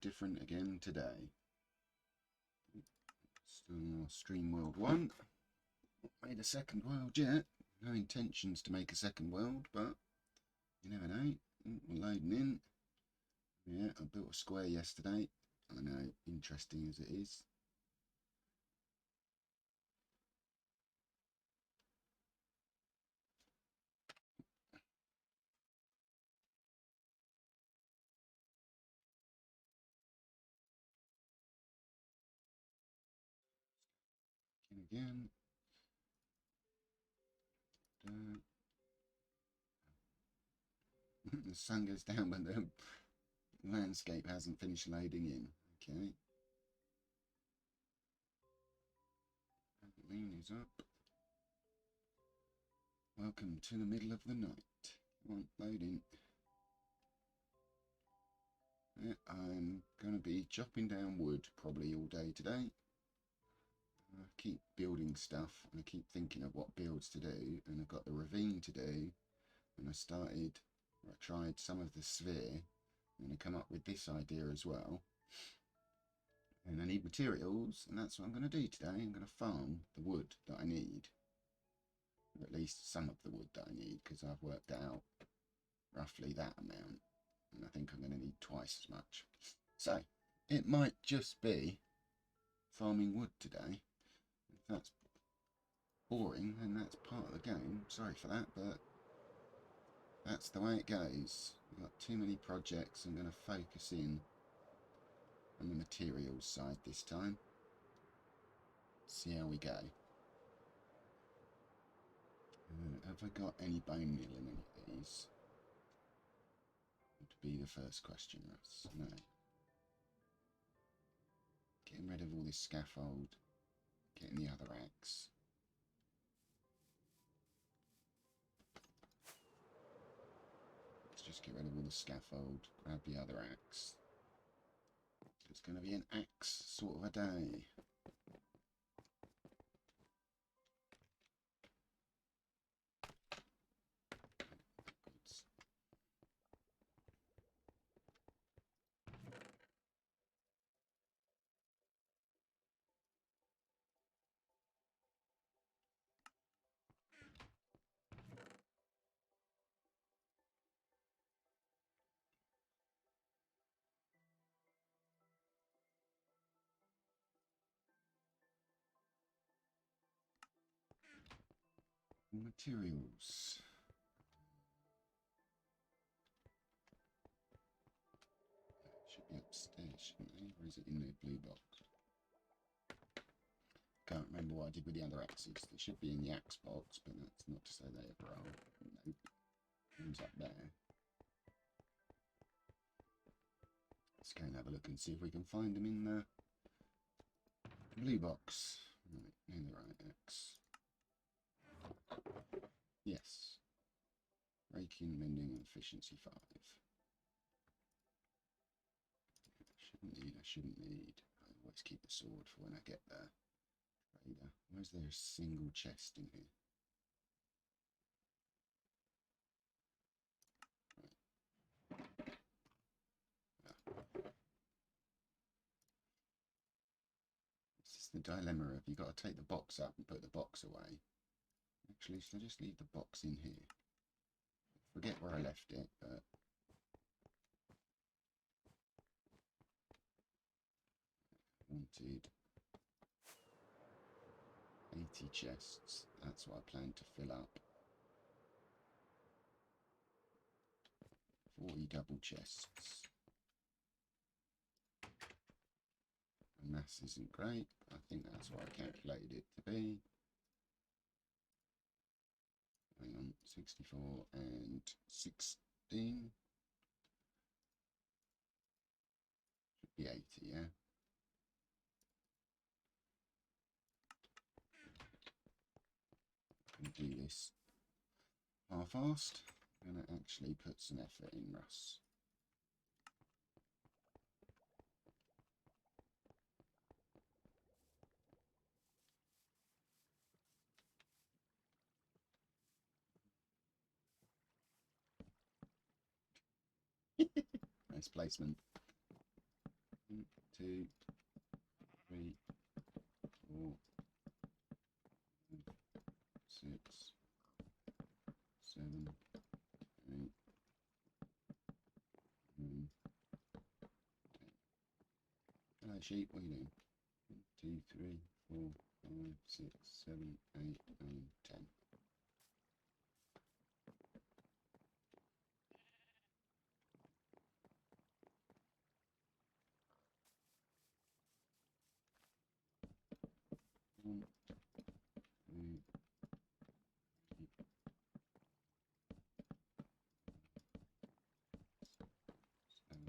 different again today. Still Stream World 1. Not made a second world yet. No intentions to make a second world, but you never know. We're loading in. Yeah, I built a square yesterday. I know, interesting as it is. Again. The sun goes down, but the landscape hasn't finished loading in. Okay. Moon is up. Welcome to the middle of the night. Come on, loading. Yeah, I'm going to be chopping down wood probably all day today. I keep building stuff and I keep thinking of what builds to do, and I've got the ravine to do, and I tried some of the sphere, and I come up with this idea as well. And I need materials, and that's what I'm going to do today. I'm going to farm the wood that I need, or at least some of the wood that I need, because I've worked out roughly that amount, and I think I'm going to need twice as much. So it might just be farming wood today. If that's boring, then that's part of the game. Sorry for that, but that's the way it goes. We've got too many projects. I'm going to focus in on the materials side this time. See how we go. Have I got any bone meal in any of these? Would be the first question, Russ. No. Getting rid of all this scaffold. Getting the other axe. Let's just get rid of all the scaffold. Grab the other axe. It's going to be an axe sort of a day. Materials. Should be upstairs, shouldn't they? Or is it in the blue box? Can't remember what I did with the other axes. They should be in the axe box, but that's not to say they ever are. Nope. One's up there. Let's go and have a look and see if we can find them in the blue box. Right, in the right axe. Yes. Raking, mending, and efficiency 5. I shouldn't need. I always keep the sword for when I get there. Trader. Why is there a single chest in here? Right. This is the dilemma of you got to take the box up and put the box away. Actually, should I just leave the box in here? Forget where I left it, but I wanted 80 chests. That's what I plan to fill up. 40 double chests. And mass isn't great. I think that's what I calculated it to be. Hang on, 64 and 16. Should be 80, yeah. I'm going to do this half-assed. I'm going to actually put some effort in, Russ. Nice placement. 1, 2, 3, 4, 6, 7, 8, 9, 10. Hello sheep, what are you doing? 1, 2, 3, 4, 5, 6, 7, 8, 9, 10. One, two, seven,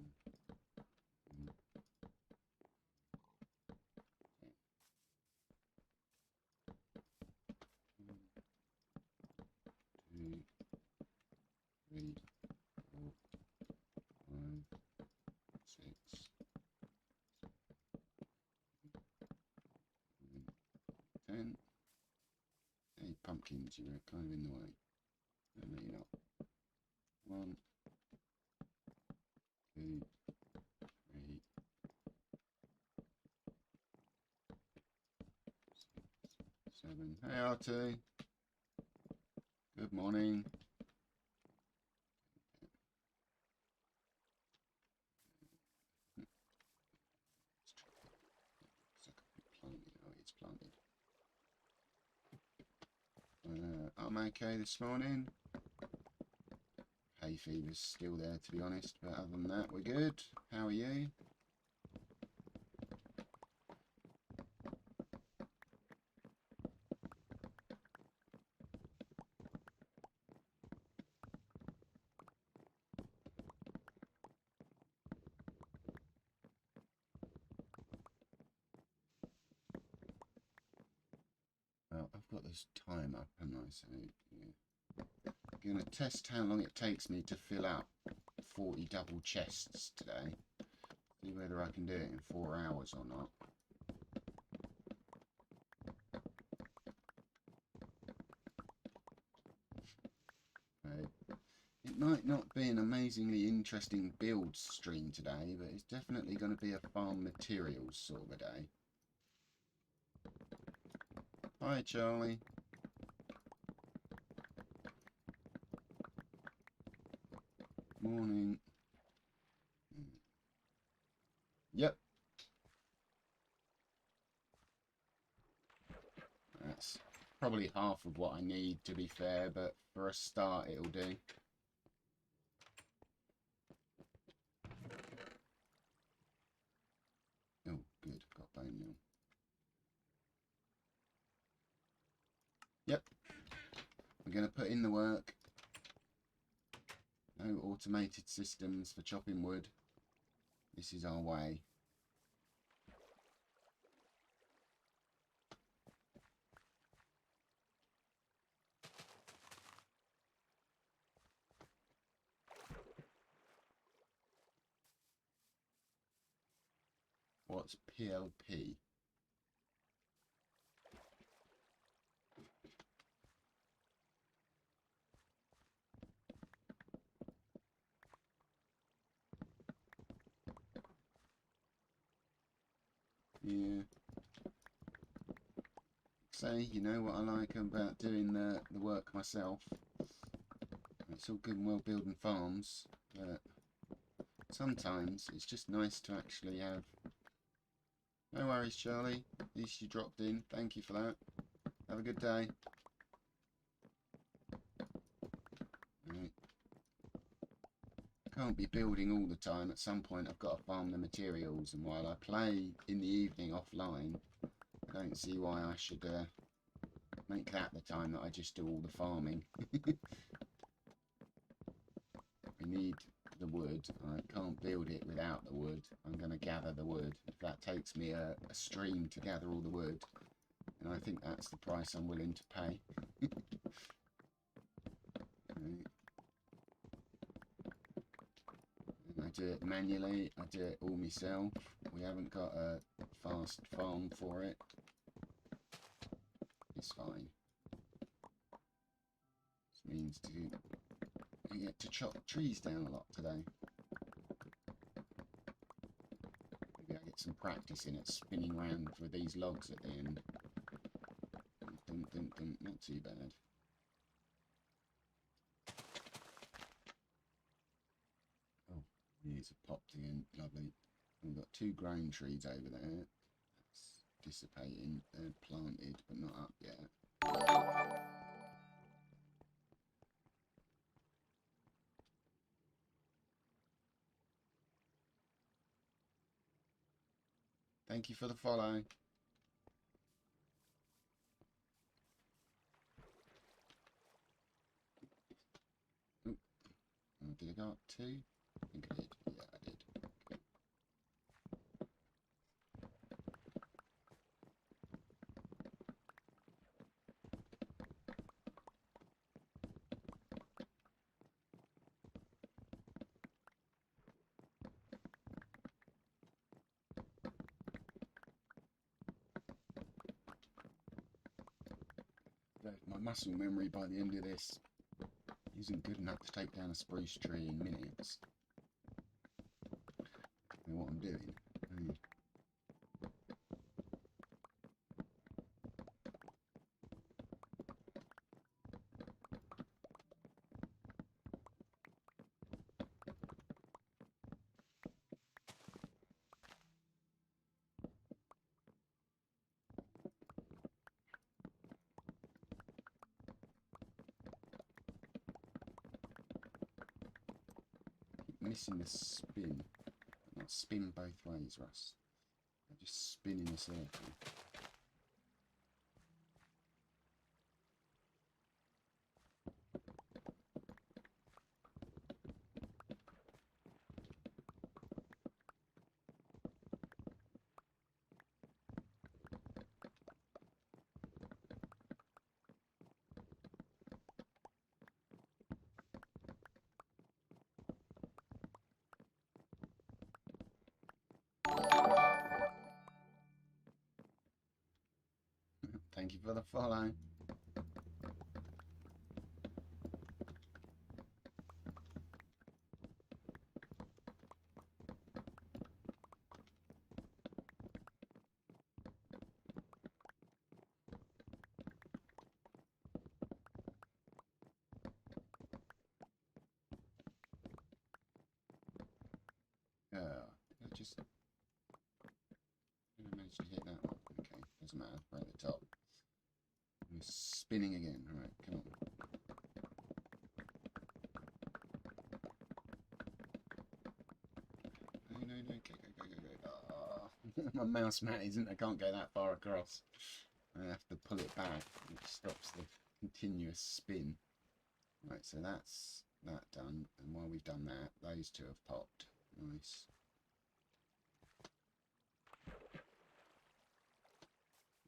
2, 3, 4, 5, 6, 9, 10. Hey, pumpkins, you're kind of in the way. No, no, you're not. 1, 2, 3, 6, 7. Hey, Artie. Good morning. Oh, it's planted. I'm okay this morning. Hay fever's still there, to be honest, but other than that, we're good. How are you? Well, I've got this time up, haven't I? So, yeah. I'm going to test how long it takes me to fill out 40 double chests today. See whether I can do it in 4 hours or not. It might not be an amazingly interesting build stream today, but it's definitely going to be a farm materials sort of a day. Hi, Charlie. Morning. Yep. That's probably half of what I need, to be fair, but for a start it'll do. Oh, good. Got bone meal. Yep. We're going to put in the work. No automated systems for chopping wood. This is our way. What's PLP? Yeah. Say, you know what I like about doing the work myself? It's all good and well building farms, but sometimes it's just nice to actually have... No worries, Charlie. At least you dropped in. Thank you for that. Have a good day. Right. Can't be building all the time. At some point I've got to farm the materials, and while I play in the evening offline, I don't see why I should make that the time that I just do all the farming. We need the wood. I can't build it without the wood. I'm going to gather the wood. If that takes me a stream to gather all the wood, and I think that's the price I'm willing to pay. Right. And I do it manually. I do it all myself. We haven't got a fast farm for it. It's fine. This means I get to chop trees down a lot today. Maybe I some practice in it, spinning around for these logs at the end. Dun, dun, dun, not too bad. Oh, these have popped again. Lovely. We've got 2 grown trees over there. That's dissipating. They're planted, but not up yet. Thank you for the follow. Ooh. Oh, did I go up 2? I think I did. Yeah, I did. Okay. My muscle memory by the end of this isn't good enough to take down a spruce tree in minutes. I know what I'm doing. Missing the spin. Not spin both ways, Russ. I just spin in a circle. Thank you for the follow. I just... I managed to hit that one. Okay, doesn't matter. Right at the top. I'm spinning again. Alright, come on. No, go. Oh. My mouse mat isn't. I can't go that far across. I have to pull it back, which stops the continuous spin. Right, so that's that done. And while we've done that, those 2 have popped. Nice.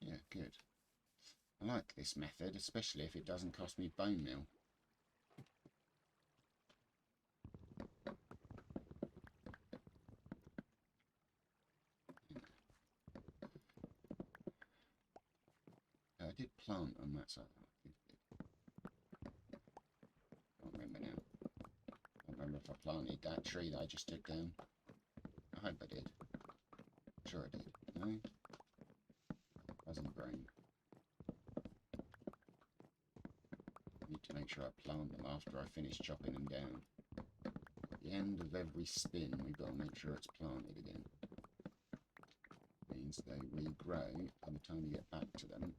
Yeah, good. I like this method, especially if it doesn't cost me bone meal. I did plant on that side. I can't remember now. I can't remember if I planted that tree that I just took down. I hope I did. I'm sure I did. No? Hasn't grown. I need to make sure I plant them after I finish chopping them down. At the end of every spin, we've got to make sure it's planted again. Means they regrow by the time we get back to them.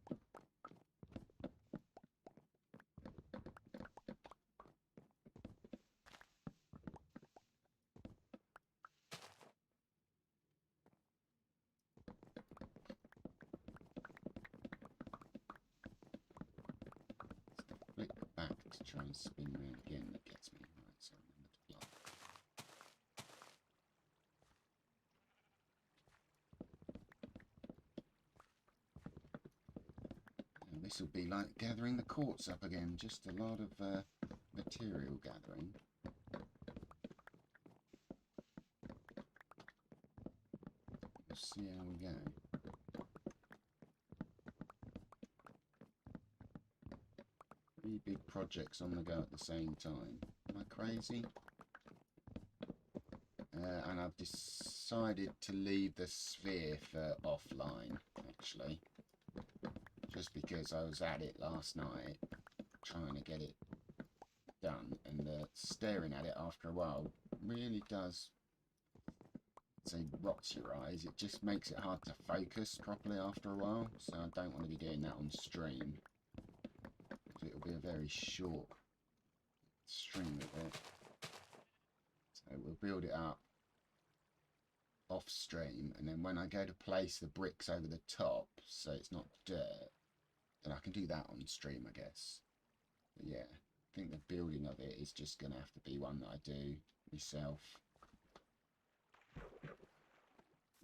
Flick back to try and spin around again that gets me. Right, so remember to block. And this will be like gathering the quartz up again, just a lot of material gathering. We'll see how we go. Three big projects on the go at the same time. Am I crazy? And I've I've decided to leave the sphere for offline, actually. Just because I was at it last night, trying to get it done, and staring at it after a while really does, say, rots your eyes. It just makes it hard to focus properly after a while, so I don't want to be doing that on stream. It'll be a very short stream of it. So we'll build it up off stream, and then when I go to place the bricks over the top so it's not dirt, then I can do that on stream, I guess. But yeah, I think the building of it is just going to have to be one that I do myself.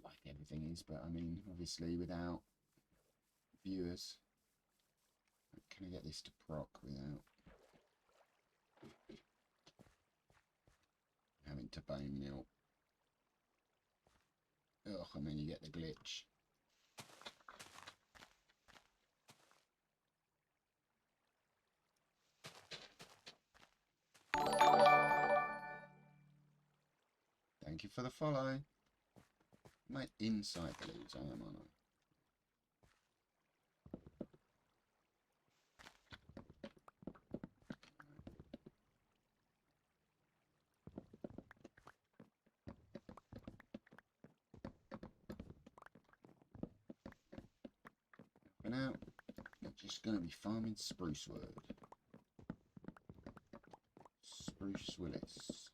Like everything is, but I mean, obviously without viewers. Can I get this to proc without having to bone mill? Ugh, and then you get the glitch. Thank you for the follow. Am I inside the leaves? I am, aren't I? For now, I'm just going to be farming spruce wood. Spruce Willis.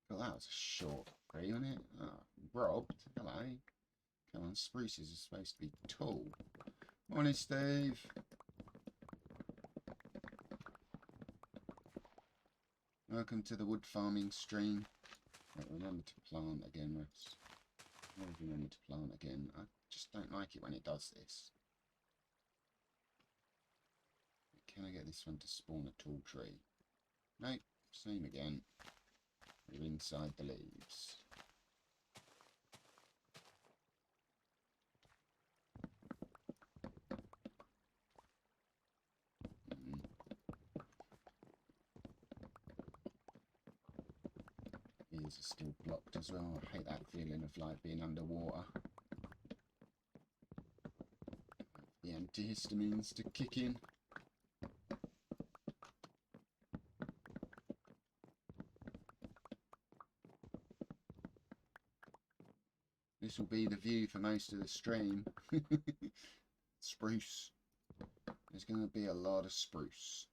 Well, that was a short tree on it. Oh, robbed. Hello. Come on, spruces are supposed to be tall. Morning, Steve. Welcome to the wood farming stream. Right, remember to plant again, Russ. Always remember to plant again. I just don't like it when it does this. Can I get this one to spawn a tall tree? Nope, same again. We're inside the leaves. Ears are still blocked as well. I hate that feeling of like being underwater. The antihistamines to kick in. This will be the view for most of the stream. Spruce. There's going to be a lot of spruce.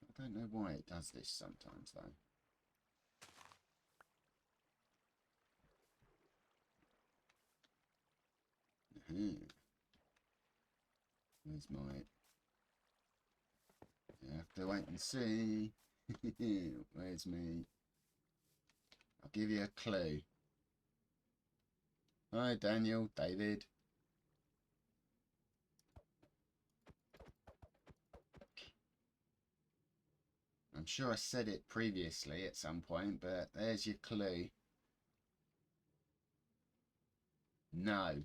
I don't know why it does this sometimes though. Where's my... You have to wait and see. Where's me? I'll give you a clue. Hi Daniel, David. I'm sure I said it previously at some point, but there's your clue. No.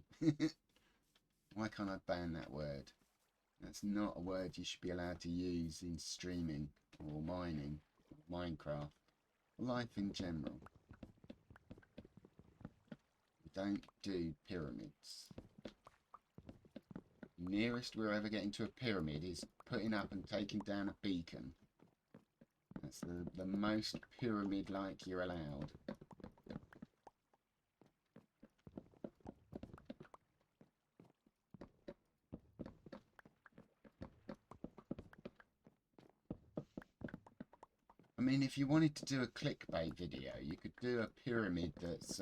Why can't I ban that word? That's not a word you should be allowed to use in streaming or mining, or Minecraft, or life in general. We don't do pyramids. Nearest we're ever getting to a pyramid is putting up and taking down a beacon. That's the most pyramid-like you're allowed. I mean, if you wanted to do a clickbait video, you could do a pyramid that's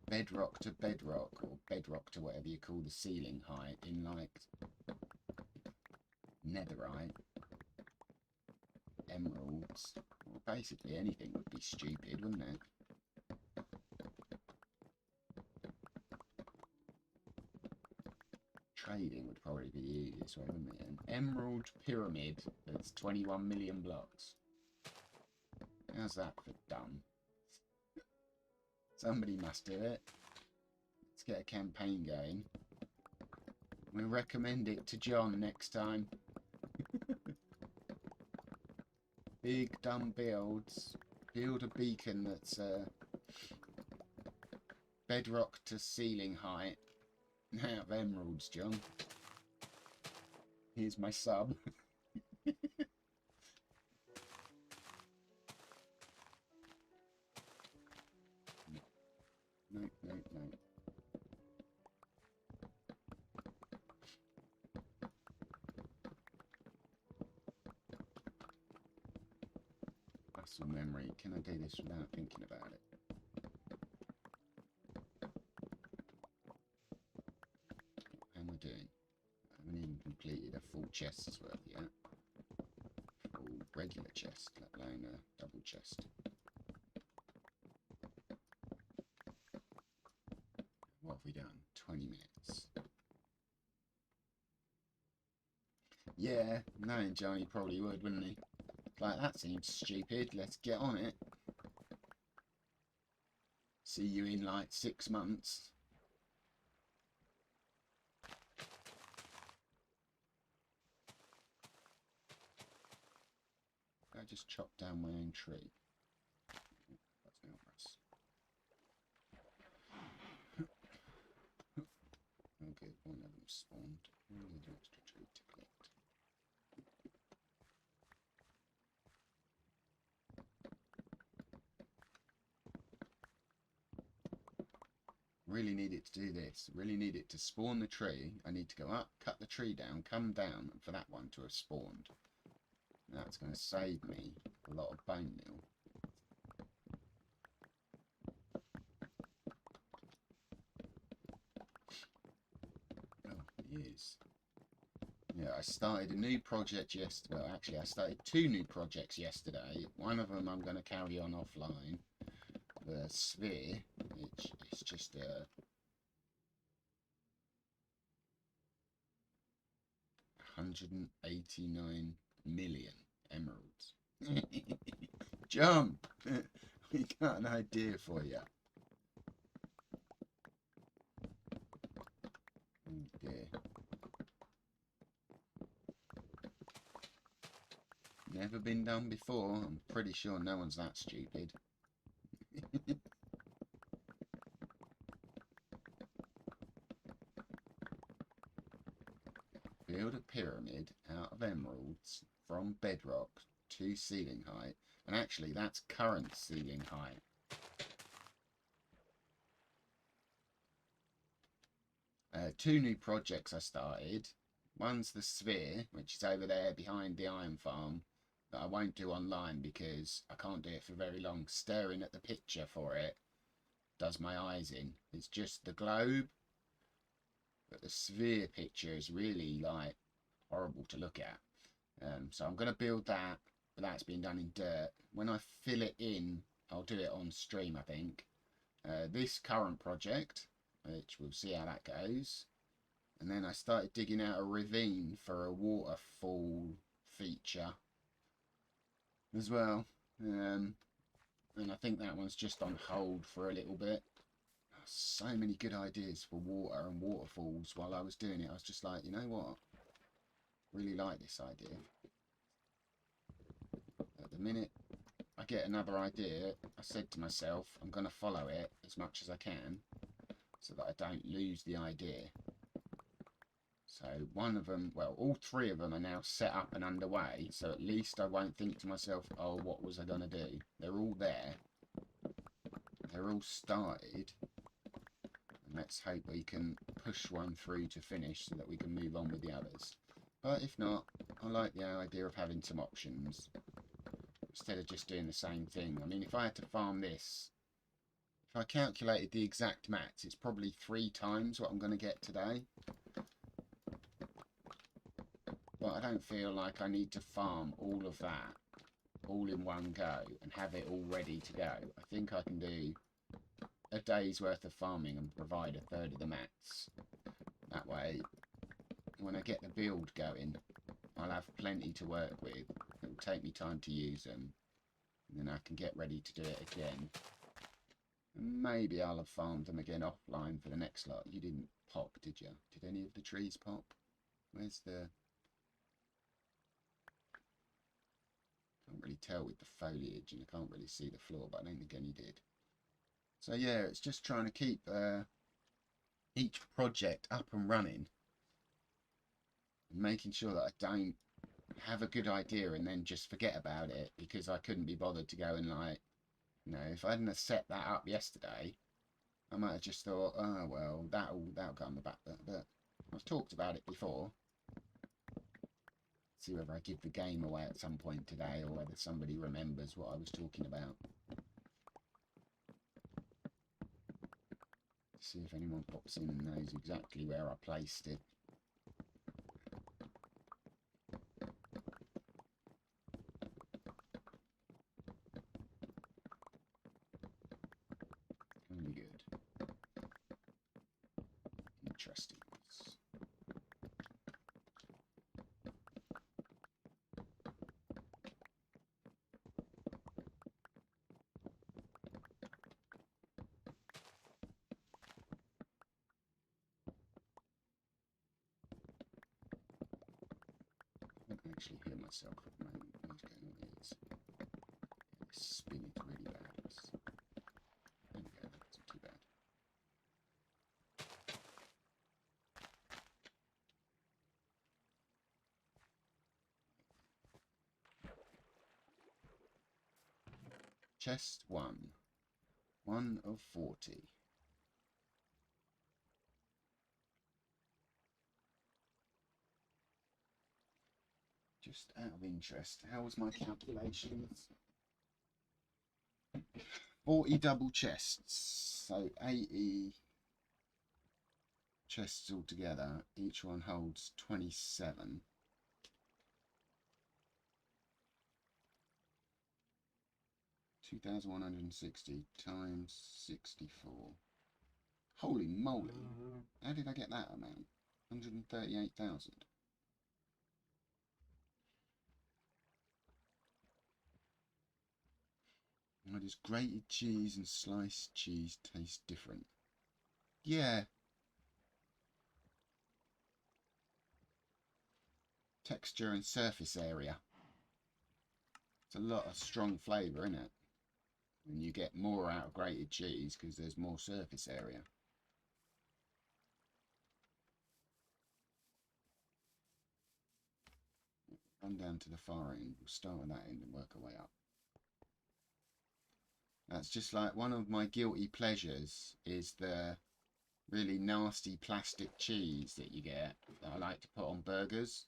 bedrock to bedrock, or bedrock to whatever you call the ceiling height, in like netherite, emeralds, or basically anything would be stupid, wouldn't it? trading would probably be the easiest way, wouldn't it? An emerald pyramid that's 21 million blocks. How's that for done? Somebody must do it. Let's get a campaign going. We'll recommend it to John next time. Big dumb builds. Build a beacon that's bedrock to ceiling height. Out of emeralds, John. Here's my sub. No. Muscle memory. Can I do this without thinking about it? How am I doing? I haven't even completed a full chest's worth yet. Full regular chest, let alone a double chest. What have we done? 20 minutes. Yeah, knowing Johnny probably would, wouldn't he? Like, that seems stupid. Let's get on it. See you in like 6 months. I just chopped down my own tree. That's numerous. Okay, one of them spawned. Where's the extra tree to collect? Really need it to do this. Really need it to spawn the tree. I need to go up, cut the tree down, come down, and for that one to have spawned. That's going to save me a lot of bone meal. Oh, he is. Yeah, I started a new project yesterday. Well, actually, I started 2 new projects yesterday. One of them I'm going to carry on offline. The sphere, which is just a 189 million emeralds. John, we got an idea for you. Oh dear. Never been done before. I'm pretty sure no one's that stupid. Build a pyramid out of emeralds from bedrock to ceiling height. And actually, that's current ceiling height. Two new projects I started. One's the sphere, which is over there behind the iron farm, that I won't do online because I can't do it for very long. Staring at the picture for it does my eyes in. It's just the globe, but the sphere picture is really like horrible to look at. So I'm going to build that, but that's been done in dirt. When I fill it in, I'll do it on stream, I think. This current project, which we'll see how that goes. And then I started digging out a ravine for a waterfall feature as well. And I think that one's just on hold for a little bit. So many good ideas for water and waterfalls while I was doing it. I was just like, you know what? Really like this idea. At the minute I get another idea, I said to myself, I'm going to follow it as much as I can so that I don't lose the idea. So one of them, well, all 3 of them are now set up and underway, so at least I won't think to myself, oh, what was I going to do? They're all there. They're all started. And let's hope we can push one through to finish so that we can move on with the others. But if not, I like the idea of having some options instead of just doing the same thing. I mean, if I had to farm this, if I calculated the exact mats, it's probably 3 times what I'm going to get today. But I don't feel like I need to farm all of that all in one go and have it all ready to go. I think I can do a day's worth of farming and provide a third of the mats. That way when I get the build going, I'll have plenty to work with. It'll take me time to use them, and then I can get ready to do it again. And maybe I'll have farmed them again offline for the next lot. You didn't pop, did you? Did any of the trees pop? Where's the... Can't really tell with the foliage, and I can't really see the floor, but I don't think any did. So yeah, it's just trying to keep each project up and running, and making sure that I don't have a good idea and then just forget about it because I couldn't be bothered to go and, like, you know, if I hadn't have set that up yesterday, I might have just thought, oh well, that'll go on the back. But I've talked about it before. See whether I give the game away at some point today, or whether somebody remembers what I was talking about. See if anyone pops in and knows exactly where I placed it. Very good. Interesting. I can actually hear myself at the moment. What's going on here? It's spinning really bad. There we go, that's not too bad. Chest 1. 1 of 40. Just out of interest, how was my calculations? 40 double chests, so 80 chests altogether. Each one holds 27. $2,160 times 64. Holy moly! How did I get that amount? 138,000. Why does grated cheese and sliced cheese taste different? Yeah. Texture and surface area. It's a lot of strong flavour, isn't it? And you get more out of grated cheese because there's more surface area. Run down to the far end. We'll start at that end and work our way up. That's just like one of my guilty pleasures is the really nasty plastic cheese that you get that I like to put on burgers.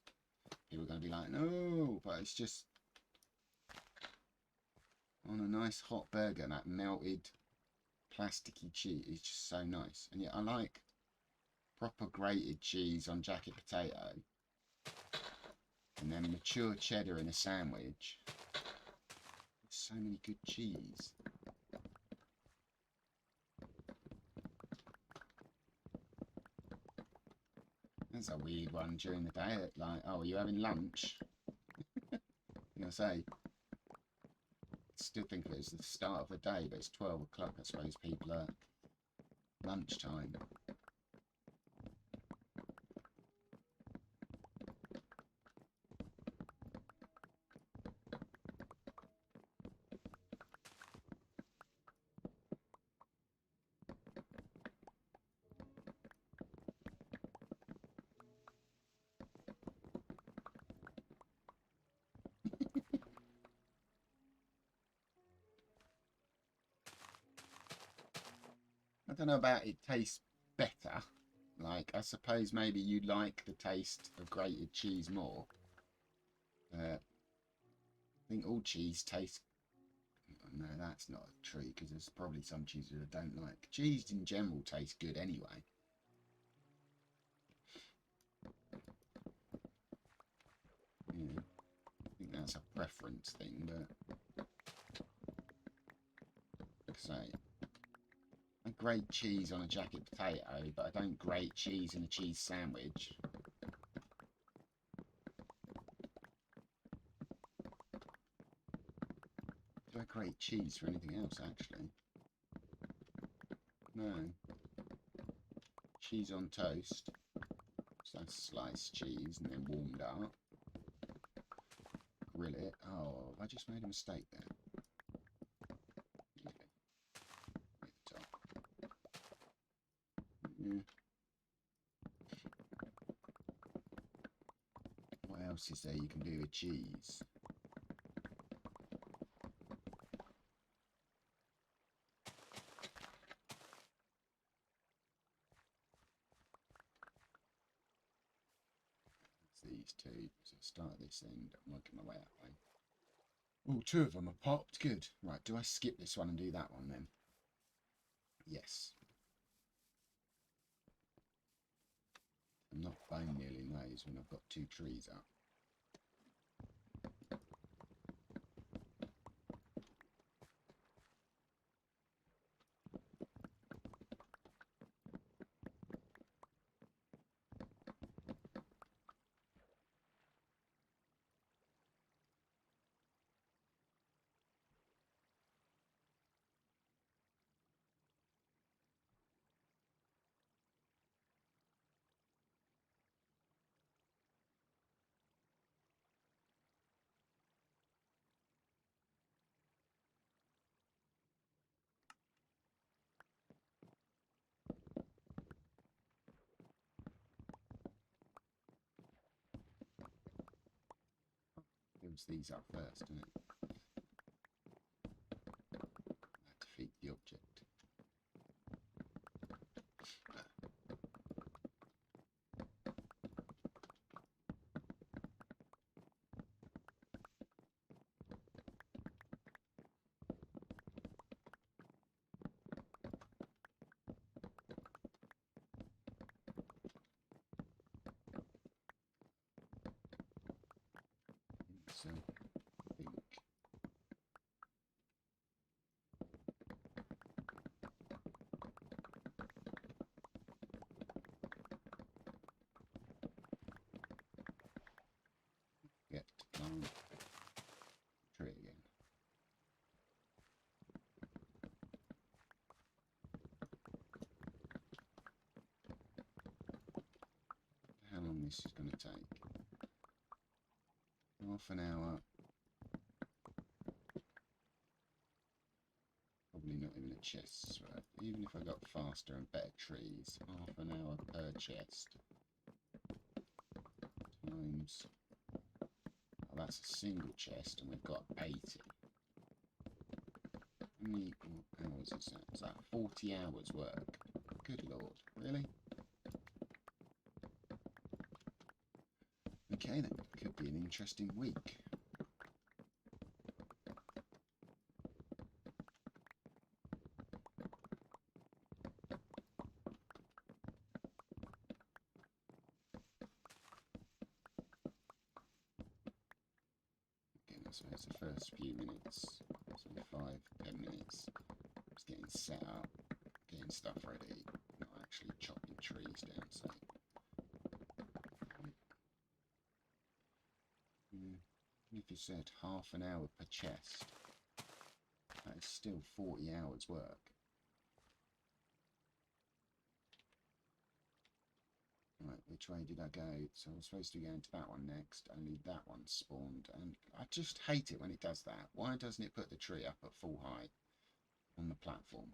People are going to be like, no, but it's just on a nice hot burger, that melted plasticky cheese is just so nice. And yet I like proper grated cheese on jacket potato, and then mature cheddar in a sandwich. There's so many good cheese. That's a weird one during the day. Like, oh, are you having lunch? I'm going to say, still think of it as the start of the day, but it's 12 o'clock. I suppose people are lunchtime. I don't know about it tastes better. Like, I suppose maybe you like the taste of grated cheese more. I think all cheese tastes... No, that's not true, because there's probably some cheeses I don't like. Cheese in general tastes good anyway. Yeah, I think that's a preference thing, but... Like I say, I grate cheese on a jacket potato, but I don't grate cheese in a cheese sandwich. do I create cheese for anything else, actually? No. Cheese on toast. So that's sliced cheese and then warmed up. Grill it. Oh, I just made a mistake there. Really? At the top. Yeah. What else is there you can do with cheese? These two. So start at this end. I'm working my way that way. Oh, two of them are popped. Good. Right, do I skip this one and do that one then? Yes. I'm not bone kneeling those when I've got two trees up. Builds these up first, doesn't it? That defeat the object. So, I think get to plant tree again. How long this is going to take? Half an hour. Probably not even a chest's worth. Even if I got faster and better trees, half an hour per chest. Times. Oh, that's a single chest, and we've got 80. How many hours is that? Is that 40 hours work? Good lord, really? Okay then, could be an interesting week. So it's the first few minutes, so 5-10 minutes, just getting set up, getting stuff ready, not actually chopping trees down, so if you said half an hour per chest, that is still 40 hours work. Right, which way did I go? So I was supposed to be going to that one next, only that one spawned, and I just hate it when it does that. Why doesn't it put the tree up at full height on the platform?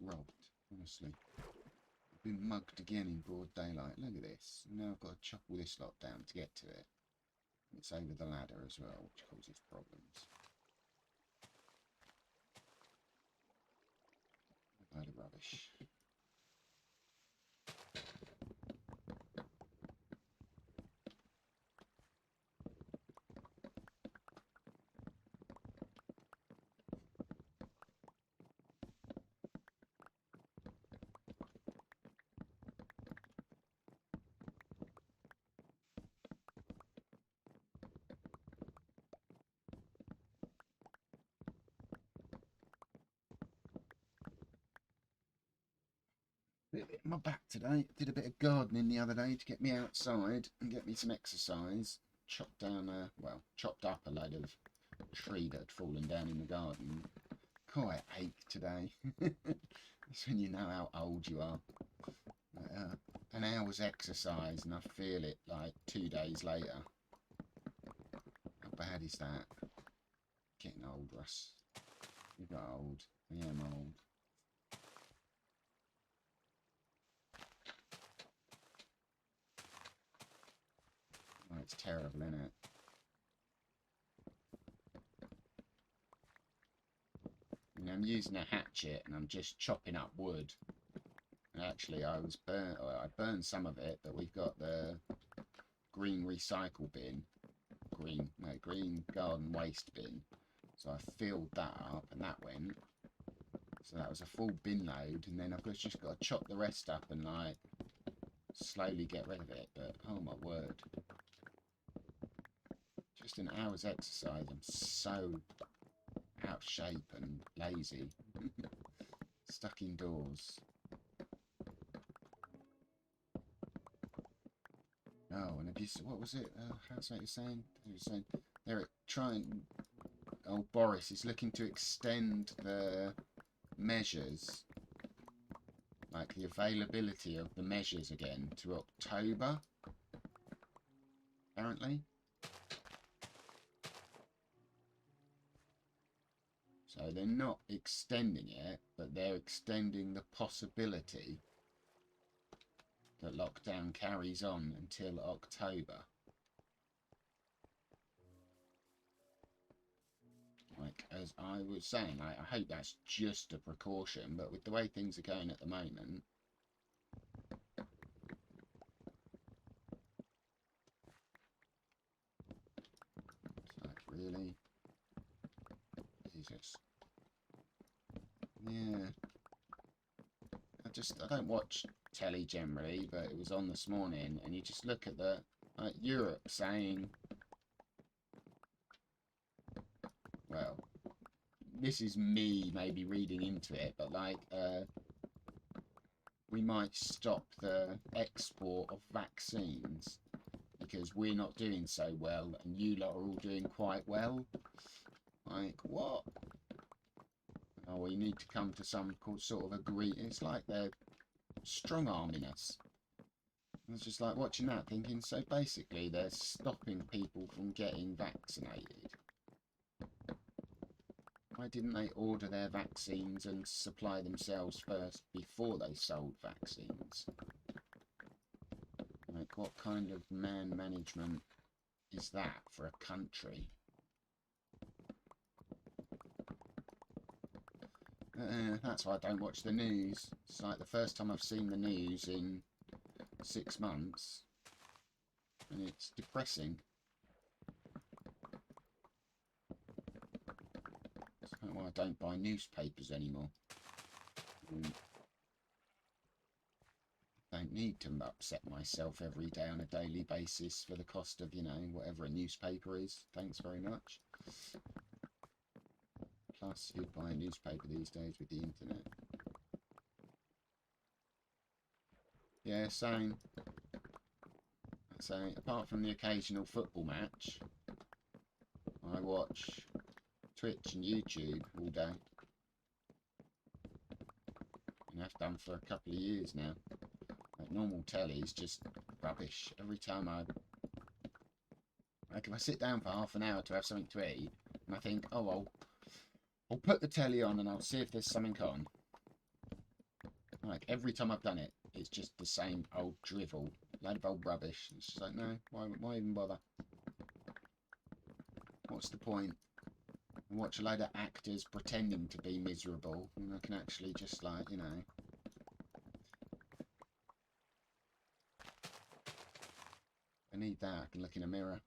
Robbed, honestly. I've been mugged again in broad daylight. Look at this. Now I've got to chop all this lot down to get to it. It's over the ladder as well, which causes problems. A load of rubbish. Bit my back today. Did a bit of gardening the other day to get me outside and get me some exercise. Chopped down, chopped up a load of tree that had fallen down in the garden. Quite ache today. That's when you know how old you are. An hour's exercise and I feel it like 2 days later. How bad is that? Getting old, Russ. You got old. I am old. Oh, it's terrible, isn't it? And I'm using a hatchet and I'm just chopping up wood. And actually, I burned some of it, but we've got the green recycle bin, green garden waste bin. So I filled that up, and that went. So that was a full bin load, and then I've just got to chop the rest up and like slowly get rid of it. But oh my word, just an hour's exercise. I'm so out of shape and lazy, stuck indoors. Oh, and abuse. What was it? How's that you're saying? He was saying they're trying. Oh, Boris is looking to extend the measures, like the availability of the measures again, to October. Apparently. So they're not extending it, but they're extending the possibility that lockdown carries on until October. Like, as I was saying, I hope that's just a precaution, but with the way things are going at the moment, it's like, really? Jesus. Yeah. I don't watch telly generally, but it was on this morning, and you just look at the Europe saying, well, this is me maybe reading into it, but like we might stop the export of vaccines because we're not doing so well, and you lot are all doing quite well. Like, what? Oh, we need to come to some sort of agreement. It's like they're strong-arming us. It's just like watching that, thinking, so basically they're stopping people from getting vaccinated. Why didn't they order their vaccines and supply themselves first before they sold vaccines? Like, what kind of man management is that for a country? That's why I don't watch the news. It's like the first time I've seen the news in 6 months, and it's depressing. That's why I don't buy newspapers anymore. I don't need to upset myself every day on a daily basis for the cost of, you know, whatever a newspaper is. Thanks very much. Plus, who'd buy a newspaper these days with the internet? Yeah, same. So, apart from the occasional football match, I watch Twitch and YouTube all day. And I've done for a couple of years now. Like, normal telly is just rubbish. Every time like if I sit down for half an hour to have something to eat, and I think, oh well, I'll put the telly on and I'll see if there's something on. Like, every time I've done it, it's just the same old drivel. Load of old rubbish. It's just like, no, why even bother? What's the point? I watch a load of actors pretending to be miserable, and I can actually just, like, you know... If I need that, I can look in a mirror.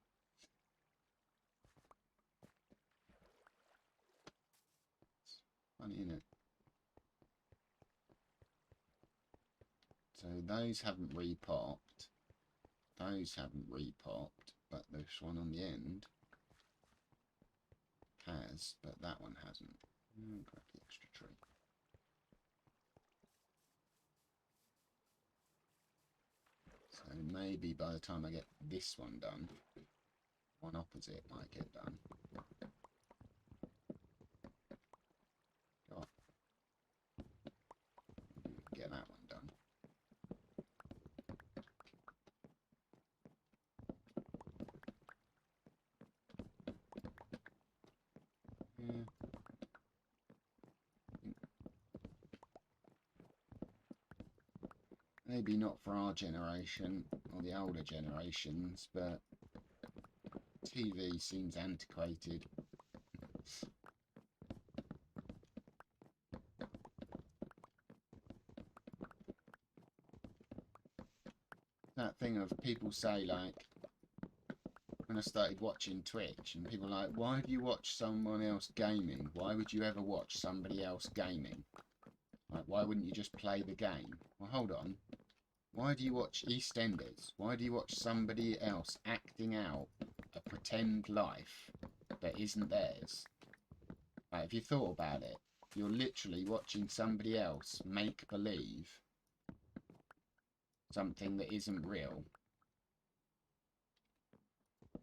It's funny, isn't it? So those haven't repopped. Those haven't repopped, but this one on the end has, but that one hasn't. Grab the extra tree. So maybe by the time I get this one done, one opposite might get done. Maybe not for our generation or the older generations, but TV seems antiquated. That thing of people say, like, when I started watching Twitch, and people are like, why do you watch someone else gaming? Why would you ever watch somebody else gaming? Like, why wouldn't you just play the game? Well, hold on. Why do you watch EastEnders? Why do you watch somebody else acting out a pretend life that isn't theirs? Like, if you thought about it, you're literally watching somebody else make believe something that isn't real.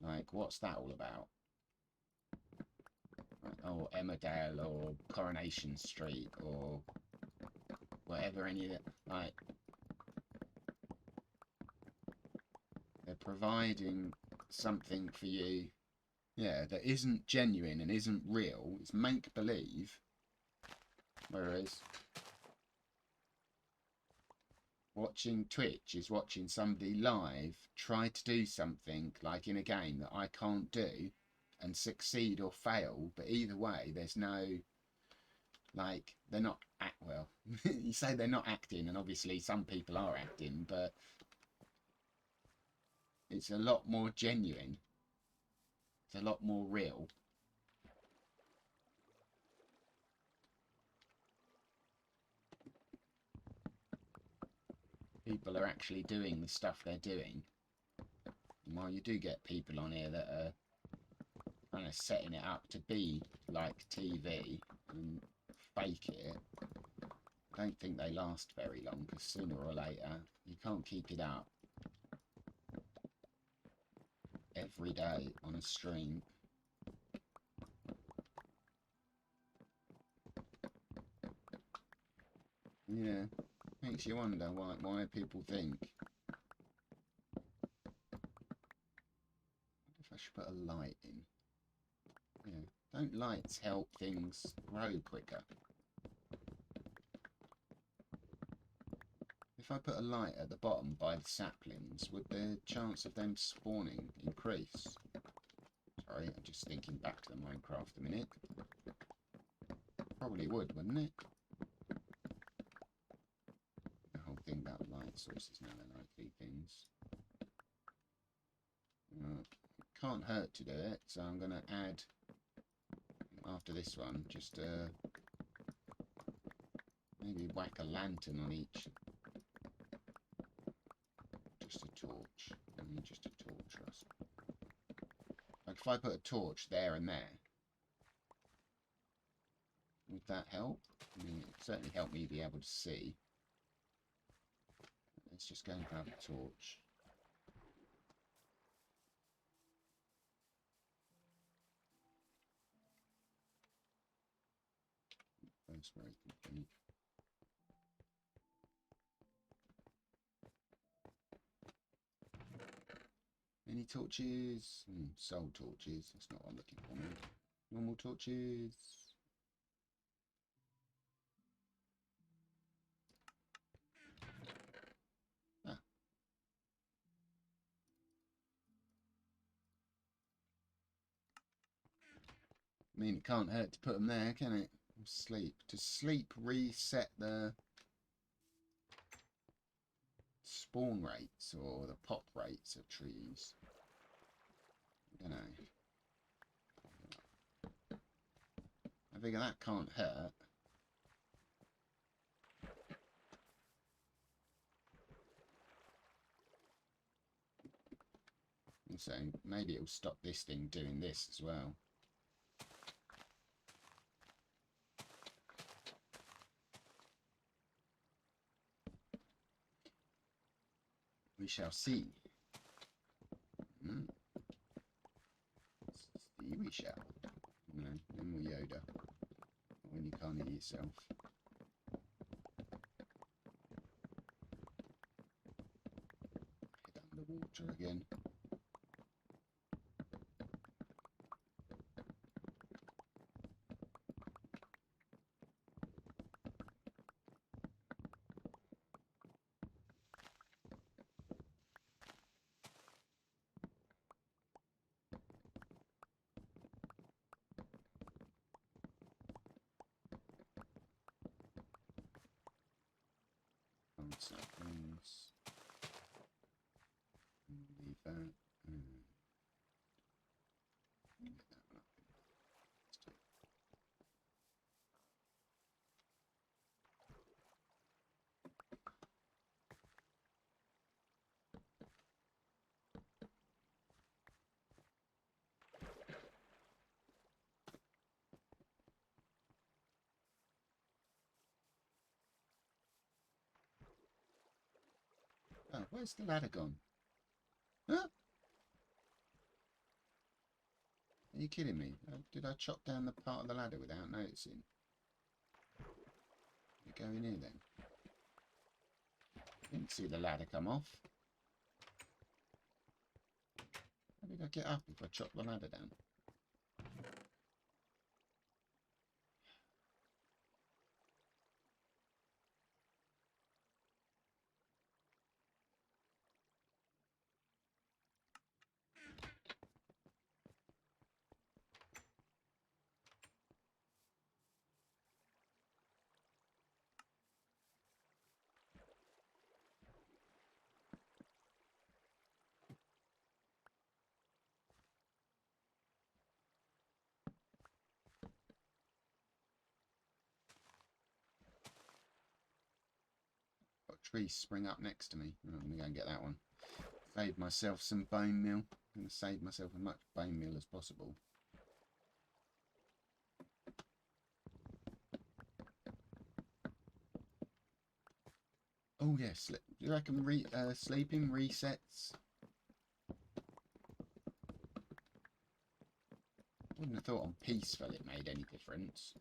Like, what's that all about? Or Emmerdale, or Coronation Street, or whatever any of that. Like, they're providing something for you, yeah, that isn't genuine and isn't real. It's make believe. Whereas watching Twitch is watching somebody live try to do something like in a game that I can't do and succeed or fail, but either way there's no, like, they're not well, you say they're not acting, and obviously some people are acting, but it's a lot more genuine, it's a lot more real. People are actually doing the stuff they're doing. And while you do get people on here that are kind of setting it up to be like TV and fake it, I don't think they last very long, because sooner or later you can't keep it up every day on a stream. Yeah, makes you wonder why people think. If I should put a light in. Yeah, don't lights help things grow quicker? If I put a light at the bottom by the saplings, would the chance of them spawning increase? Sorry, I'm just thinking back to the Minecraft a minute. Probably would, wouldn't it? The whole thing about light sources now, they're likely things. Can't hurt to do it, so I'm going to add, after this one, just maybe whack a lantern on each. Just a torch. Only just a torch, Russ. Like, if I put a torch there and there, would that help? I mean, it certainly helped me be able to see. Let's just go and grab a torch. First row complete. Any torches? Soul torches. That's not what I'm looking for, man. Normal torches. Ah. I mean, it can't hurt to put them there, can it? Sleep. Does sleep reset the spawn rates or the pop rates of trees? I don't know. I figure that can't hurt. So maybe it'll stop this thing doing this as well. We shall see. See, we shall. You know, then we'll Yoda. When you can't hear yourself. Head underwater again. saplings. Leave that. And get that one up. Oh, where's the ladder gone? Huh? Are you kidding me? Did I chop down the part of the ladder without noticing? You go in here then. Didn't see the ladder come off. How did I get up if I chopped the ladder down? Got a tree spring up next to me. Oh, I'm going to go and get that one. Save myself some bone meal. I'm going to save myself as much bone meal as possible. Oh yes, do you reckon sleeping resets? Wouldn't have thought on peaceful it made any difference.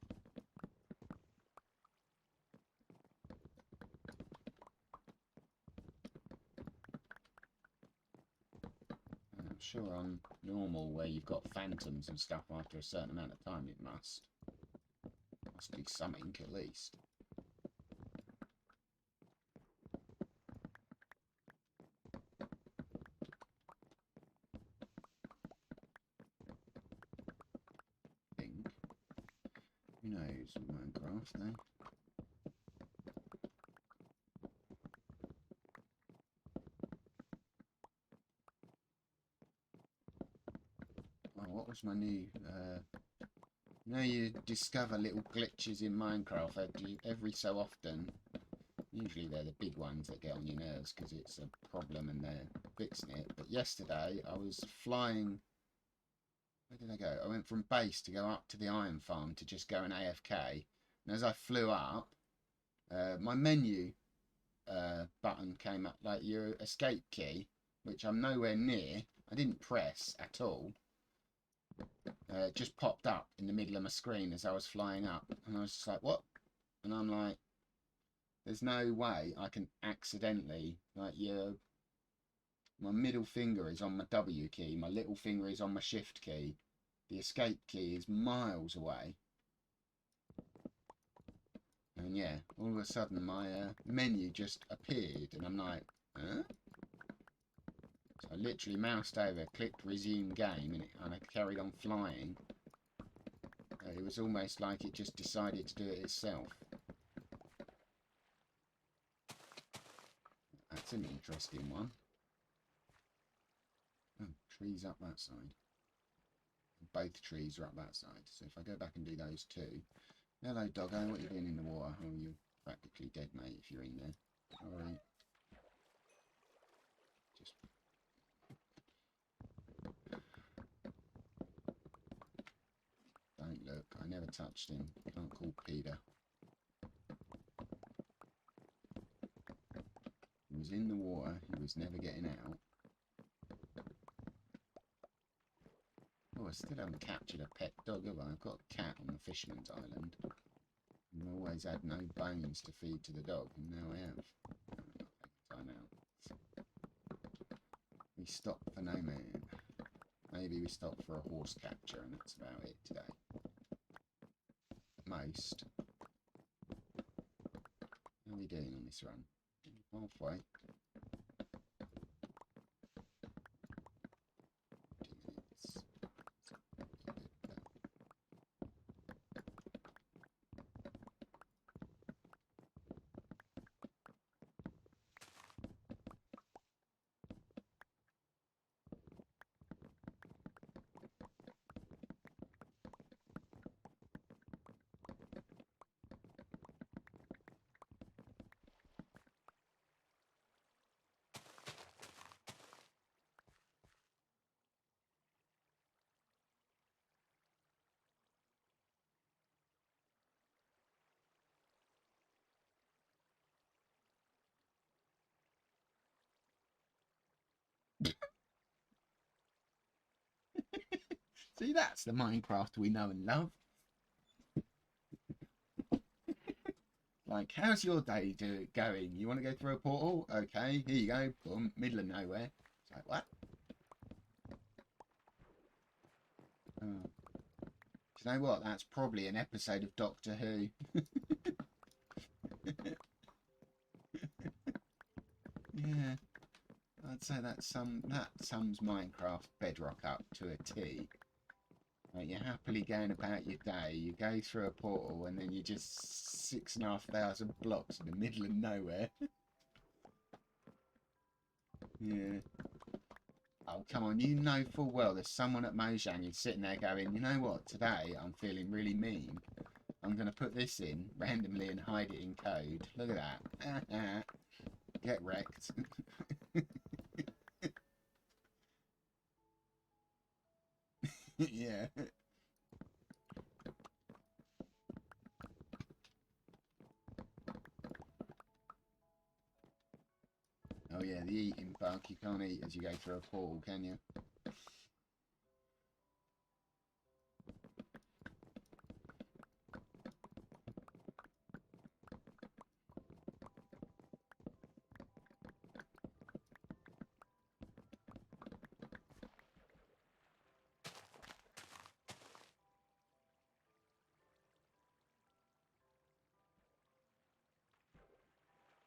I'm sure on normal, where you've got phantoms and stuff, after a certain amount of time it must do something at least. Who knows, Minecraft, eh? Oh, what was my new... you know, you discover little glitches in Minecraft every so often. Usually they're the big ones that get on your nerves because it's a problem and they're fixing it. But yesterday I was flying... Where did I go? I went from base to go up to the iron farm to just go an AFK. And as I flew up, my menu button came up, like your escape key, which I'm nowhere near. I didn't press at all. It just popped up in the middle of my screen as I was flying up. And I was just like, what? And I'm like, there's no way I can accidentally, like, my middle finger is on my W key, my little finger is on my shift key, the escape key is miles away. And yeah, all of a sudden my menu just appeared and I'm like, huh? So I literally moused over, clicked resume game, and I carried on flying. It was almost like it just decided to do it itself. That's an interesting one. Oh, trees up that side. Both trees are up that side. So if I go back and do those two. Hello, doggo. What are you doing in the water? Oh, you're practically dead, mate, if you're in there. Alright. Just... Don't look. I never touched him. Can't call Peter. He was in the water. He was never getting out. Oh, I still haven't captured a pet dog, have I? I've got a cat on the Fisherman's Island. I've always had no bones to feed to the dog, and now I have. Time out. We stopped for no man. Maybe we stopped for a horse capture, and that's about it today. Most. How are we doing on this run? Halfway. See, that's the Minecraft we know and love. Like, how's your day going? You want to go through a portal? Okay, here you go. Boom, middle of nowhere. It's like, what? Oh. Do you know what? That's probably an episode of Doctor Who. Yeah, I'd say that sums Minecraft Bedrock up to a T. Like, you're happily going about your day, you go through a portal, and then you're just 6,500 blocks in the middle of nowhere. Yeah. Oh, come on, you know full well there's someone at Mojang who's sitting there going, you know what, today I'm feeling really mean. I'm going to put this in randomly and hide it in code. Look at that. Get wrecked. Yeah. Oh yeah, the eating bug. You can't eat as you go through a portal, can you?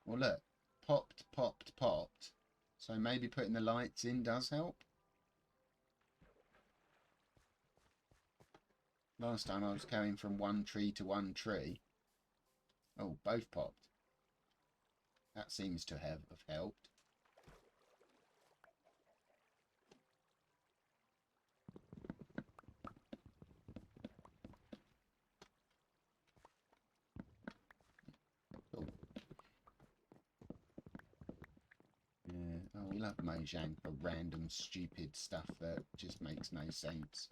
Well, look, popped, popped, popped. So maybe putting the lights in does help. Last time I was going from one tree to one tree. Oh, both popped. That seems to have helped. Oh. Yeah, oh, we love Mojang for random stupid stuff that just makes no sense.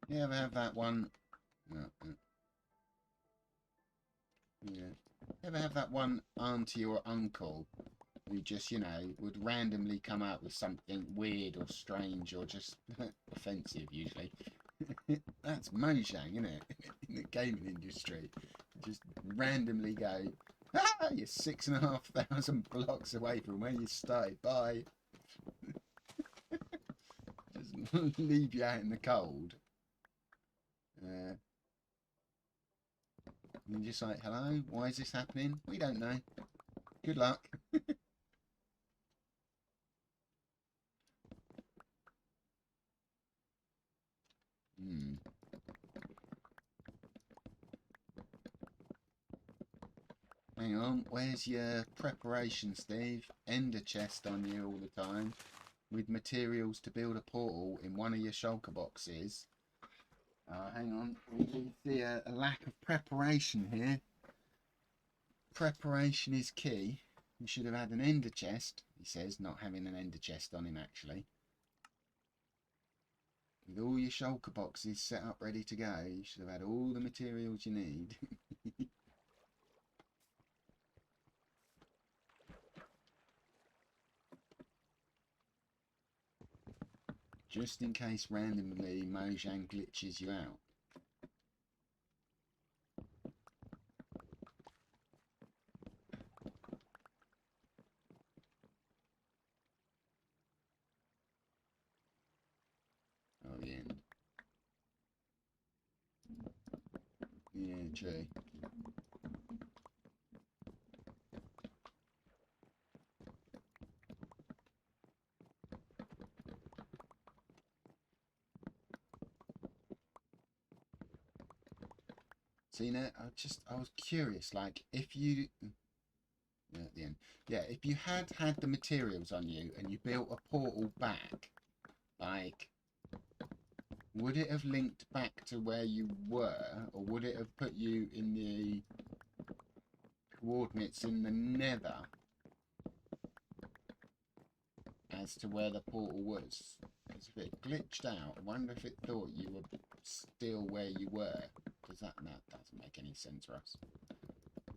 You ever have that one? Yeah. Ever have that one auntie or uncle who just, you know, would randomly come out with something weird or strange or just offensive usually? That's Mojang, isn't it? In the gaming industry. Just randomly go, ah, you're 6,500 blocks away from where you started. Bye. Just leave you out in the cold. And you're just like, hello, why is this happening? We don't know. Good luck. Hmm. Hang on, where's your preparation, Steve? Ender chest on you all the time, with materials to build a portal in one of your shulker boxes. Hang on, we see a lack of preparation here. Preparation is key. You should have had an ender chest, he says, not having an ender chest on him actually. With all your shulker boxes set up ready to go, you should have had all the materials you need. Just in case randomly Mojang glitches you out. Oh, the end. Yeah, true. See now, I was curious, like, if you, yeah, at the end, yeah, if you had the materials on you and you built a portal back, like, would it have linked back to where you were, or would it have put you in the coordinates in the nether as to where the portal was? Because As if it glitched out. I wonder if it thought you were still where you were. Does that doesn't make any sense, Russ.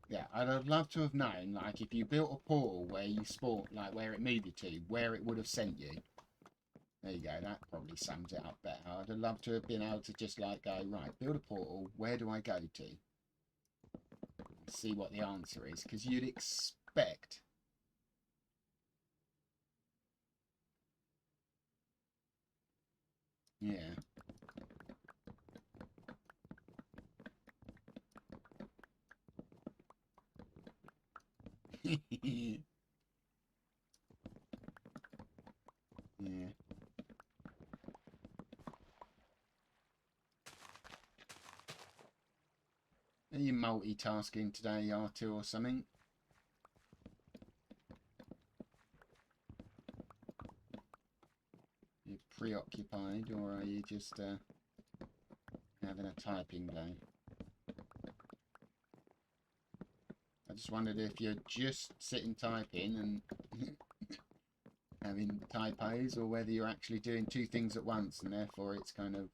Yeah, I'd have loved to have known, like, if you built a portal where you spawned, like, where it needed to, where it would have sent you. There you go, that probably sums it up better. I'd have loved to have been able to just, like, go, right, build a portal, where do I go to? See what the answer is, because you'd expect... Yeah. Yeah. Are you multitasking today, R2 or something? You're preoccupied, or are you just having a typing day? I just wondered if you're just sitting typing and having typos, or whether you're actually doing two things at once, and therefore it's kind of...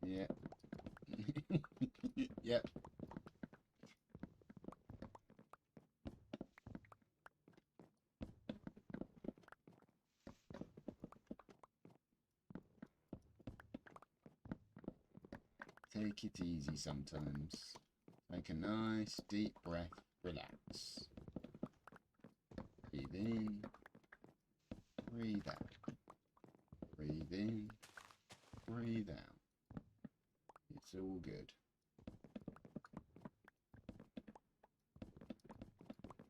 Yeah. Yep. Take it easy sometimes. Take a nice deep breath, relax. Breathe in, breathe out. Breathe in, breathe out. It's all good.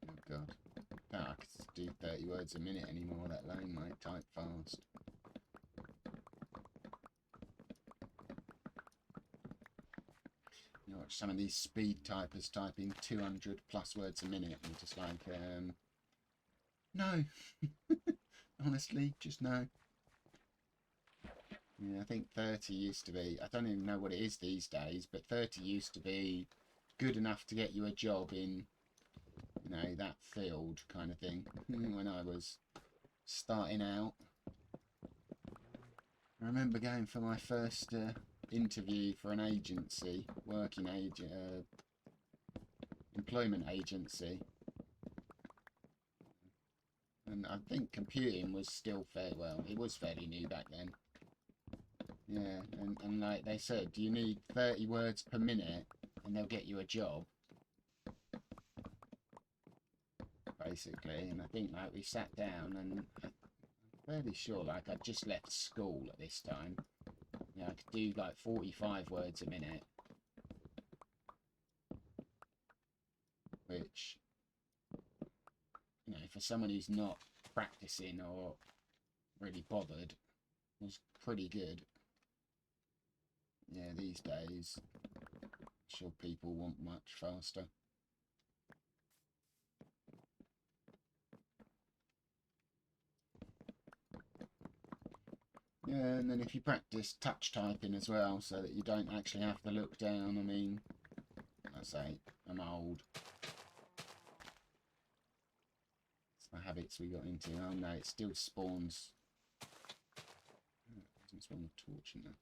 Oh God. Oh, I could do 30 words a minute anymore, let alone, mate. Type fast. You watch some of these speed typers typing 200 plus words a minute, and just like, no. Honestly, just no. Yeah, I think 30 used to be, I don't even know what it is these days, but 30 used to be good enough to get you a job in, you know, that field kind of thing. When I was starting out, I remember going for my first interview for an agency, employment agency, and I think computing was still it was fairly new back then. Yeah, and like they said, you need 30 words per minute and they'll get you a job, basically. And I think like we sat down, and I'm fairly sure like I'd just left school at this time. Yeah, I could do like 45 words a minute, which, you know, for someone who's not practicing or really bothered, was pretty good. Yeah, these days, I'm sure people want much faster. Yeah, and then if you practice touch typing as well, so that you don't actually have to look down. I mean, I say, I'm old. It's the habits we got into. Oh no, it still spawns. It doesn't spawn the torch in there.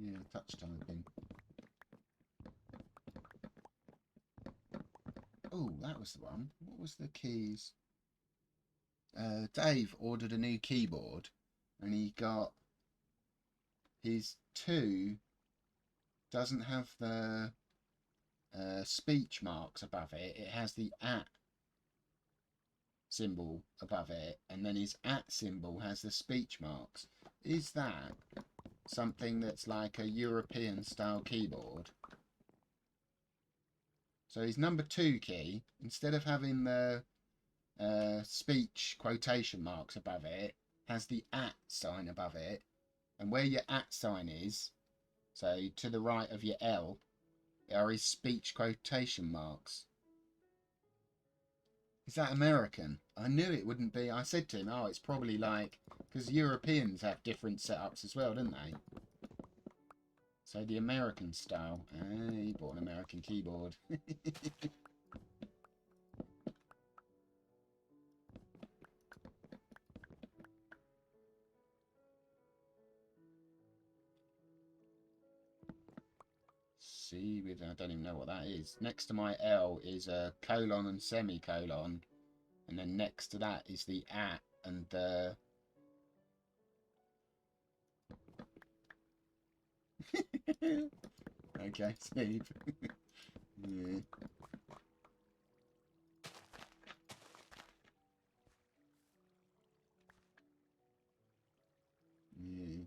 Yeah, touch typing. Oh, that was the one. What was the keys? Dave ordered a new keyboard, and he got his 2 doesn't have the speech marks above it. It has the @ symbol above it, and then his @ symbol has the speech marks. Is that something that's like a European style keyboard? So his number 2 key, instead of having the speech quotation marks above it, has the @ sign above it, and where your @ sign is, so to the right of your L, are his speech quotation marks. Is that American? I knew it wouldn't be. I said to him, oh, it's probably like... Because Europeans have different setups as well, don't they? So the American style. Ah, he bought an American keyboard. C with... I don't even know what that is. Next to my L is a colon and semicolon. And then next to that is the at and the... Okay, Steve. Yeah. Yeah.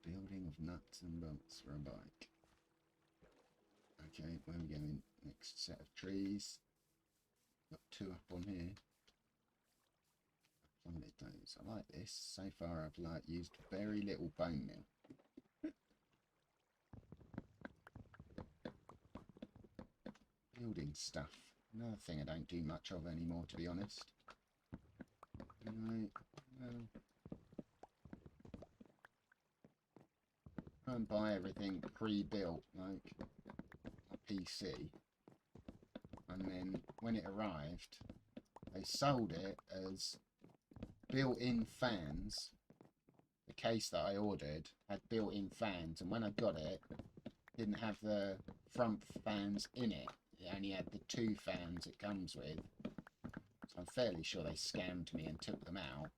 Building of nuts and bolts for a bike. Okay, where are we going? Next set of trees. Got two up on here. One of those. I like this. So far I've used very little bone meal. Building stuff. Another thing I don't do much of anymore, to be honest. Right, well, try and buy everything pre-built, like a PC. And then when it arrived, they sold it as built-in fans. The case that I ordered had built-in fans, and when I got it, didn't have the front fans in it. It only had the two fans it comes with. So I'm fairly sure they scammed me and took them out.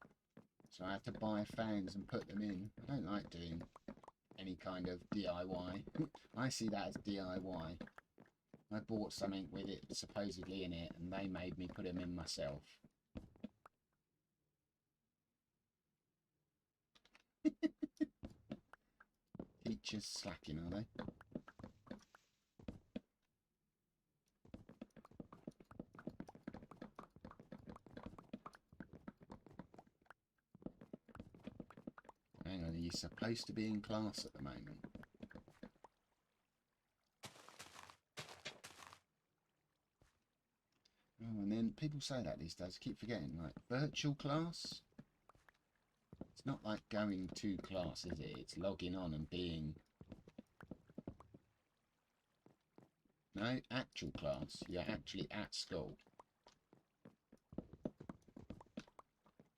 So I had to buy fans and put them in. I don't like doing any kind of DIY. I see that as DIY. I bought something with it supposedly in it, and they made me put them in myself. Teachers slacking, are they? Hang on, are you supposed to be in class at the moment? Oh, and then people say that these days. I keep forgetting, like, virtual class? It's not like going to class, is it? It's logging on and being... No, actual class. You're actually at school.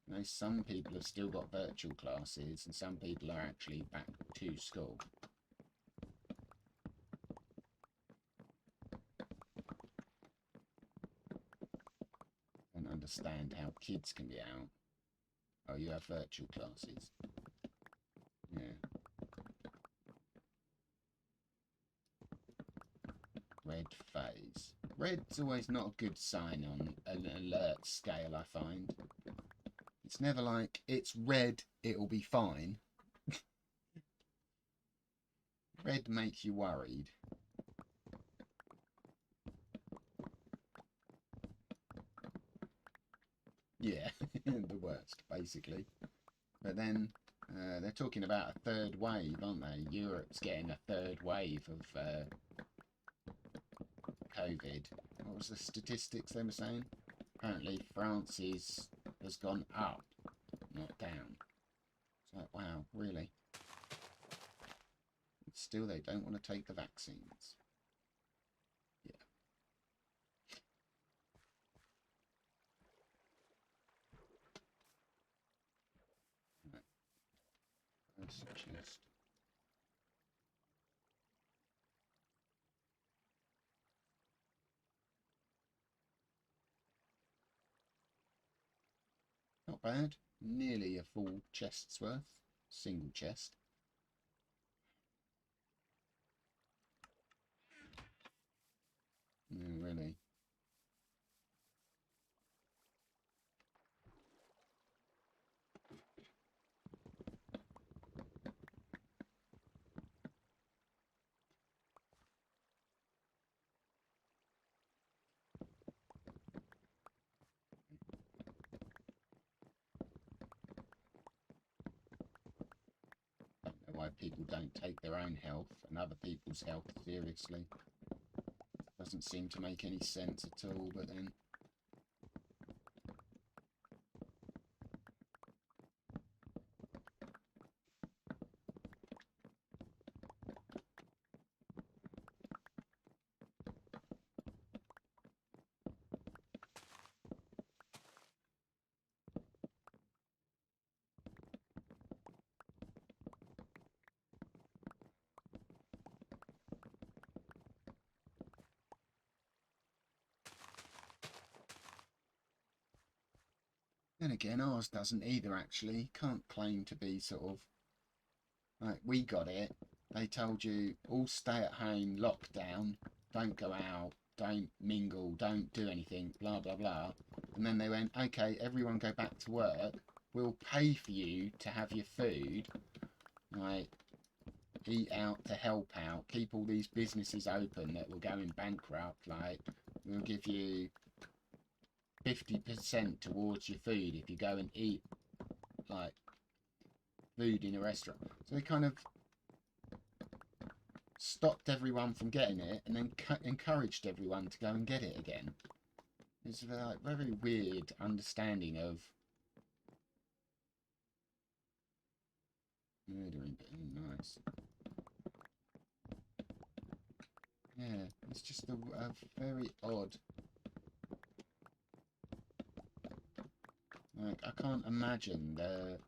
You know, some people have still got virtual classes, and some people are actually back to school. I don't understand how kids can be out. Oh, you have virtual classes. Yeah. Red phase. Red's always not a good sign on an alert scale, I find. It's never like, it's red, it'll be fine. Red makes you worried. Yeah, the worst, basically. But then they're talking about a third wave, aren't they? Europe's getting a third wave of COVID. What was the statistics they were saying? Apparently France has gone up, not down. It's like, wow, really? And still they don't want to take the vaccines. Yeah. Right. First chest. Not bad. Nearly a full chest's worth. Single chest. No, really. Don't know why people don't take their own health and other people's health seriously. Doesn't seem to make any sense at all, but then... Then again, ours doesn't either, actually. Can't claim to be sort of... Like, we got it. They told you, all stay at home, lockdown, don't go out, don't mingle, don't do anything, blah, blah, blah. And then they went, okay, everyone go back to work. We'll pay for you to have your food. Like, eat out to help out. Keep all these businesses open that will go in bankrupt. Like, we'll give you 50% towards your food if you go and eat, like, food in a restaurant. So they kind of stopped everyone from getting it and then encouraged everyone to go and get it again. It's like very weird understanding of murdering, but nice. Yeah, it's just a very odd. Like, I can't imagine the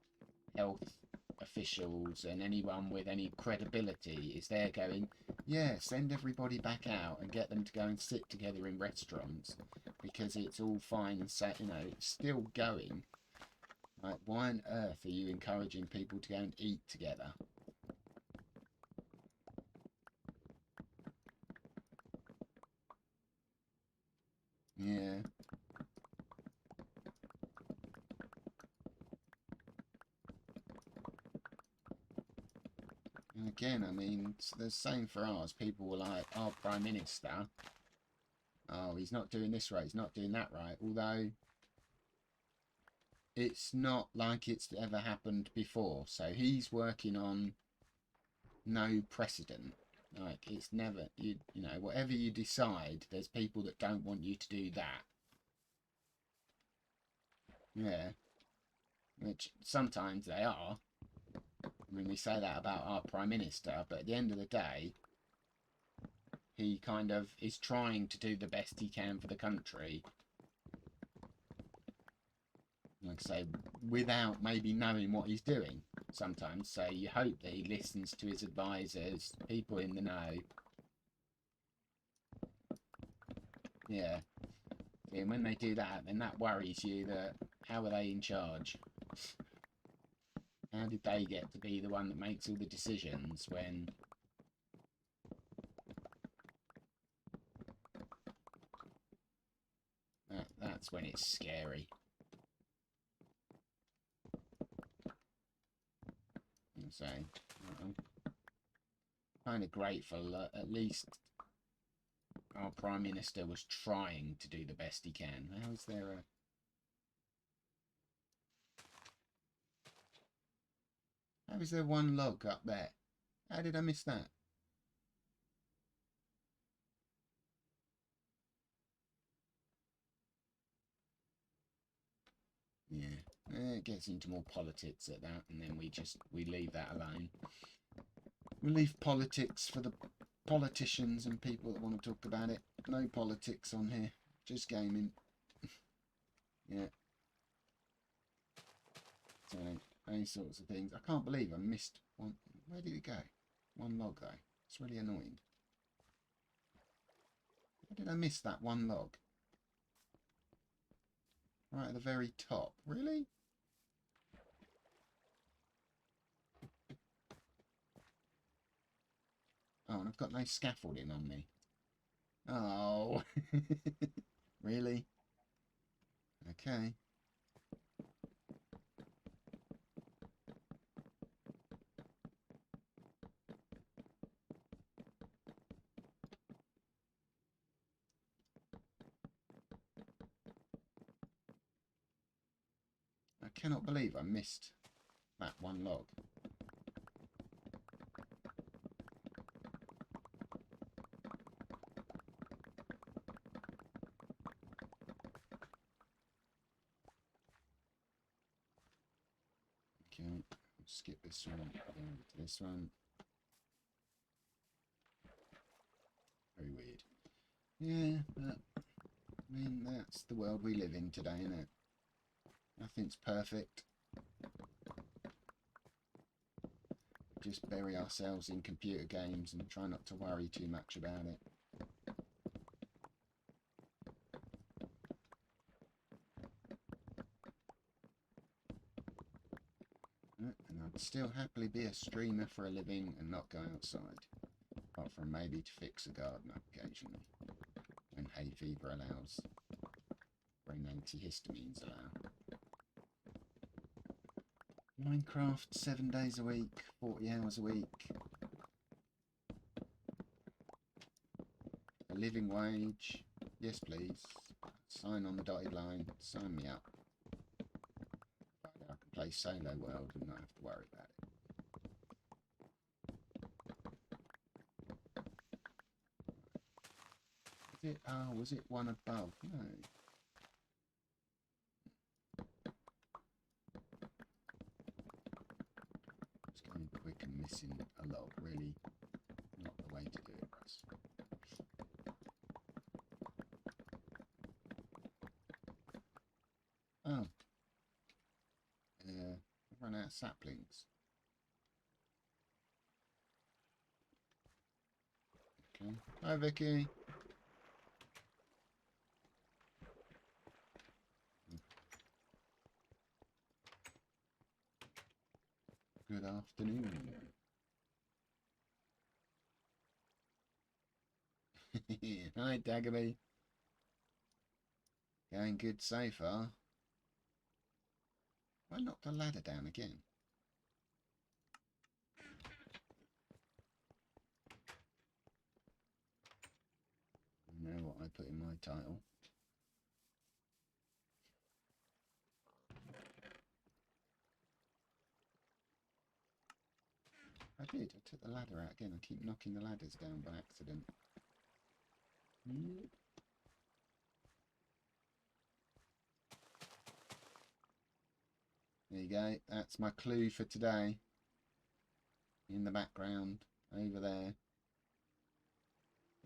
health officials and anyone with any credibility is there going, yeah, send everybody back out and get them to go and sit together in restaurants because it's all fine and you know, it's still going. Like, why on earth are you encouraging people to go and eat together? Yeah. And again, I mean, it's the same for ours. People were like, our Prime Minister, oh, he's not doing this right, he's not doing that right. Although, it's not like it's ever happened before. So he's working on no precedent. Like, it's never, you know, whatever you decide, there's people that don't want you to do that. Yeah. Which sometimes they are. I mean, we say that about our Prime Minister, but at the end of the day, he kind of is trying to do the best he can for the country. Like I say, without maybe knowing what he's doing sometimes. So you hope that he listens to his advisors, people in the know. Yeah. And when they do that, then that worries you that how are they in charge? How did they get to be the one that makes all the decisions when... That's when it's scary. So, I'm kind of grateful that at least our Prime Minister was trying to do the best he can. How is there a... How is there one log up there? How did I miss that? Yeah, it gets into more politics at that, and then we leave that alone. We leave politics for the politicians and people that want to talk about it. No politics on here, just gaming. Yeah. So, those sorts of things. I can't believe I missed one. Where did it go? One log, though. It's really annoying. Where did I miss that one log? Right at the very top. Really? Oh, and I've got no scaffolding on me. Oh. Really? Okay. I cannot believe I missed that one log. Okay, I'll skip this one, go over to this one. Very weird. Yeah, but I mean, that's the world we live in today, isn't it? Nothing's perfect. Just bury ourselves in computer games and try not to worry too much about it. And I'd still happily be a streamer for a living and not go outside. Apart from maybe to fix a garden occasionally. When hay fever allows. When antihistamines allow. Minecraft 7 days a week, 40 hours a week. A living wage. Yes, please. Sign on the dotted line. Sign me up. I can play solo world and not have to worry about it. Was it? Oh, was it one above? No. It's going quick and missing a lot. Really, not the way to do it, Russ. Oh. I've run out of saplings. Okay. Hi, Vicky. Good afternoon. Hi, Daggerby. Going good so far. Why knock the ladder down again? I know what I put in my title. I did. I took the ladder out again. I keep knocking the ladders down by accident. Yep. There you go. That's my clue for today. In the background, over there.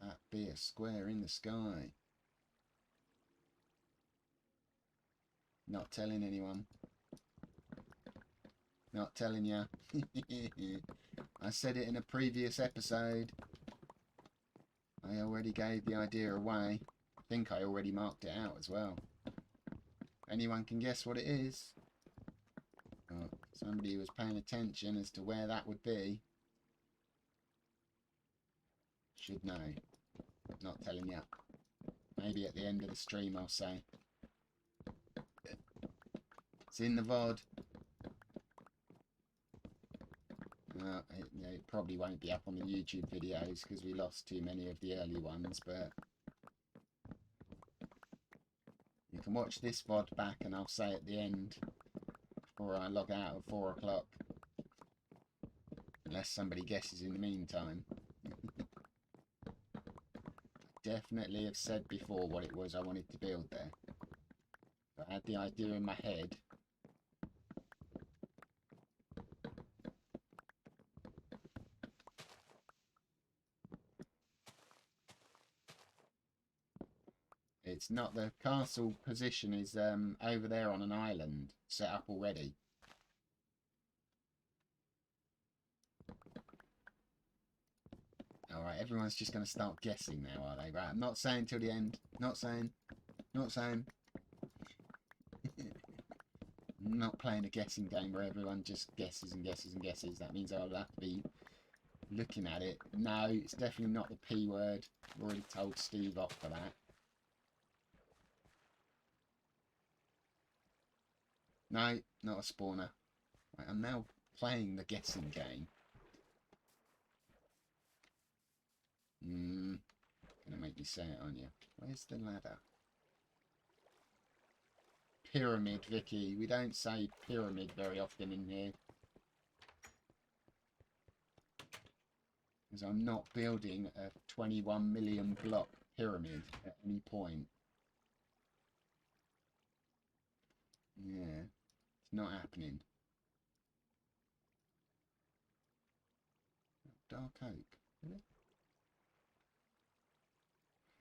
That be a square in the sky. Not telling anyone. Not telling ya. I said it in a previous episode. I already gave the idea away. I think I already marked it out as well. Anyone can guess what it is. Oh, somebody was paying attention as to where that would be. Should know. Not telling you. Maybe at the end of the stream I'll say. It's in the VOD. It probably won't be up on the YouTube videos because we lost too many of the early ones, but you can watch this VOD back and I'll say at the end before I log out at 4 o'clock. Unless somebody guesses in the meantime. Definitely have said before what it was I wanted to build there. I had the idea in my head. It's not, the castle position is over there on an island set up already. Alright, everyone's just going to start guessing now, are they? Right, I'm not saying till the end. Not saying. Not saying. I'm not playing a guessing game where everyone just guesses and guesses and guesses. That means I'll have to be looking at it. No, it's definitely not the P word. I've already told Steve off for that. No, not a spawner. Right, I'm now playing the guessing game. Gonna make me say it, aren't you? Where's the ladder? Pyramid, Vicky. We don't say pyramid very often in here. Because I'm not building a 21 million block pyramid at any point. Yeah, it's not happening. dark oak. Really?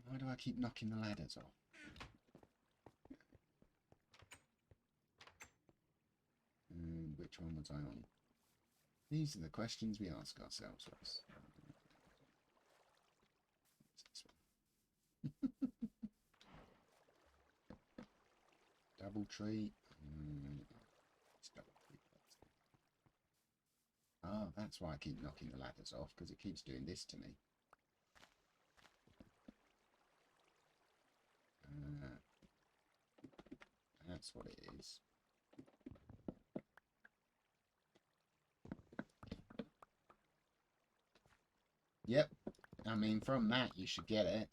Why do I keep knocking the ladders off? And which one was I on? These are the questions we ask ourselves, Russ. Double tree. Oh, that's why I keep knocking the ladders off, because it keeps doing this to me. That's what it is. Yep. I mean, from that, you should get it.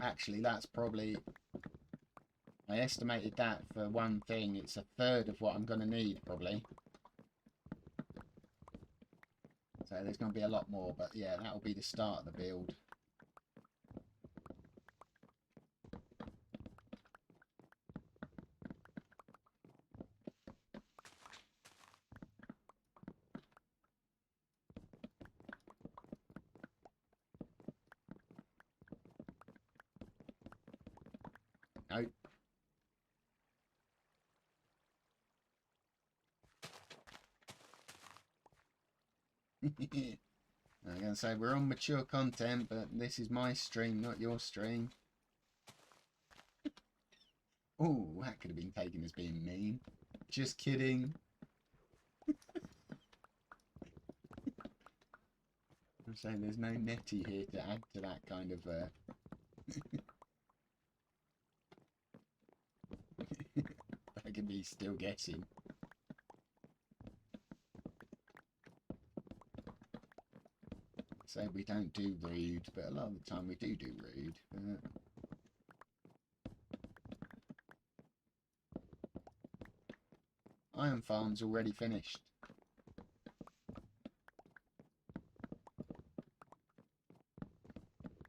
Actually, that's probably... I estimated that for one thing. It's a third of what I'm going to need, probably. So there's going to be a lot more. But yeah, that'll be the start of the build. Nope. I'm going to say we're on mature content, but this is my stream, not your stream. Oh, that could have been taken as being mean. Just kidding. I'm saying there's no netty here to add to that kind of... I could be still guessing. So we don't do rude, but a lot of the time we do rude. Iron farm's already finished.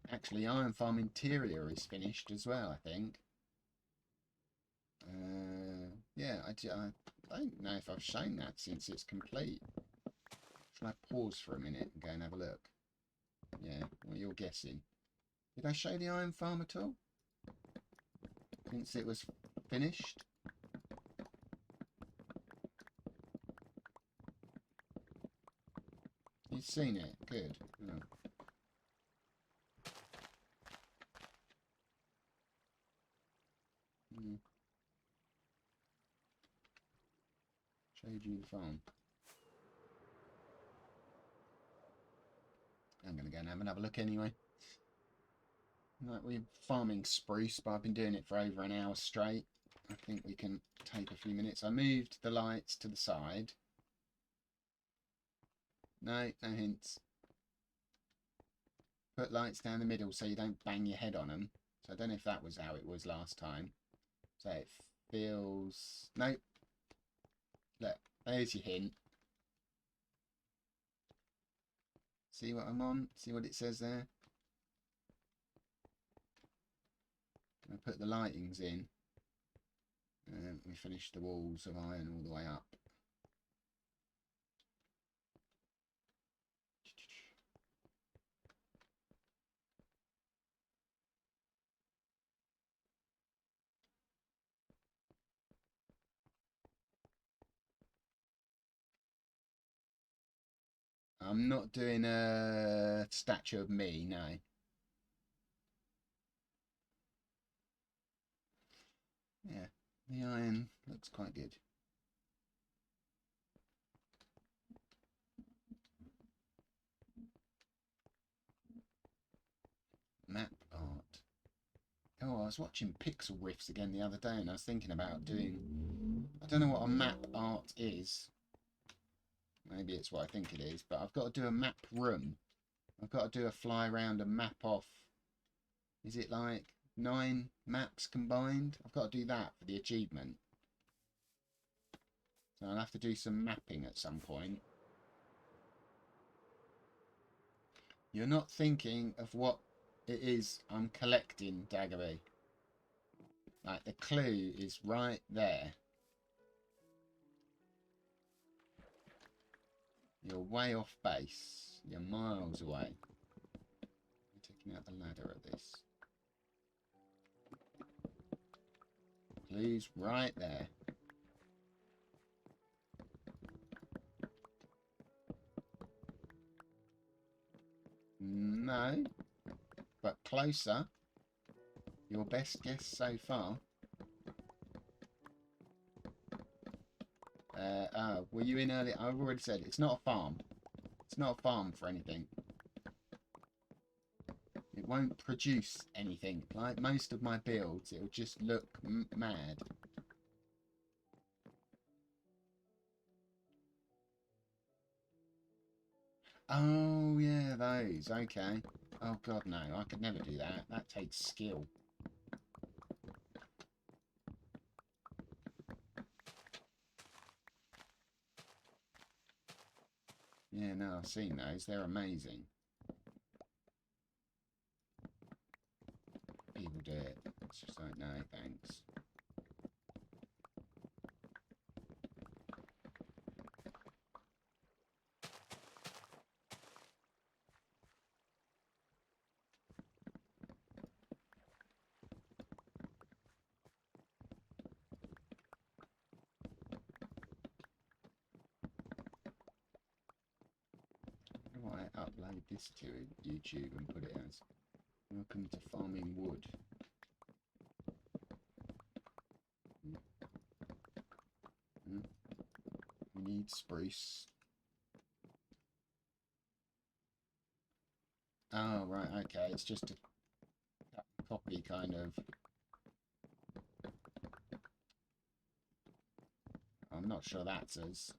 Actually, iron farm interior is finished as well, I think. Yeah, I don't know if I've shown that since it's complete. Shall I pause for a minute and go and have a look? Yeah, well, you're guessing. Did I show the iron farm at all? Since it was finished? You've seen it? Good. Oh. Showed you the farm. I'm going to go and have another look anyway. Right, we're farming spruce, but I've been doing it for over an hour straight. I think we can take a few minutes. I moved the lights to the side. No hints. Put lights down the middle so you don't bang your head on them. So I don't know if that was how it was last time. So it feels... Nope. Look, there's your hint. See what I'm on? See what it says there? I put the lightings in. And we finish the walls of iron all the way up. I'm not doing a statue of me, no. Yeah, the iron looks quite good. Map art. Oh, I was watching Pixel Riffs again the other day and I was thinking about doing... I don't know what a map art is. Maybe it's what I think it is, but I've got to do a map room. I've got to do a fly around and map off. Is it like 9 maps combined? I've got to do that for the achievement. So I'll have to do some mapping at some point. You're not thinking of what it is I'm collecting, Daggery. Like, the clue is right there. You're way off base. You're miles away. I'm taking out the ladder at this. Please, right there. No, but closer. Your best guess so far. Were you in earlier? I've already said it's not a farm. It's not a farm for anything. It won't produce anything. Like most of my builds, it'll just look mad. Oh, yeah, those. Okay. Oh, God, no. I could never do that. That takes skill. Yeah, no, I've seen those. They're amazing. People do it. It's just like, no, thanks. How do I upload this to YouTube and put it as welcome to farming wood? We need spruce. Oh, right, okay. It's just a copy kind of. I'm not sure that's as.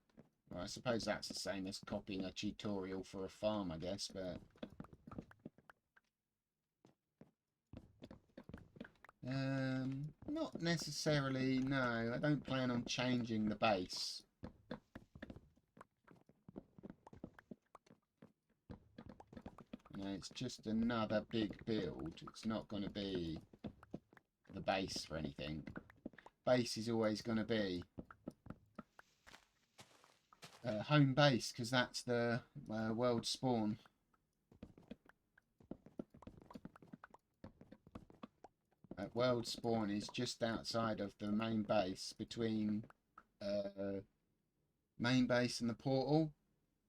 Well, I suppose that's the same as copying a tutorial for a farm, I guess, but. Not necessarily, no. I don't plan on changing the base. You know, it's just another big build. It's not going to be the base for anything. Base is always going to be home base, because that's the world spawn. World spawn is just outside of the main base. Between main base and the portal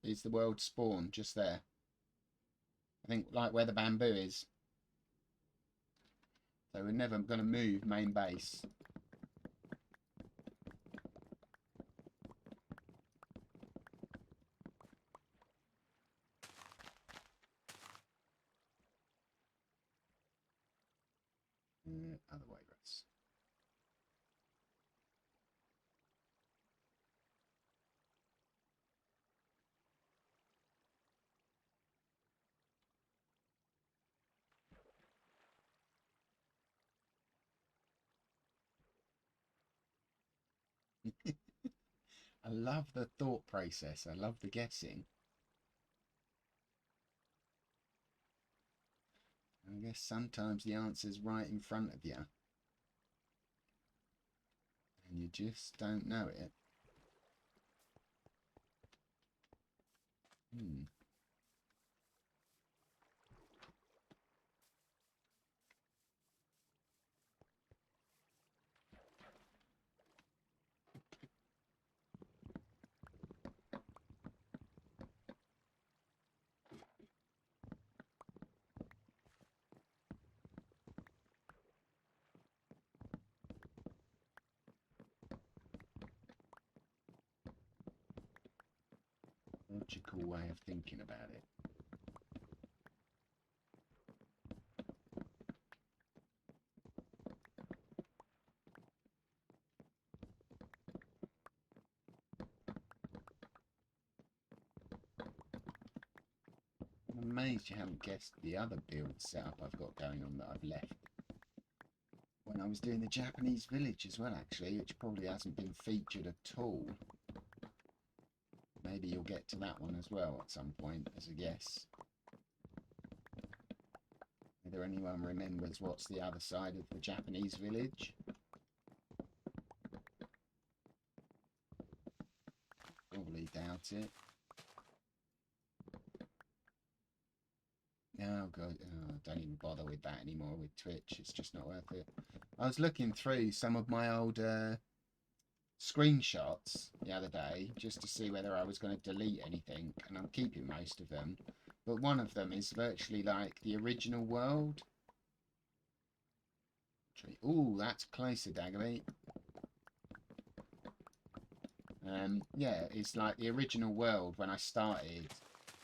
is the world spawn, just there. I think like where the bamboo is. So we're never going to move main base. Other way, Russ. I love the thought process. I love the guessing. I guess sometimes the answer's right in front of you. And you just don't know it. Logical way of thinking about it. I'm amazed you haven't guessed the other build setup I've got going on that I've left when I was doing the Japanese village as well, actually, which probably hasn't been featured at all. Maybe you'll get to that one as well at some point as a guess. Whether anyone remembers what's the other side of the Japanese village? Probably doubt it. Oh god, oh, don't even bother with that anymore with Twitch. It's just not worth it. I was looking through some of my old screenshots the other day just to see whether I was going to delete anything, and I'm keeping most of them. But one of them is virtually like the original world. Ooh, that's closer, Daggerby. Yeah, it's like the original world when I started.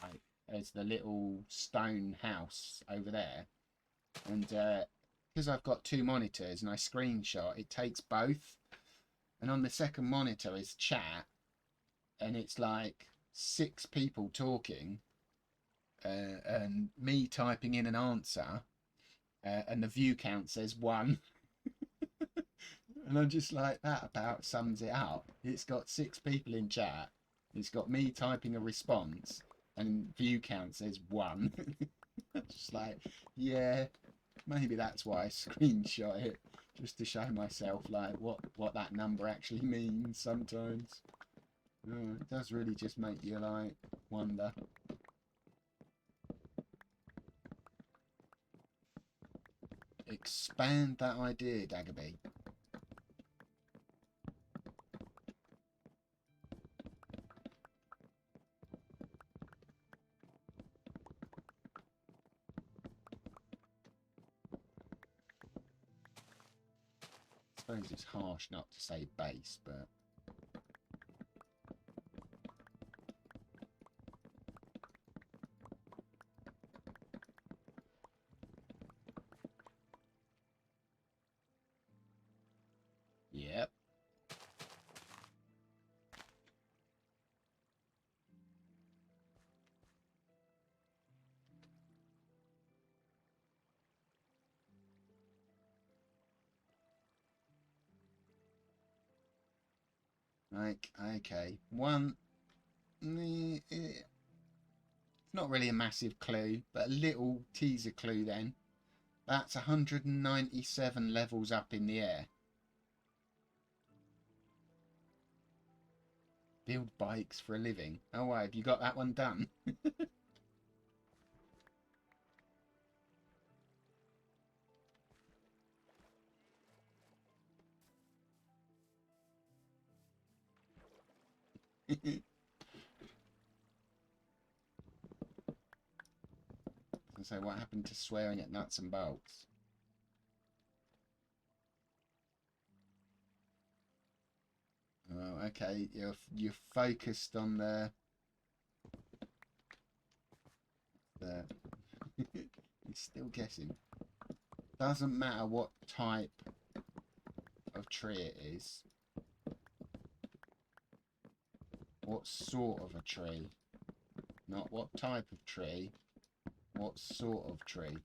Like, there's the little stone house over there, and because I've got two monitors and I screenshot, it takes both. And on the second monitor is chat, and it's like 6 people talking, and me typing in an answer, and the view count says 1. And I'm just like, that about sums it up. It's got 6 people in chat. It's got me typing a response, and view count says 1. Just like, yeah, maybe that's why I screenshot it, just to show myself like what that number actually means sometimes. It does really just make you like wonder. Expand that idea, Daggerby. I suppose it's harsh not to say base, but yep. Like, okay, one. It's not really a massive clue, but a little teaser clue then. That's 197 levels up in the air. Build bikes for a living. Oh, why, have you got that one done? So what happened to swearing at nuts and bolts? Oh, okay. You're focused on the. You're still guessing. Doesn't matter what type of tree it is. What sort of a tree? Not what type of tree. What sort of tree?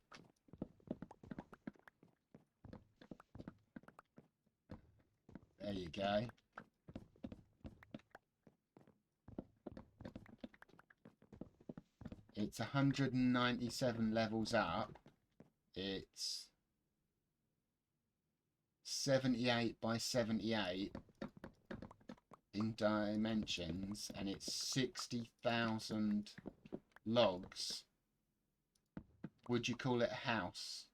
There you go. It's 197 levels up. It's 78 by 78 in dimensions, and it's 60,000 logs. Would you call it a house?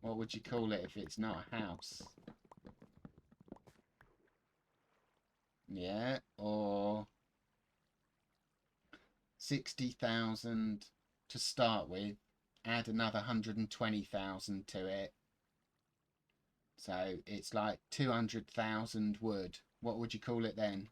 What would you call it if it's not a house? Yeah, or 60,000 to start with, add another 120,000 to it. So it's like 200,000 wood. What would you call it then?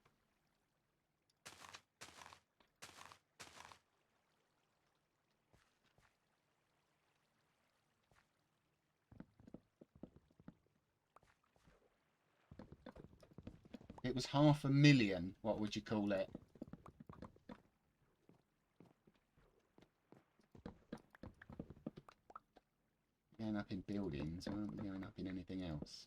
It was 500,000. What would you call it? Going up in buildings, why aren't we going up in anything else?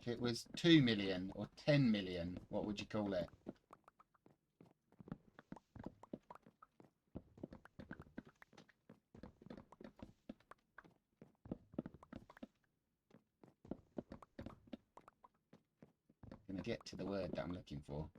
If it was 2 million or 10 million, what would you call it? I'm going to get to the word that I'm looking for.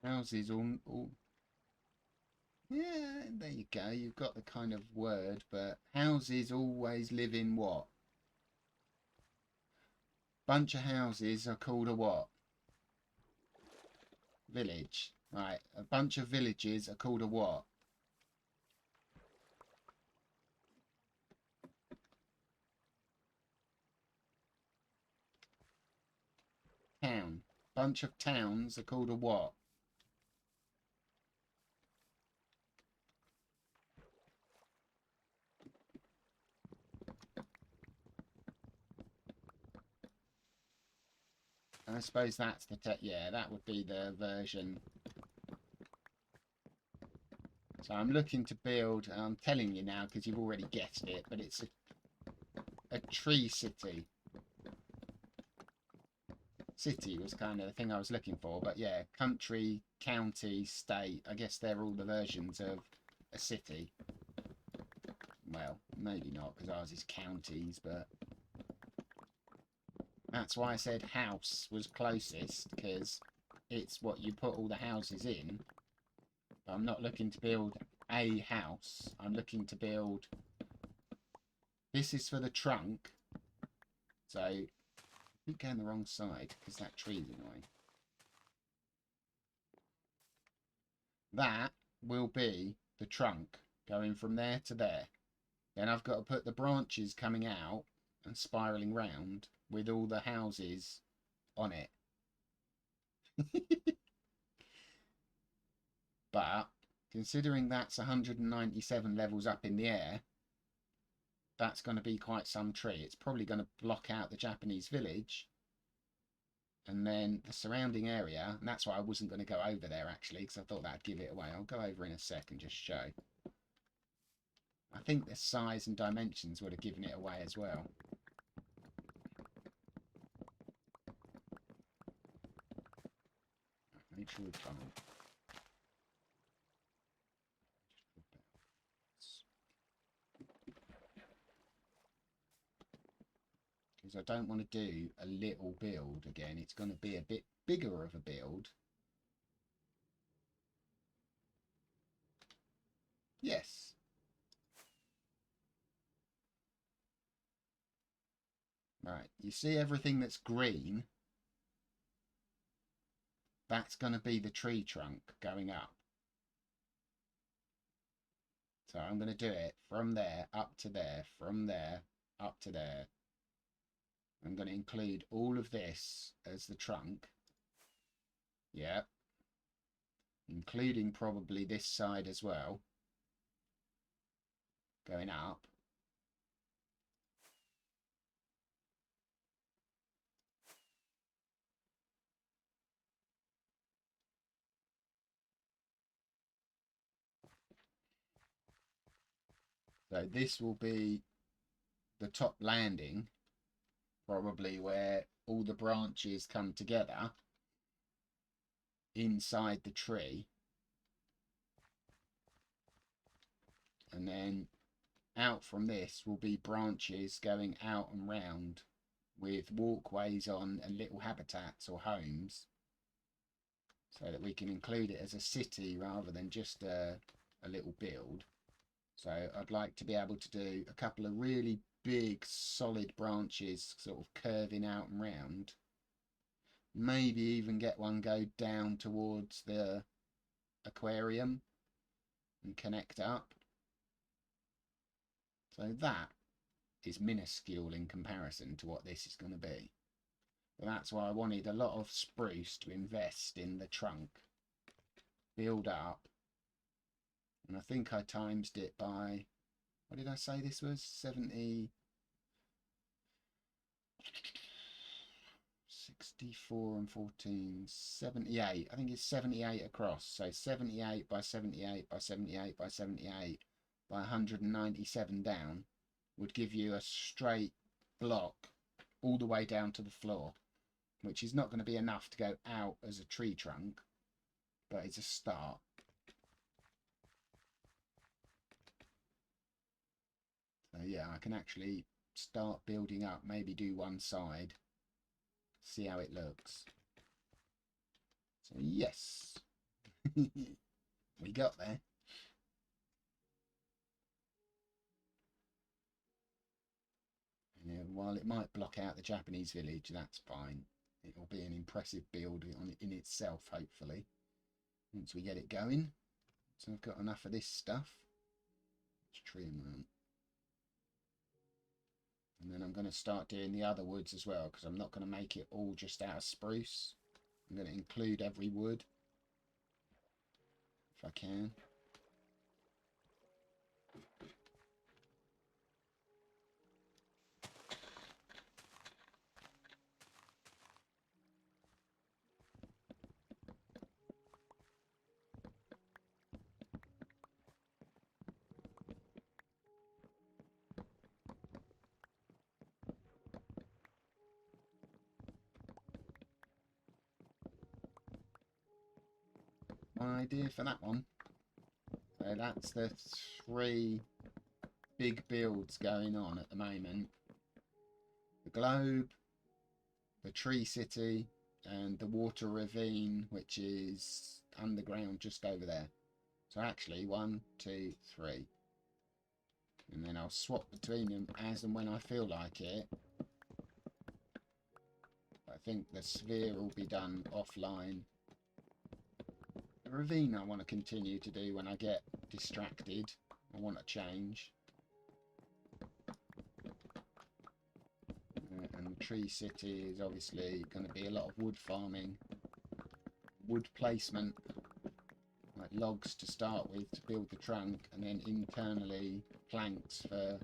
Houses all... Yeah, there you go. You've got the kind of word, but houses always live in what? Bunch of houses are called a what? Village. Right, a bunch of villages are called a what? Town. Bunch of towns are called a what? I suppose that's the yeah, that would be the version. So I'm looking to build, I'm telling you now because you've already guessed it, but it's a tree city. City was kind of the thing I was looking for, but yeah, country, county, state, I guess they're all the versions of a city. Well, maybe not because ours is counties, but that's why I said house was closest, because it's what you put all the houses in. But I'm not looking to build a house. I'm looking to build... This is for the trunk. So, I keep going the wrong side, because that tree's annoying. That will be the trunk, going from there to there. Then I've got to put the branches coming out and spiralling round with all the houses on it. But considering that's 197 levels up in the air, that's going to be quite some tree. It's probably going to block out the Japanese village and then the surrounding area. And that's why I wasn't going to go over there actually, because I thought that'd give it away. I'll go over in a sec and just show. I think the size and dimensions would have given it away as well. Make sure we can't. Because I don't want to do a little build again. It's going to be a bit bigger of a build. Yes. Right, you see everything that's green? That's going to be the tree trunk going up. So I'm going to do it from there up to there, from there up to there. I'm going to include all of this as the trunk. Yeah. Including probably this side as well. Going up. So this will be the top landing, probably where all the branches come together inside the tree. And then out from this will be branches going out and round with walkways on and little habitats or homes, so that we can include it as a city rather than just a little build. So I'd like to be able to do a couple of really big solid branches sort of curving out and round. Maybe even get one go down towards the aquarium and connect up. So that is minuscule in comparison to what this is going to be. But that's why I wanted a lot of spruce to invest in the trunk, build up, And I think I times it by, what did I say this was? 70, 64 and 14, 78. I think it's 78 across. So 78 by 78 by 78 by 78 by 197 down would give you a straight block all the way down to the floor, which is not going to be enough to go out as a tree trunk, but it's a start. So yeah, I can actually start building up, maybe do one side, see how it looks. So yes, we got there. And while it might block out the Japanese village, that's fine. It'll be an impressive build in itself, hopefully, once we get it going. So I've got enough of this stuff. Let's tree them around. And then I'm going to start doing the other woods as well, because I'm not going to make it all just out of spruce. I'm going to include every wood, if I can. My idea for that one. So that's the 3 big builds going on at the moment. The globe, the tree city, and the water ravine, which is underground just over there. So actually 1, 2, 3. And then I'll swap between them as and when I feel like it. I think the sphere will be done offline. The ravine I want to continue to do when I get distracted. I want to change. And the tree city is obviously going to be a lot of wood farming, wood placement, like logs to start with to build the trunk, and then internally planks for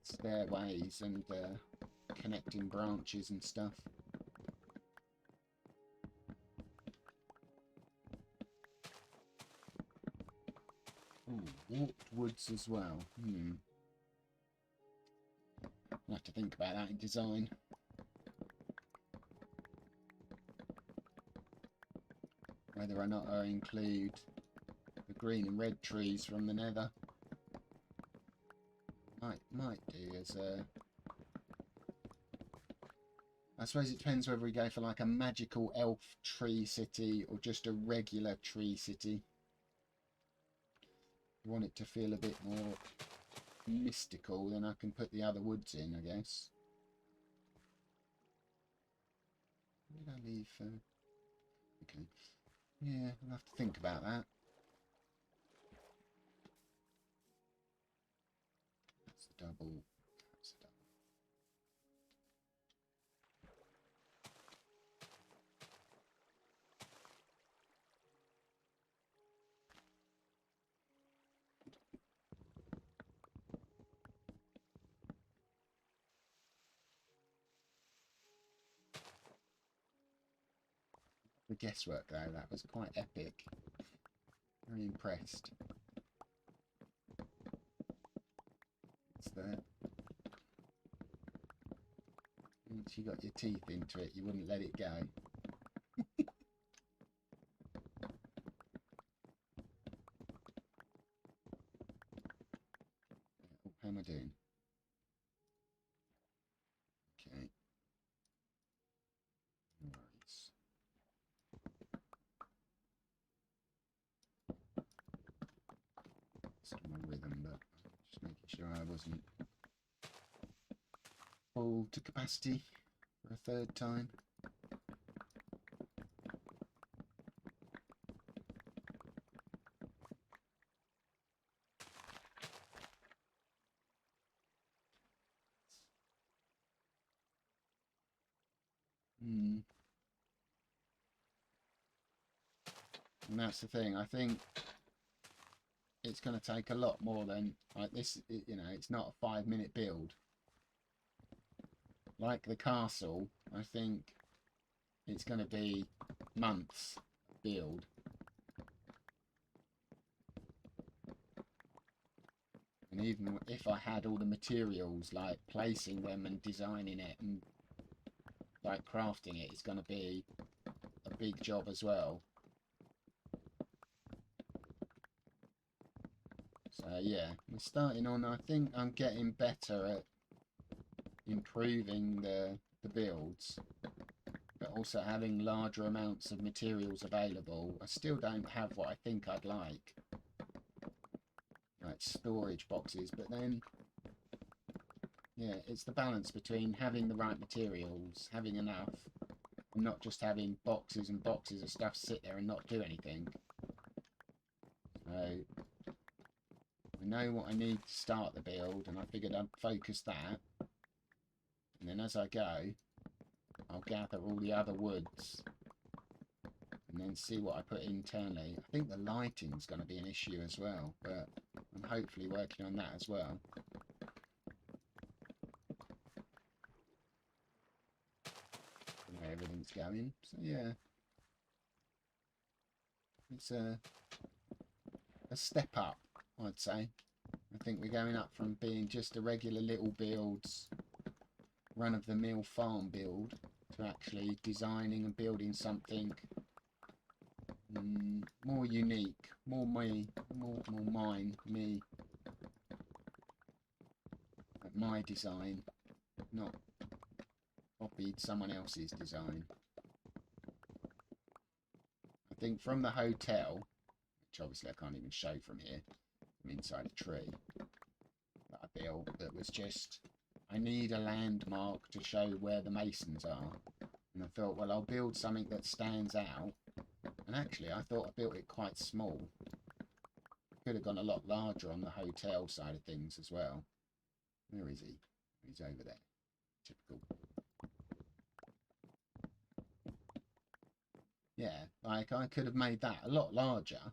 stairways and connecting branches and stuff. Ooh, warped woods as well. I'll have to think about that in design. Whether or not I include the green and red trees from the nether. Might do as a... I suppose it depends whether we go for like a magical elf tree city or just a regular tree city. I want it to feel a bit more mystical, then I can put the other woods in, I guess. What did I leave for? Okay. Yeah, I'll have to think about that. That's a double. That's a double. The guesswork though, that was quite epic. Very impressed. It's there. Once you got your teeth into it, you wouldn't let it go. How am I doing? Okay. No worries. Still my rhythm, but just making sure I wasn't full to capacity for a 3rd time. And that's the thing, I think it's going to take a lot more than like this. You know, it's not a 5-minute build. Like the castle, I think it's going to be months build. And even if I had all the materials, like placing them and designing it and like crafting it, it's going to be a big job as well. So yeah, we're starting on, I think I'm getting better at improving the builds, but also having larger amounts of materials available. I still don't have what I think I'd like storage boxes, but then yeah, it's the balance between having the right materials, having enough, and not just having boxes and boxes of stuff sit there and not do anything. So I know what I need to start the build, and I figured I'd focus that, and then as I go I'll gather all the other woods and then see what I put internally. I think the lighting's going to be an issue as well, but I'm hopefully working on that as well. The way everything's going. So yeah, it's a step up, I'd say. I think we're going up from being just a regular little builds, run-of-the-mill farm build, to actually designing and building something more unique, more me, more mine, me, like my design, not copied someone else's design. I think from the hotel, which obviously I can't even show from here, I'm inside a tree, that I built, that was just, I need a landmark to show where the masons are. And I thought, well, I'll build something that stands out. And actually, I thought I built it quite small. Could have gone a lot larger on the hotel side of things as well. Where is he? He's over there. Typical. Yeah, like I could have made that a lot larger.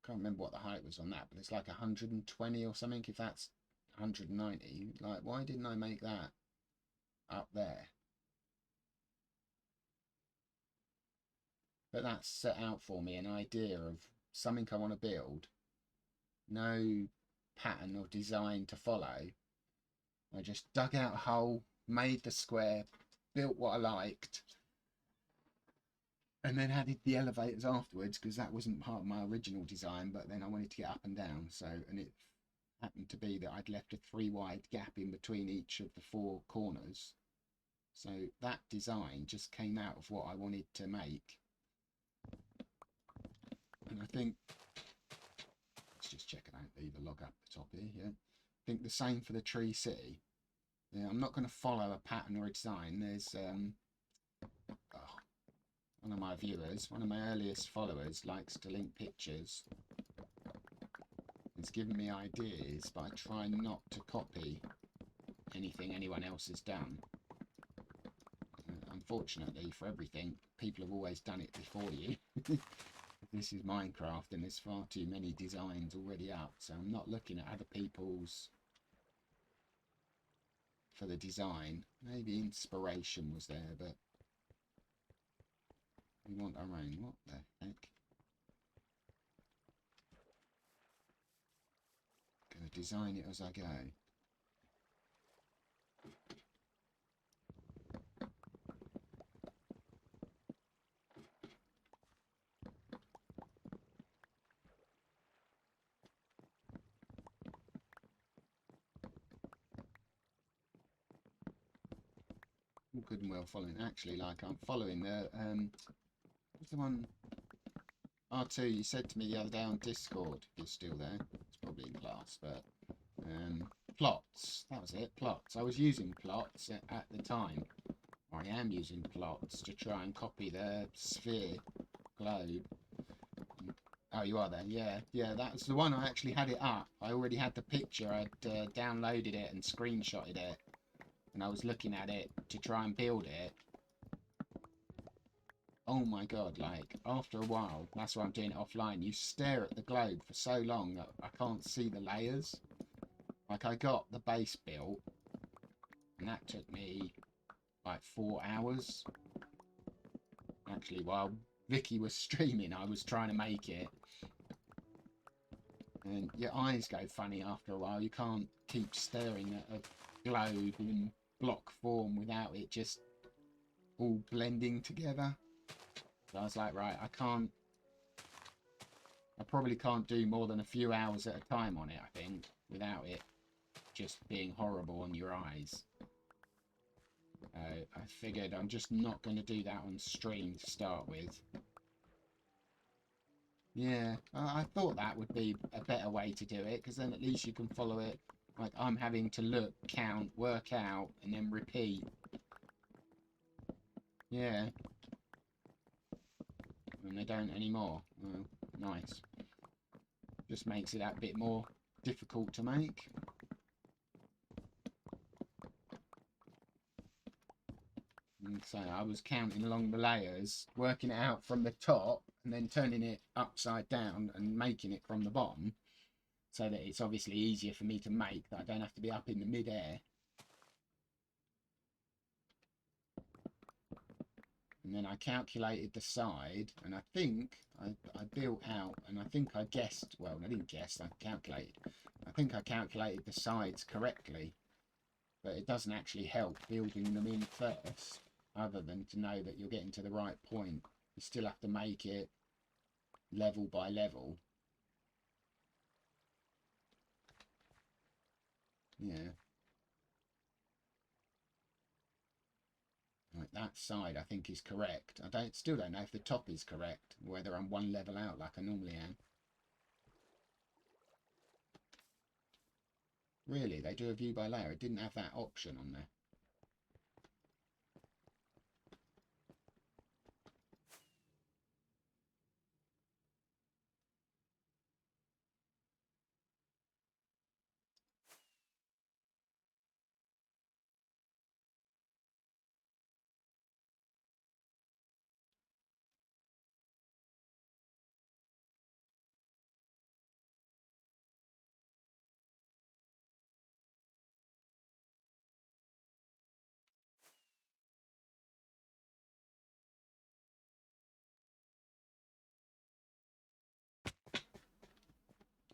Can't remember what the height was on that, but it's like 120 or something, if that's 190. Like, why didn't I make that up there? But that's set out for me an idea of something I want to build. No pattern or design to follow. I just dug out a hole, made the square, built what I liked, and then added the elevators afterwards, because that wasn't part of my original design, but then I wanted to get up and down. So, and it happened to be that I'd left a 3-wide gap in between each of the 4 corners. So that design just came out of what I wanted to make. And I think, let's just check it out, leave a log up the top here, yeah. I think the same for the Tree City. Yeah, I'm not going to follow a pattern or a design. There's one of my viewers, one of my earliest followers, likes to link pictures. It's given me ideas, but I try not to copy anything anyone else has done. Unfortunately, for everything, people have always done it before you. This is Minecraft and there's far too many designs already up, so I'm not looking at other people's for the design. Maybe inspiration was there, but we want our own. What the heck? Gonna design it as I go. All good and well following. Actually, like I'm following the what's the one? R2, you said to me the other day on Discord, if you're still there, it's probably in class, but plots, that was it, plots. I was using plots at the time, or I am using plots to try and copy the sphere globe. Oh, you are there, yeah, that's the one. I actually had it up. I already had the picture. I'd downloaded it and screenshotted it, and I was looking at it to try and build it. oh my god, like after a while, that's why I'm doing it offline. You stare at the globe for so long that I can't see the layers. Like I got the base built and that took me like 4 hours. Actually, while Vicky was streaming, I was trying to make it. And your eyes go funny after a while. You can't keep staring at a globe in block form without it just all blending together. So I was like, right, I probably can't do more than a few hours at a time on it, I think, without it just being horrible on your eyes. I figured I'm just not going to do that on stream to start with. Yeah, I thought that would be a better way to do it, because then at least you can follow it. Like, I'm having to look, count, work out, and then repeat. Yeah. And they don't anymore. Well, nice. Just makes it that bit more difficult to make. And so I was counting along the layers, working it out from the top, and then turning it upside down and making it from the bottom, so that it's obviously easier for me to make, that I don't have to be up in the mid-air. And then I calculated the side, and I think I built out, and I think I guessed, well, I didn't guess, I calculated. I think I calculated the sides correctly, but it doesn't actually help building them in first, other than to know that you're getting to the right point. You still have to make it level by level. Yeah. Like that side I think is correct. I still don't know if the top is correct, whether I'm one level out like I normally am. Really, they do a view by layer. It didn't have that option on there.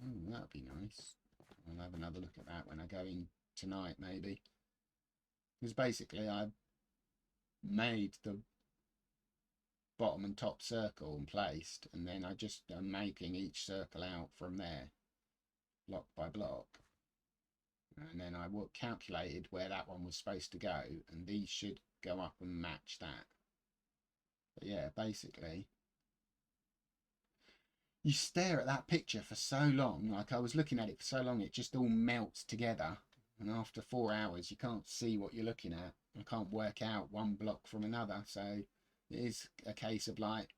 Oh, that'd be nice. I'll have another look at that when I go in tonight, maybe. Because basically I made the bottom and top circle and placed, and then I just am making each circle out from there, block by block. And then I calculated where that one was supposed to go, and these should go up and match that. But yeah, basically, you stare at that picture for so long, like I was looking at it for so long, it just all melts together. And after 4 hours, you can't see what you're looking at. I can't work out one block from another. So it is a case of like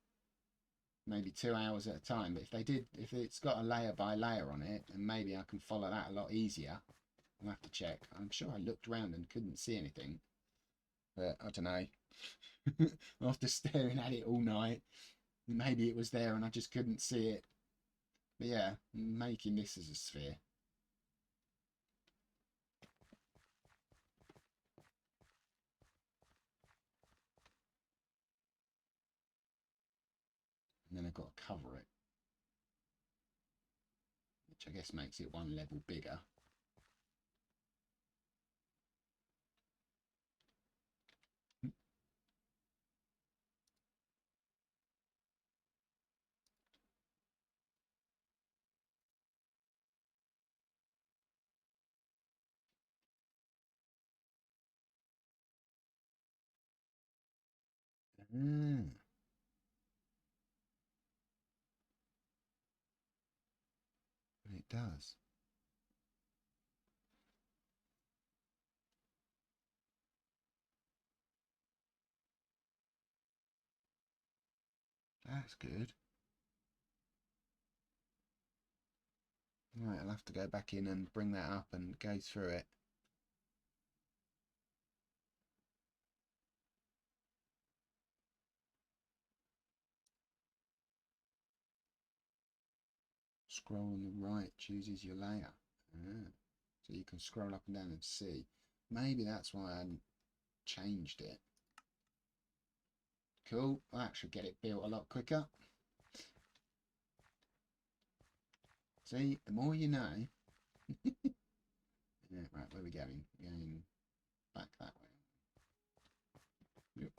maybe 2 hours at a time. But if it's got a layer by layer on it, then maybe I can follow that a lot easier. I'll have to check. I'm sure I looked around and couldn't see anything. But I don't know. After staring at it all night, maybe it was there and I just couldn't see it. But yeah, making this as a sphere. And then I've got to cover it, which I guess makes it one level bigger. Mm, it does. That's good. Right, I'll have to go back in and bring that up and go through it. Scroll on the right chooses your layer. Ah, so you can scroll up and down and see. Maybe that's why I hadn't changed it. Cool. Well, that should get it built a lot quicker. See, the more you know. Yeah, right, where are we going? We're going back that way. Yep.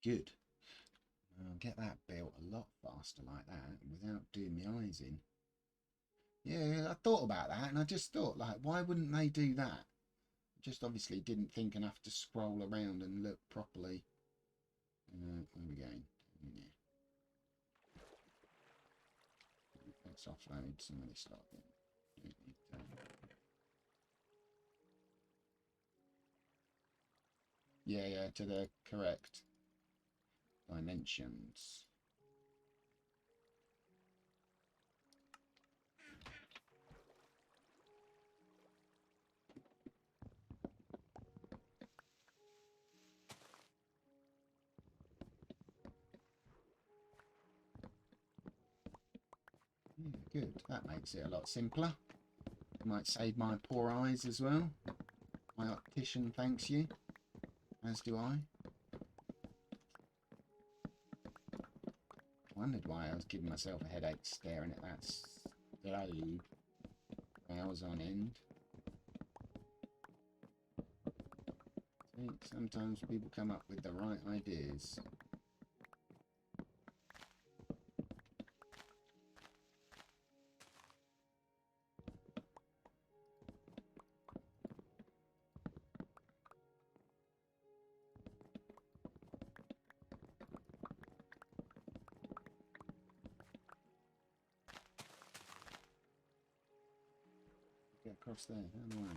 Good. I'll get that built a lot faster like that without doing my eyes in. Yeah, I thought about that and I just thought, like, why wouldn't they do that? Just obviously didn't think enough to scroll around and look properly. Where are we going? Yeah. Let's offload some of this stuff. Yeah, to the correct dimensions. Yeah, good. That makes it a lot simpler. Might save my poor eyes as well. My optician thanks you, as do I. Wondered why I was giving myself a headache staring at that globe for hours on end. See, sometimes people come up with the right ideas. Get across there, how do I?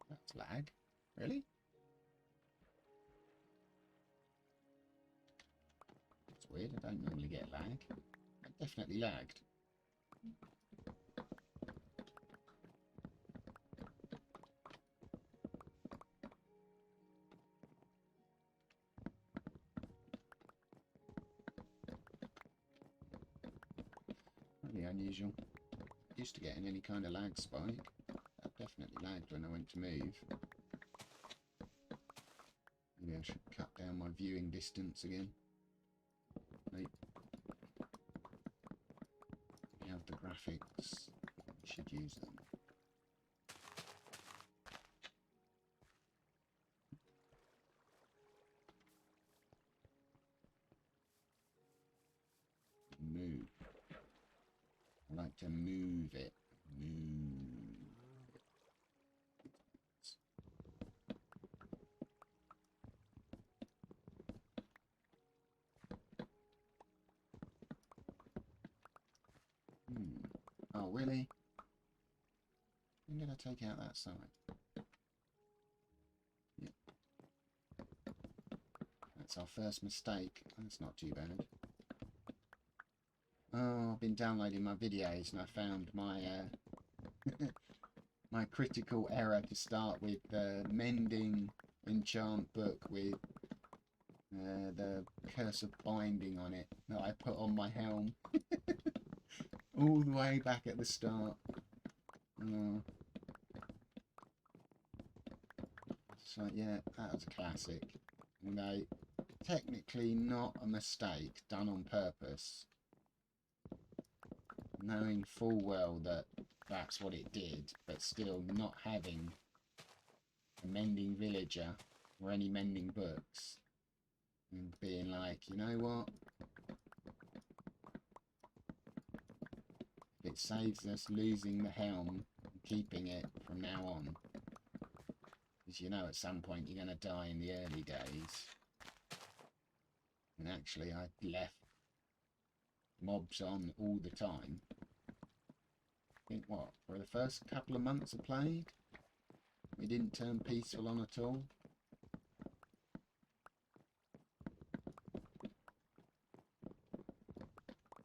That's lag. Really? That's weird, I don't normally get lag. That definitely lagged. Pretty unusual. Used to getting any kind of lag spike. That definitely lagged when I went to move. Maybe I should cut down my viewing distance again. Right. We have the graphics. We should use them. Move. I like to move it. Move. Oh, really? When did I take out that side? Yep. That's our first mistake. That's not too bad. Oh, I've been downloading my videos and I found my my critical error to start with the mending enchant book with the curse of binding on it that I put on my helm. All the way back at the start. So yeah, that was a classic. Although technically not a mistake done on purpose. Knowing full well that that's what it did, but still not having a mending villager or any mending books. And being like, you know what? It saves us losing the helm and keeping it from now on. Because you know at some point you're going to die in the early days. And actually I left mobs on all the time. I think what, for the first couple of months I played? we didn't turn peaceful on at all.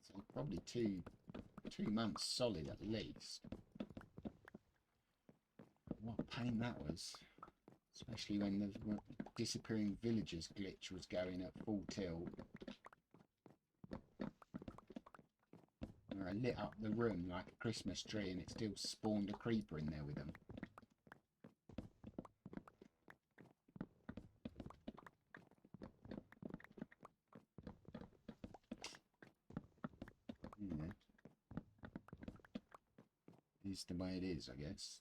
So probably two months solid at least. What a pain that was. Especially when the disappearing villagers glitch was going at full tilt. Where I lit up the room like a Christmas tree and it still spawned a creeper in there with them. Yeah. Is the way it is, I guess.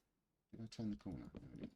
Did I turn the corner? No, I didn't.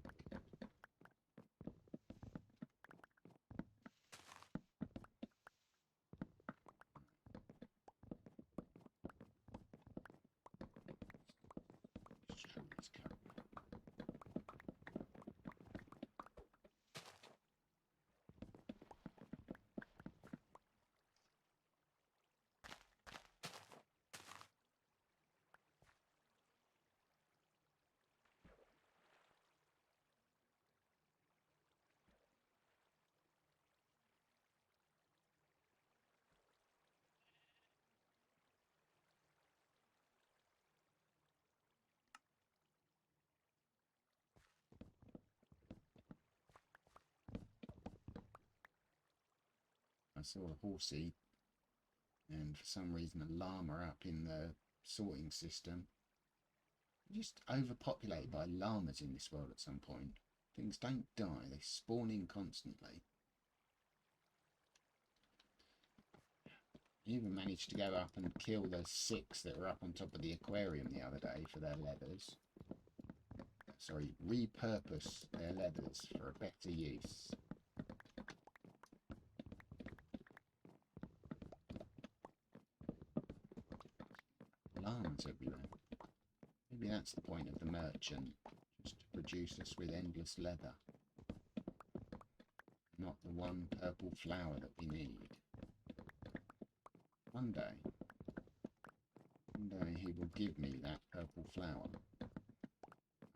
I saw a horsey and for some reason a llama up in the sorting system. Just overpopulated by llamas in this world at some point. Things don't die, they spawn in constantly. I even managed to go up and kill the 6 that were up on top of the aquarium the other day for their leathers. Sorry, repurpose their leathers for a better use. Llamas everywhere. Maybe that's the point of the merchant, just to produce us with endless leather. Not the one purple flower that we need. One day he will give me that purple flower.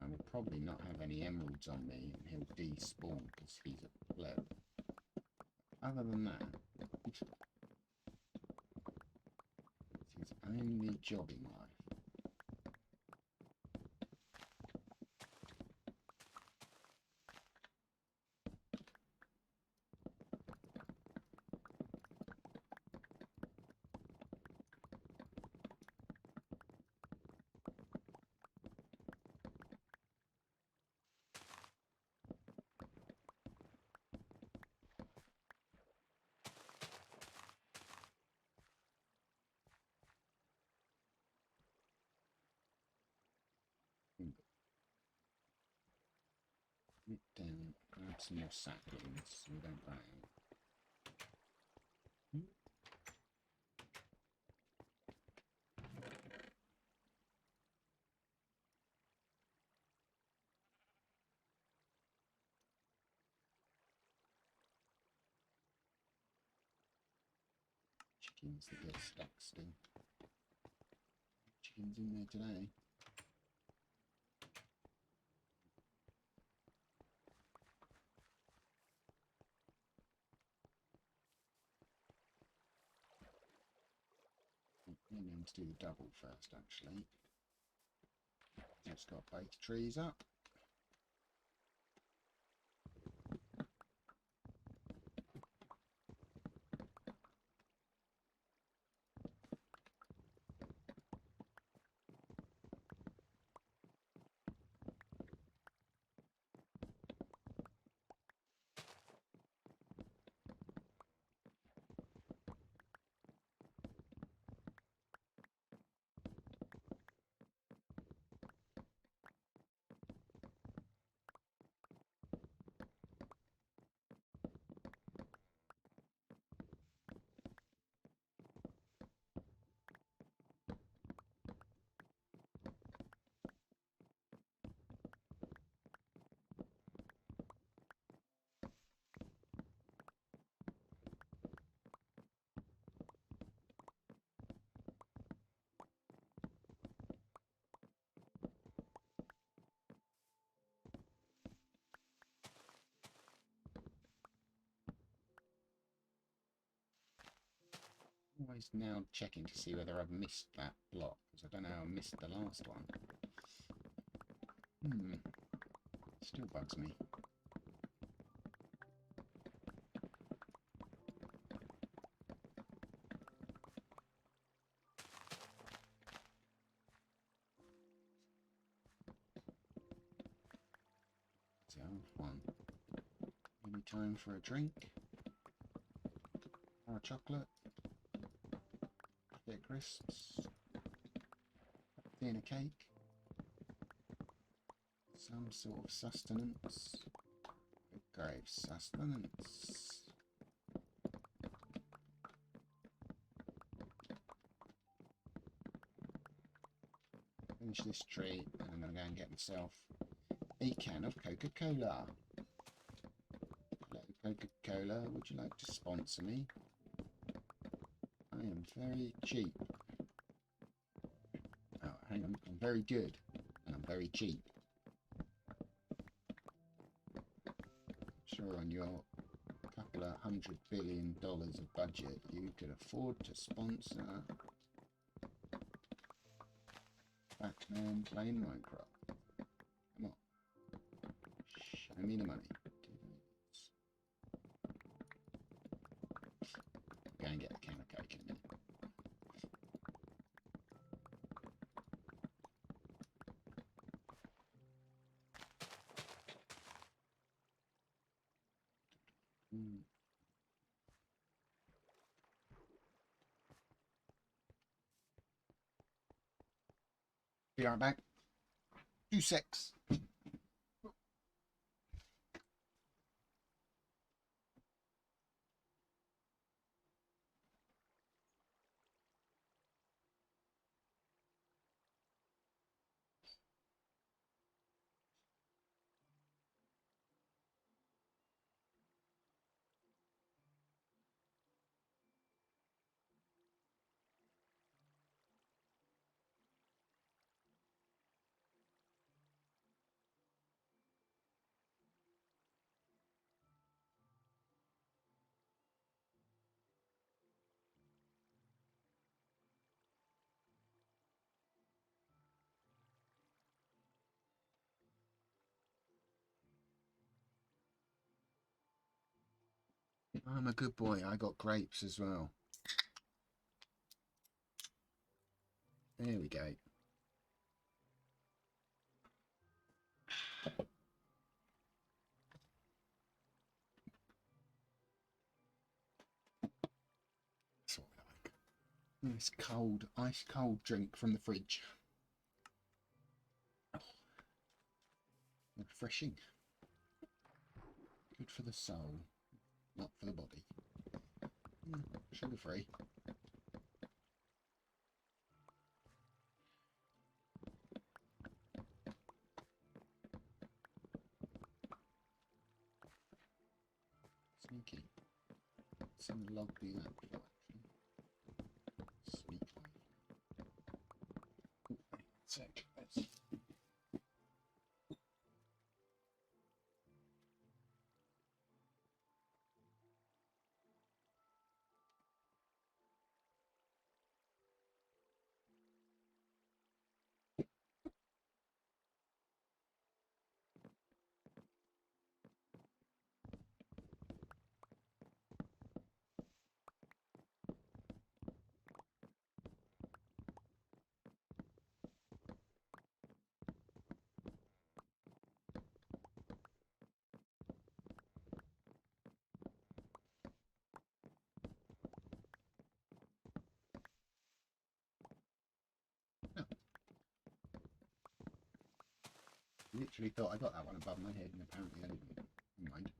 I will probably not have any emeralds on me and he'll despawn because he's a pleb. Other than that, it's his only job in life. Nip down, grab some more saplings so we don't run out. Chickens that get stuck still. Chickens in there today. Maybe I'm to do the double first actually. Just got both trees up. Always now checking to see whether I've missed that block, because I don't know how I missed the last one. Still bugs me. So, one. Any time for a drink? Or a chocolate? Bit of crisps? Dinner cake? Some sort of sustenance? Grave sustenance. Finish this treat, and I'm going to go and get myself a can of Coca-Cola. Hello, Coca-Cola, would you like to sponsor me? I am very cheap. Oh, hang on, I'm very good, and I'm very cheap. Sure, on your couple of $100 billion of budget, you could afford to sponsor Batman playing Minecraft. Come on. Show me the money. Go and get a can of Coke in a minute. Be right back. 2 secs. I'm a good boy. I got grapes as well. There we go. That's what I like. Nice cold, ice cold drink from the fridge. Oh, refreshing. Good for the soul, not for the body. Sugar free. Sneaky. Some log do that before, actually. Sneaky. Sec. Let's... Literally thought I got that one above my head, and apparently I didn't. Never mind.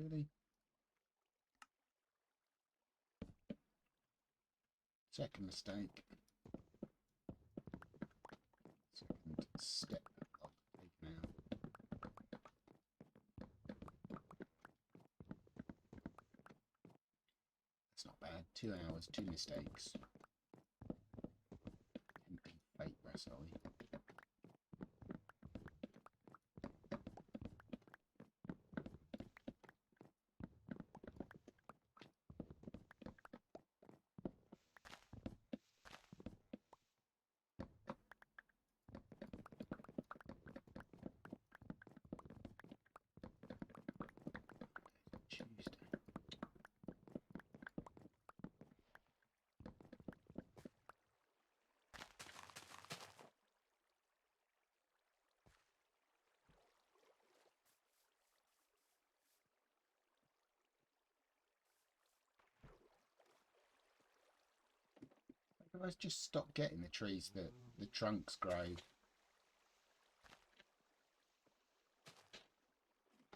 Really? Second mistake. Second step of taken out. That's not bad. 2 hours, 2 mistakes. Fake Brasoli. Tuesday. Let's just stop getting the trees that the trunks grow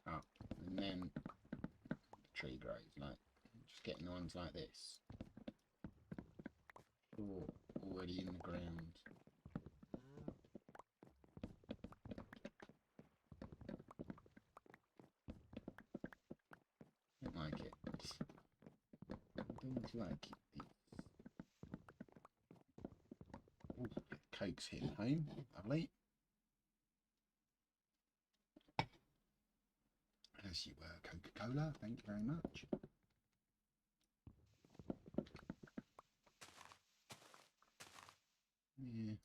up, and then the tree grows. Like, just getting ones like this, or already in the ground. Don't like it. Don't like it. Ooh, Coke's hitting home. Lovely. As you were, Coca-Cola. Thank you very much. Yeah.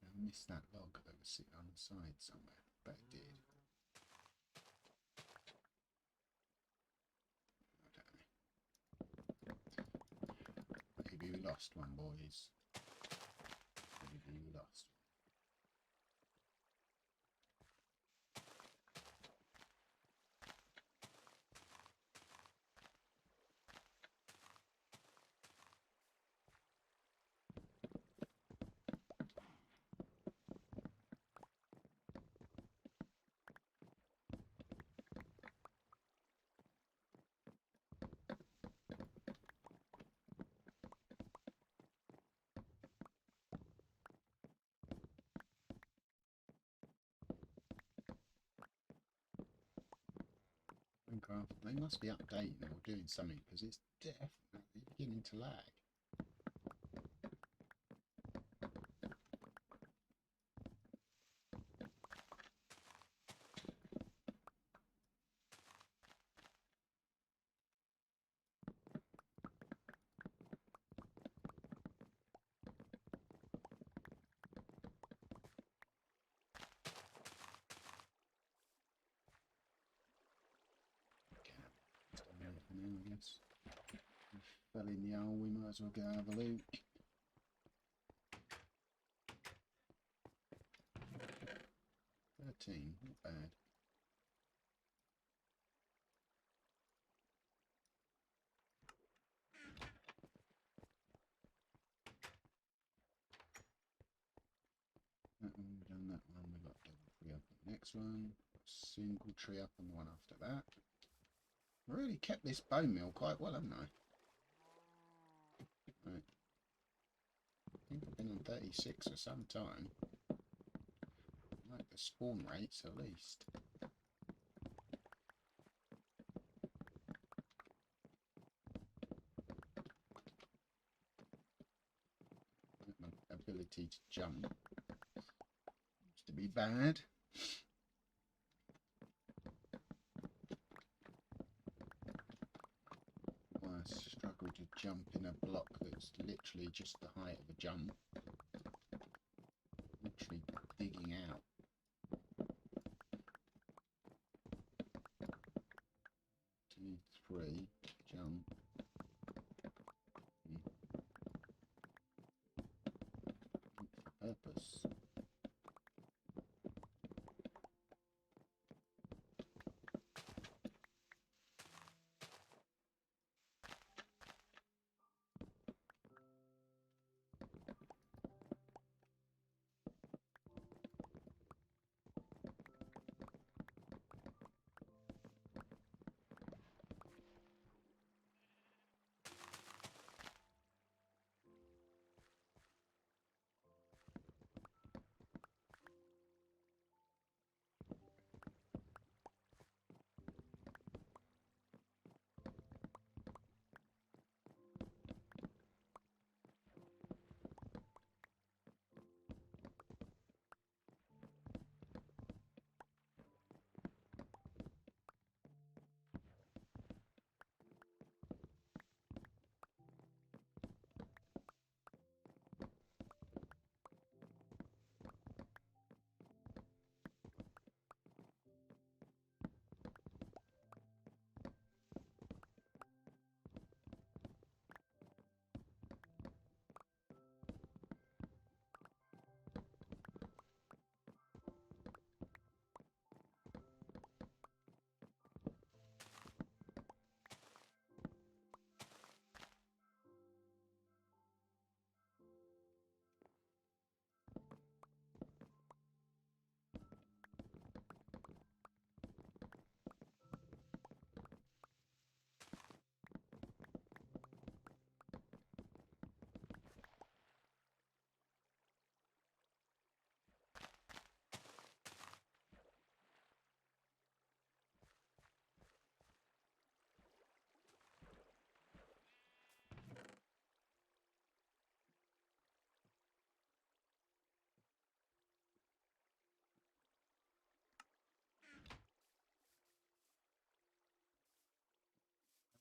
I missed that log that was sitting on the side somewhere, but it did. I don't know. Maybe we lost one, boys. Maybe we lost one. Minecraft, they must be updating or doing something because it's definitely beginning to lag. I guess. Fell in the hole, we might as well go have a look. $13, not bad. That one, we've done that one, we've got double tree up on the next one, single tree up on the one after that. I really kept this bone meal quite well, haven't I? Right. I think I've been on 36 for some time. I like the spawn rates at least. My ability to jump seems to be bad. I struggle to jump in a block that's literally just the height of a jump. Literally digging out. 2, 3, jump. Purpose.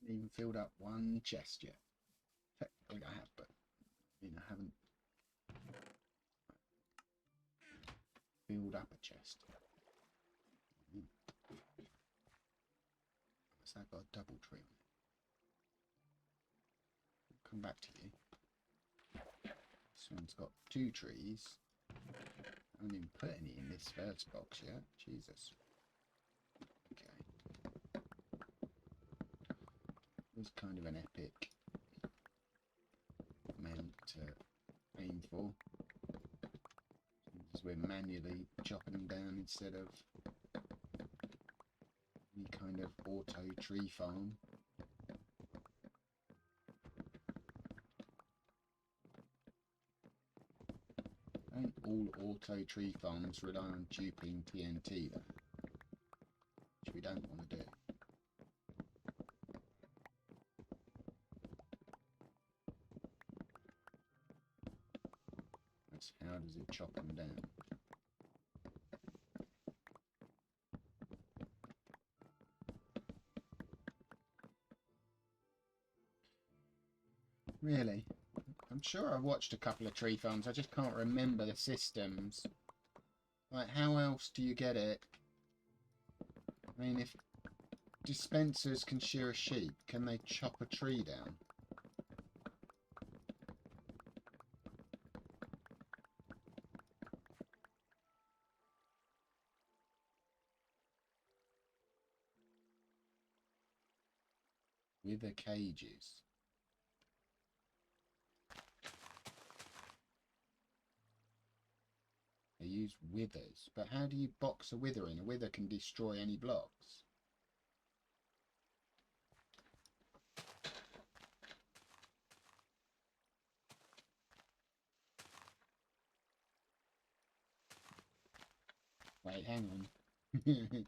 even filled up one chest yet. Technically I have, but I haven't filled up a chest. So I've got a double tree on it. I'll come back to you. This one's got 2 trees. I haven't even put any in this first box yet. Jesus. Okay. It was kind of an epic amount to aim for. Because we're manually chopping them down instead of any kind of auto tree farm. Don't all auto tree farms rely on duping TNT though? Which we don't want to do. That's how does it chop them down? Really? I'm sure I watched a couple of tree farms, I just can't remember the systems. Like, how else do you get it? I mean, if dispensers can shear a sheep, can they chop a tree down? Wither cages. They use withers, but how do you box a wither in? A wither can destroy any blocks. Wait, hang on.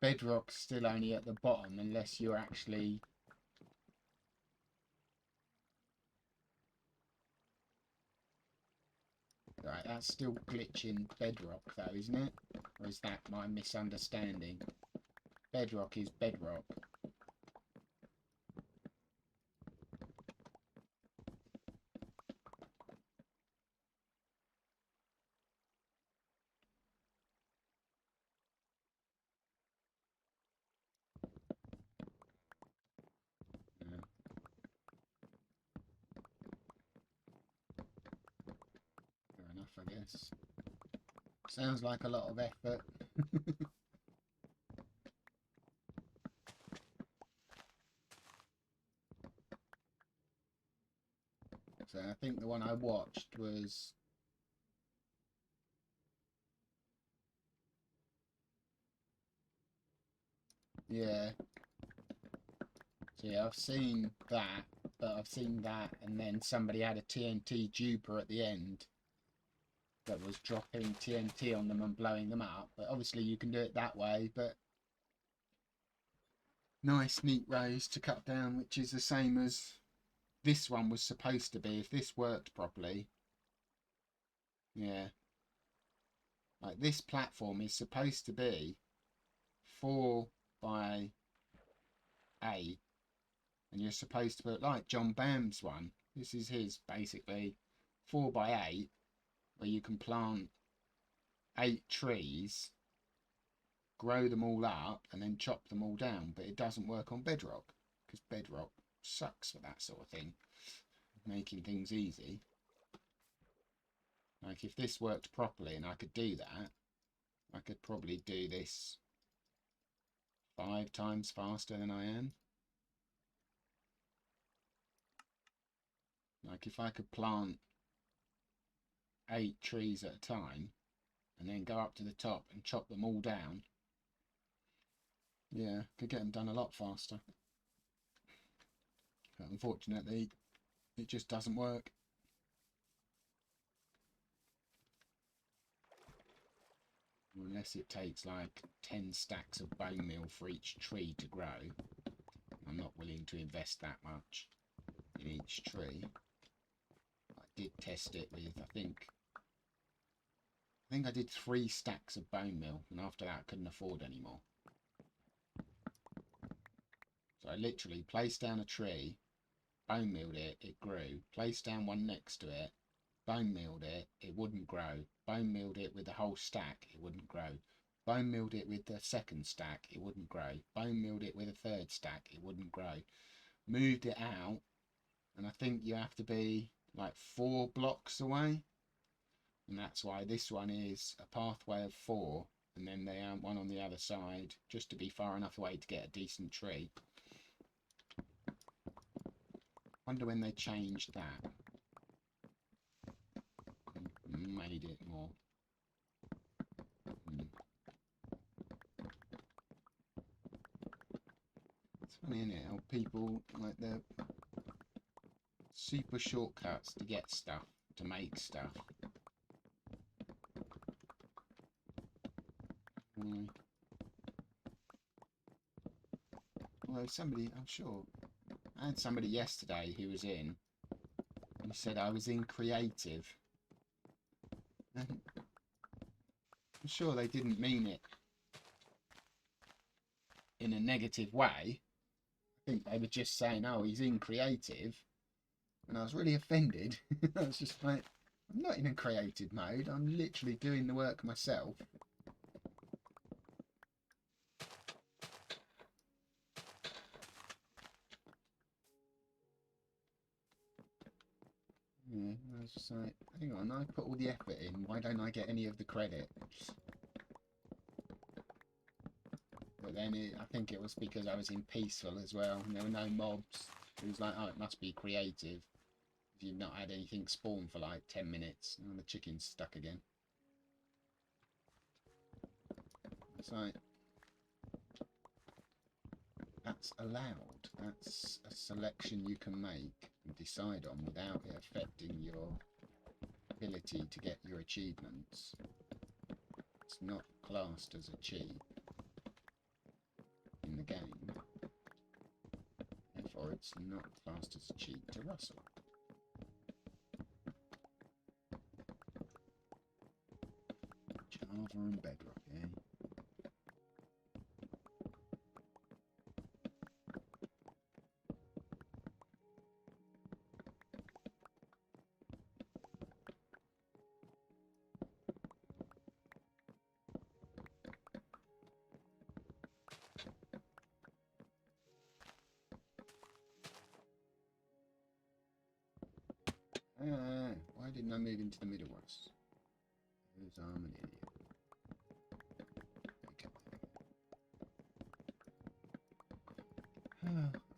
Bedrock's still only at the bottom unless you're actually... Right, that's still glitching bedrock though, isn't it? Or is that my misunderstanding? Bedrock is bedrock. Yeah. Fair enough, I guess. Sounds like a lot of effort. So I think the one I watched was... Yeah. So yeah, I've seen that, but I've seen that and then somebody had a TNT duper at the end that was dropping TNT on them and blowing them up. But obviously you can do it that way, but nice neat rows to cut down, which is the same as this one was supposed to be if this worked properly. Yeah, like this platform is supposed to be 4 by 8, and you're supposed to put, like John Bam's one, this is his basically 4 by 8 where you can plant 8 trees, grow them all up and then chop them all down. But it doesn't work on bedrock because bedrock sucks for that sort of thing, making things easy. Like if this worked properly and I could do that, I could probably do this 5 times faster than I am. Like if I could plant 8 trees at a time and then go up to the top and chop them all down, yeah, could get them done a lot faster. But unfortunately, it just doesn't work. Unless it takes like 10 stacks of bone meal for each tree to grow. I'm not willing to invest that much in each tree. I did test it with, I think I did 3 stacks of bone meal, and after that I couldn't afford any more. So I literally placed down a tree, bone mealed it, it grew. Placed down one next to it, bone mealed it, it wouldn't grow. Bone mealed it with the whole stack, it wouldn't grow. Bone mealed it with the second stack, it wouldn't grow. Bone mealed it with a third stack, it wouldn't grow. Moved it out, and I think you have to be like 4 blocks away. And that's why this one is a pathway of 4, and then they have one on the other side, just to be far enough away to get a decent tree. Wonder when they changed that. Made it more. It's funny, isn't it? How people like the super shortcuts to get stuff, to make stuff. Although somebody, I'm sure, I had somebody yesterday who was in, and he said I was in creative. And I'm sure they didn't mean it in a negative way. I think they were just saying, oh, he's in creative. And I was really offended. I was just like, I'm not in a creative mode. I'm literally doing the work myself. Yeah, I was just like, hang on, I put all the effort in. Why don't I get any of the credit? But then I think it was because I was in peaceful as well, and there were no mobs. It was like, oh, it must be creative. If you've not had anything spawn for like 10 minutes, and the chicken's stuck again. It's like, that's allowed. That's a selection you can make and decide on without it affecting your ability to get your achievements. It's not classed as a cheat in the game. Therefore, it's not classed as a cheat to rustle. Java and Bedrock, eh? Why didn't I move into the middle ones? Because I'm an idiot. Okay.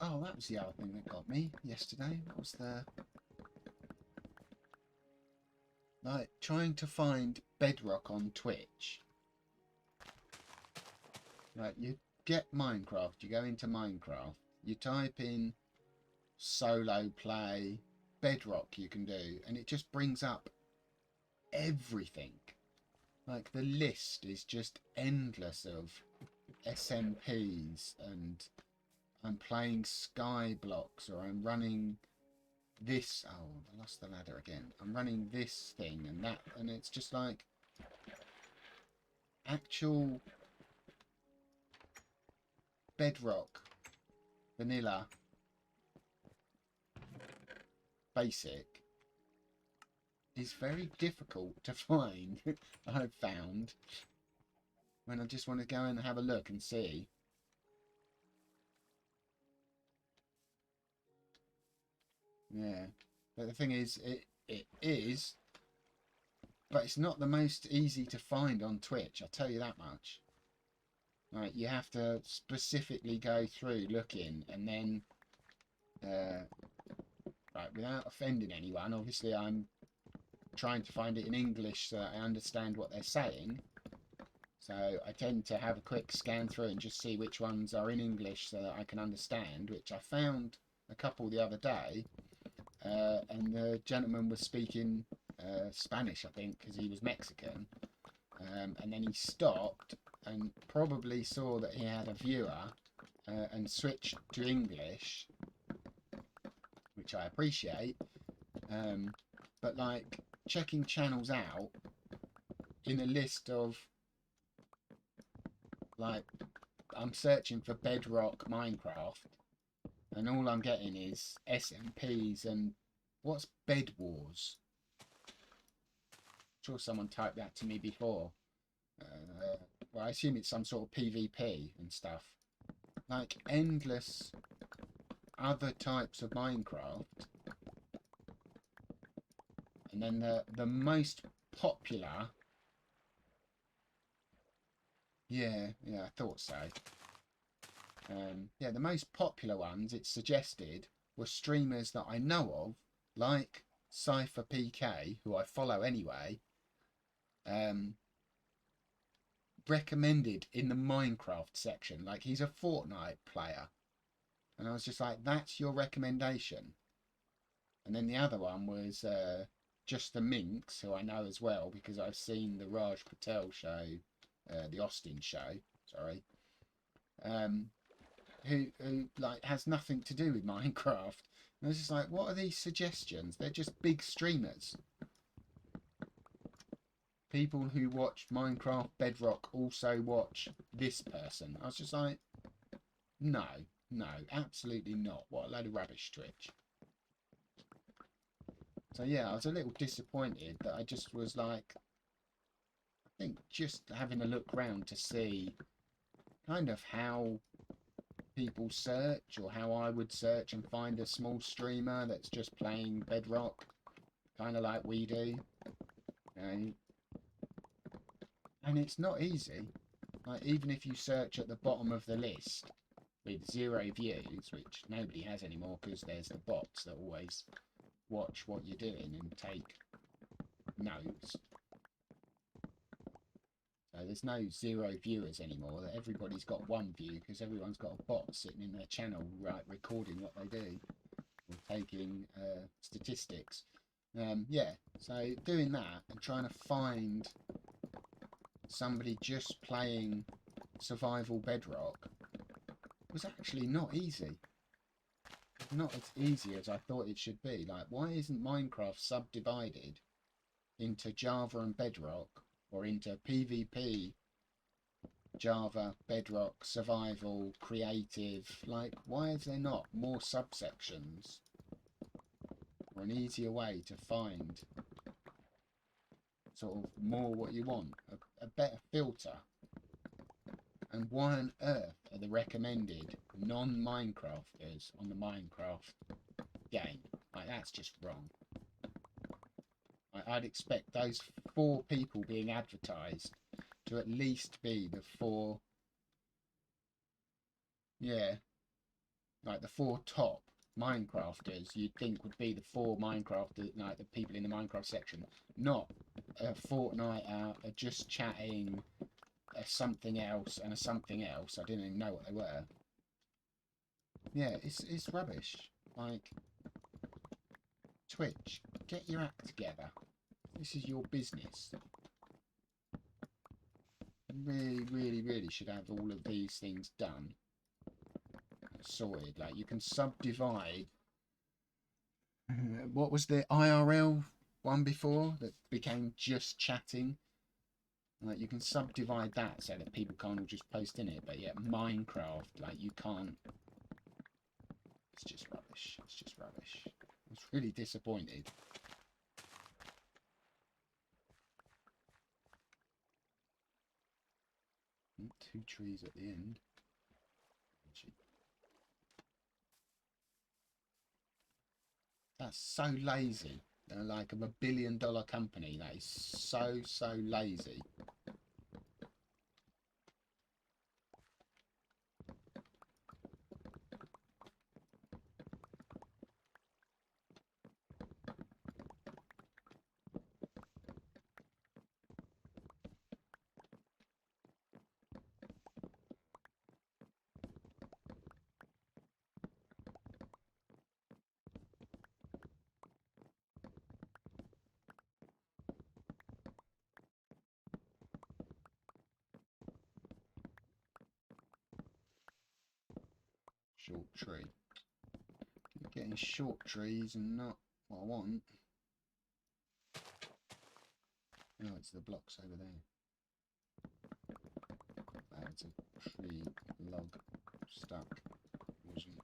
Oh, that was the other thing that got me yesterday. What was the... like, trying to find Bedrock on Twitch. Like, you get Minecraft, you go into Minecraft, you type in solo play, Bedrock you can do, and it just brings up everything. Like, the list is just endless of SMPs, and I'm playing Skyblocks, or I'm running this. Oh, I lost the ladder again. I'm running this thing and that, and it's just like actual Bedrock vanilla basic is very difficult to find. I've found when I just want to go and have a look and see. Yeah, but the thing is, it is, but it's not the most easy to find on Twitch, I'll tell you that much. Like, you have to specifically go through looking, and then right, without offending anyone, obviously I'm trying to find it in English so that I understand what they're saying. So I tend to have a quick scan through and just see which ones are in English so that I can understand, which I found a couple the other day. And the gentleman was speaking Spanish, I think, because he was Mexican. And then he stopped and probably saw that he had a viewer and switched to English, which I appreciate. But like checking channels out in a list of, like, I'm searching for Bedrock Minecraft, and all I'm getting is SMPs and what's Bed Wars? I'm sure someone typed that to me before. Well, I assume it's some sort of PvP and stuff. Like endless other types of Minecraft. And then the most popular... Yeah, I thought so. Yeah, the most popular ones, it suggested, were streamers that I know of, like Cypher PK, who I follow anyway, recommended in the Minecraft section. Like, he's a Fortnite player. And I was just like, that's your recommendation? And then the other one was Just the Minx, who I know as well, because I've seen the Raj Patel show, the Austin show, sorry. Who like has nothing to do with Minecraft. And I was just like, what are these suggestions? They're just big streamers. People who watch Minecraft Bedrock also watch this person. I was just like, no, absolutely not. What a load of rubbish, Twitch. So yeah, I was a little disappointed that I just was like, I think just having a look round to see kind of how people search, or how I would search and find a small streamer that's just playing Bedrock, kind of like we do. You know? And it's not easy. Like, even if you search at the bottom of the list with 0 views, which nobody has anymore because there's the bots that always watch what you're doing and take notes. So there's no 0 viewers anymore. That everybody's got 1 view because everyone's got a bot sitting in their channel, right, recording what they do or taking statistics. Yeah, so doing that and trying to find somebody just playing survival Bedrock was actually not easy. Not as easy as I thought it should be. Like, why isn't Minecraft subdivided into Java and Bedrock, or into PvP, Java, Bedrock, Survival, Creative? Like, why is there not more subsections, or an easier way to find sort of more what you want, a better filter? And why on earth are the recommended non-Minecrafters on the Minecraft game? Like, that's just wrong. I'd expect those 4 people being advertised to at least be the 4, yeah, like the 4 top Minecrafters you'd think would be the 4 Minecrafters, like the people in the Minecraft section, not a Fortnite just chatting, a something else and a something else. I didn't even know what they were. Yeah, it's rubbish. Like, Twitch, get your act together. This is your business. You really should have all of these things done, sorted. Like, you can subdivide. What was the IRL one before that became just chatting? Like, you can subdivide that so that people can't all just post in it. But yeah, Minecraft, like, you can't. It's just rubbish. It's just rubbish. I was really disappointed. 2 trees at the end. That's so lazy. They're like a $1 billion company. That is so lazy. Short tree. Keep getting short trees and not what I want. Oh, it's the blocks over there. That's a tree log stuck. Wasn't.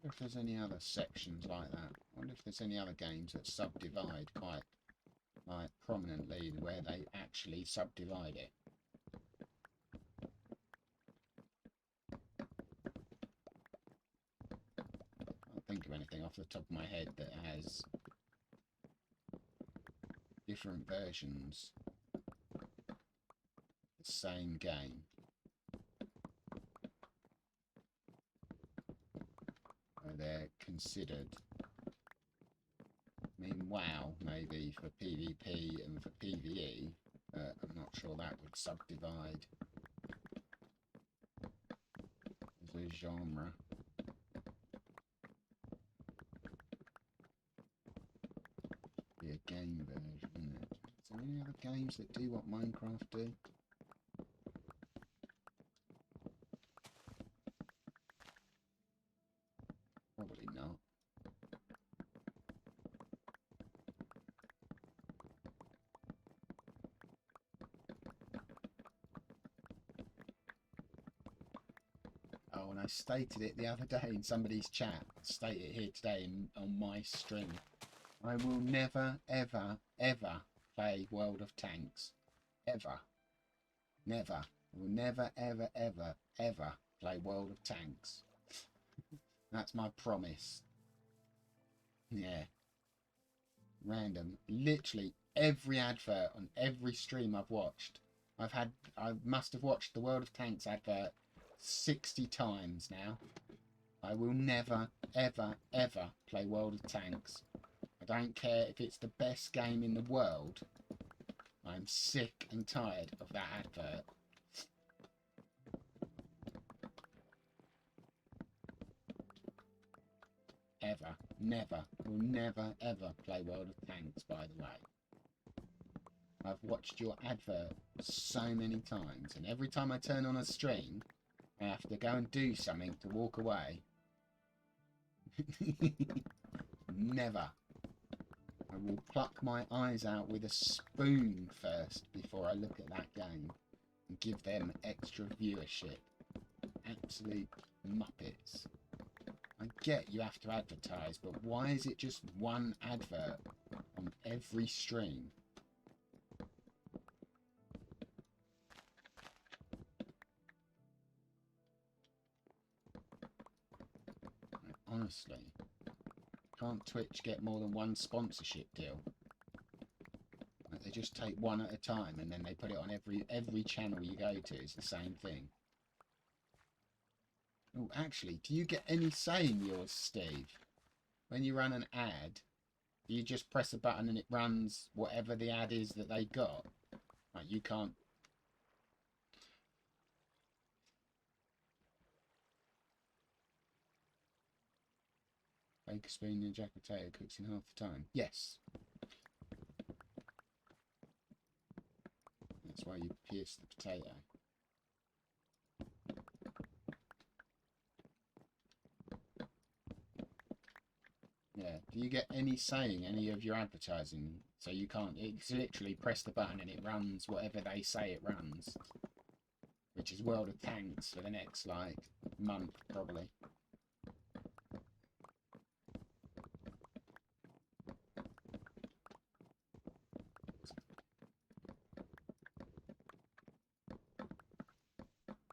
if there's any other sections like that. I wonder if there's any other games that subdivide quite like prominently where they actually subdivide it. I can't think of anything off the top of my head that has different versions of the same game. Where they're considered. I mean, WoW maybe for PvP and for PvE, but I'm not sure that would subdivide as a genre. Be a game version, isn't it? Is there any other games that do what Minecraft do? Probably not. Oh, and I stated it the other day in somebody's chat. State it here today on my stream. I will never, ever, ever play World of Tanks. Ever. Never. I will never, ever, ever, ever play World of Tanks. That's my promise. Yeah. Random. Literally every advert on every stream I've watched. I must have watched the World of Tanks advert 60 times now. I will never, ever, ever play World of Tanks. I don't care if it's the best game in the world. I'm sick and tired of that advert. Ever. Never. Will never, ever play World of Tanks, by the way. I've watched your advert so many times, and every time I turn on a stream, I have to go and do something to walk away. Never. I will pluck my eyes out with a spoon first before I look at that game and give them extra viewership. Absolute muppets. I get you have to advertise, but why is it just one advert on every stream? Honestly, can't Twitch get more than one sponsorship deal? Like they just take one at a time and then they put it on every channel you go to. It's the same thing. Oh, actually, do you get any say in yours, Steve? When you run an ad, do you just press a button and it runs whatever the ad is that they got? Like you can't. Bake a spoon in a jack potato cooks in half the time. Yes. That's why you pierce the potato. Yeah. Do you get any say in any of your advertising? So you can't. It's literally press the button and it runs whatever they say it runs. Which is World of Tanks for the next, like, month, probably.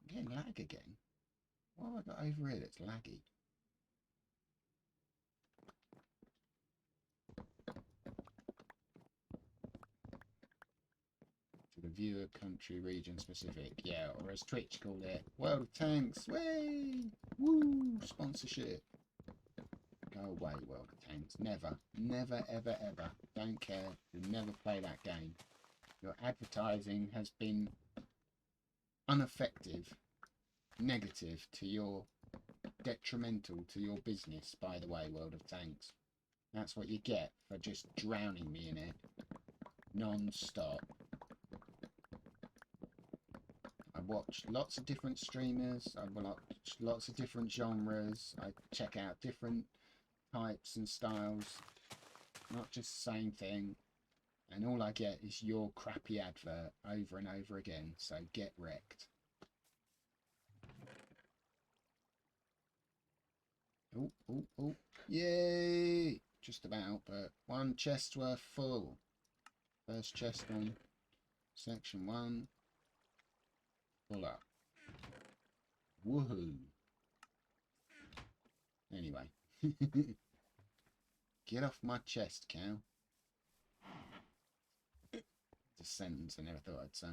Again, lag again. What have I got over here that's laggy? To the viewer, country, region specific. Yeah, or as Twitch called it, World of Tanks. Way! Woo! Sponsorship. Go away, World of Tanks. Never. Never, ever, ever. Don't care. You'll never play that game. Your advertising has been ineffective, negative to your, detrimental to your business, by the way, World of Tanks. That's what you get for just drowning me in it non-stop. I watch lots of different streamers, I watch lots of different genres, I check out different types and styles, not just the same thing, and all I get is your crappy advert over and over again, so get wrecked. Oh, oh, oh. Yay! Just about, but one chest worth full. First chest on section 1. Pull up. Woohoo! Anyway. Get off my chest, cow. It's a sentence I never thought I'd say.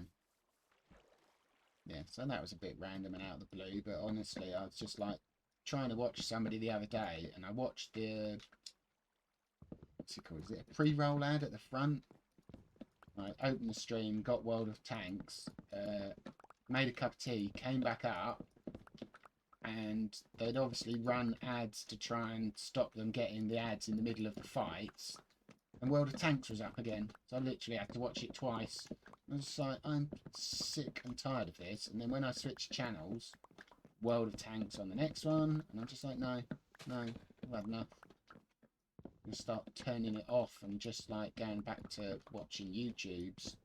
Yeah, so that was a bit random and out of the blue, but honestly, I was just like trying to watch somebody the other day, and I watched the, what's it called? Is it a pre-roll ad at the front? I opened the stream, got World of Tanks, made a cup of tea, came back up, and they'd obviously run ads to try and stop them getting the ads in the middle of the fights. And World of Tanks was up again, so I literally had to watch it twice. I was like, I'm sick and tired of this. And then when I switched channels, World of Tanks on the next one, and I'm just like, no, I've had enough. I'm gonna start turning it off and just like going back to watching YouTubes.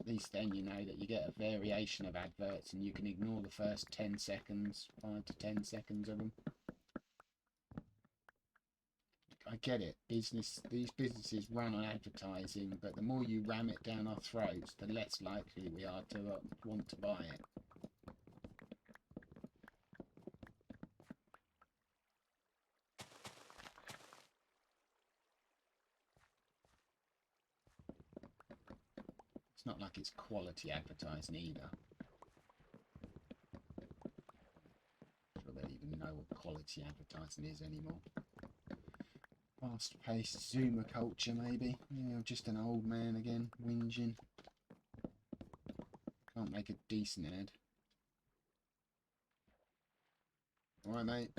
At least then you know that you get a variation of adverts and you can ignore the first 10 seconds, 5 to 10 seconds of them. I get it. These businesses run on advertising, but the more you ram it down our throats, the less likely we are to want to buy it. It's not like it's quality advertising either. I'm sure they don't even know what quality advertising is anymore. Fast-paced Zoomer culture, maybe. Yeah, just an old man again, whinging. Can't make a decent ad. Alright, mate.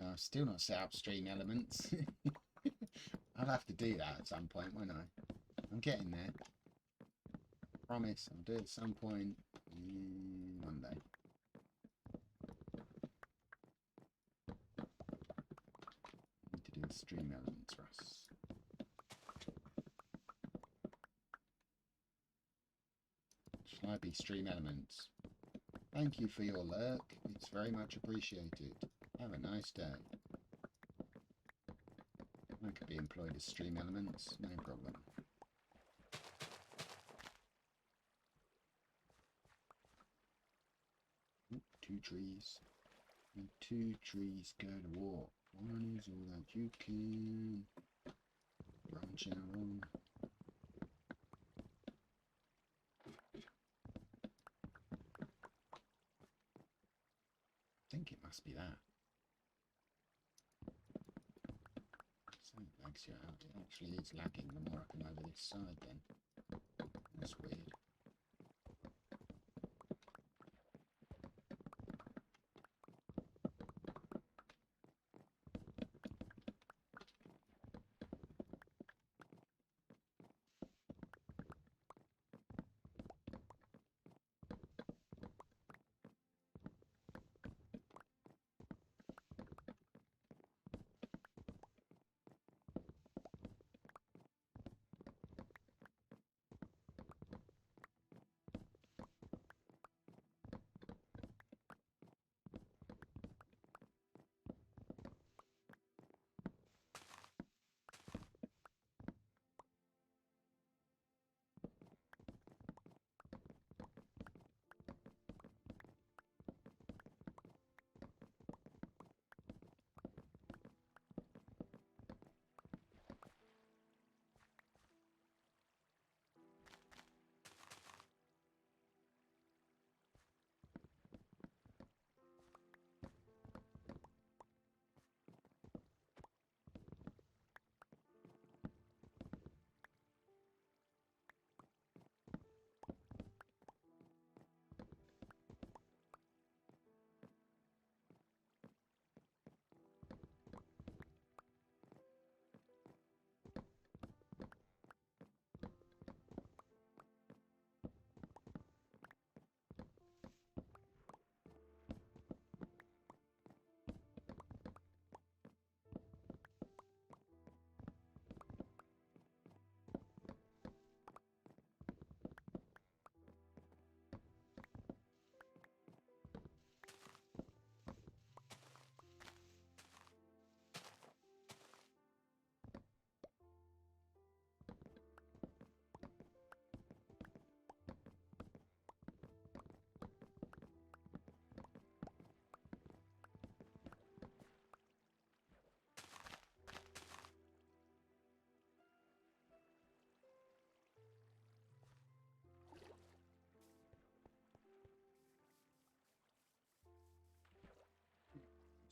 I've still not set up stream elements. I'll have to do that at some point, won't I? I'm getting there. Promise, I'll do it at some point one day. Need to do the stream elements, Russ. Shall I be stream elements? Thank you for your lurk. It's very much appreciated. Have a nice day. I could be employed as stream elements, no problem. Ooh, 2 trees. And 2 trees go to war. One is all that you can branch out on. I think it must be that. So it lags you out. It actually is lagging the more I come over this side then. That's weird.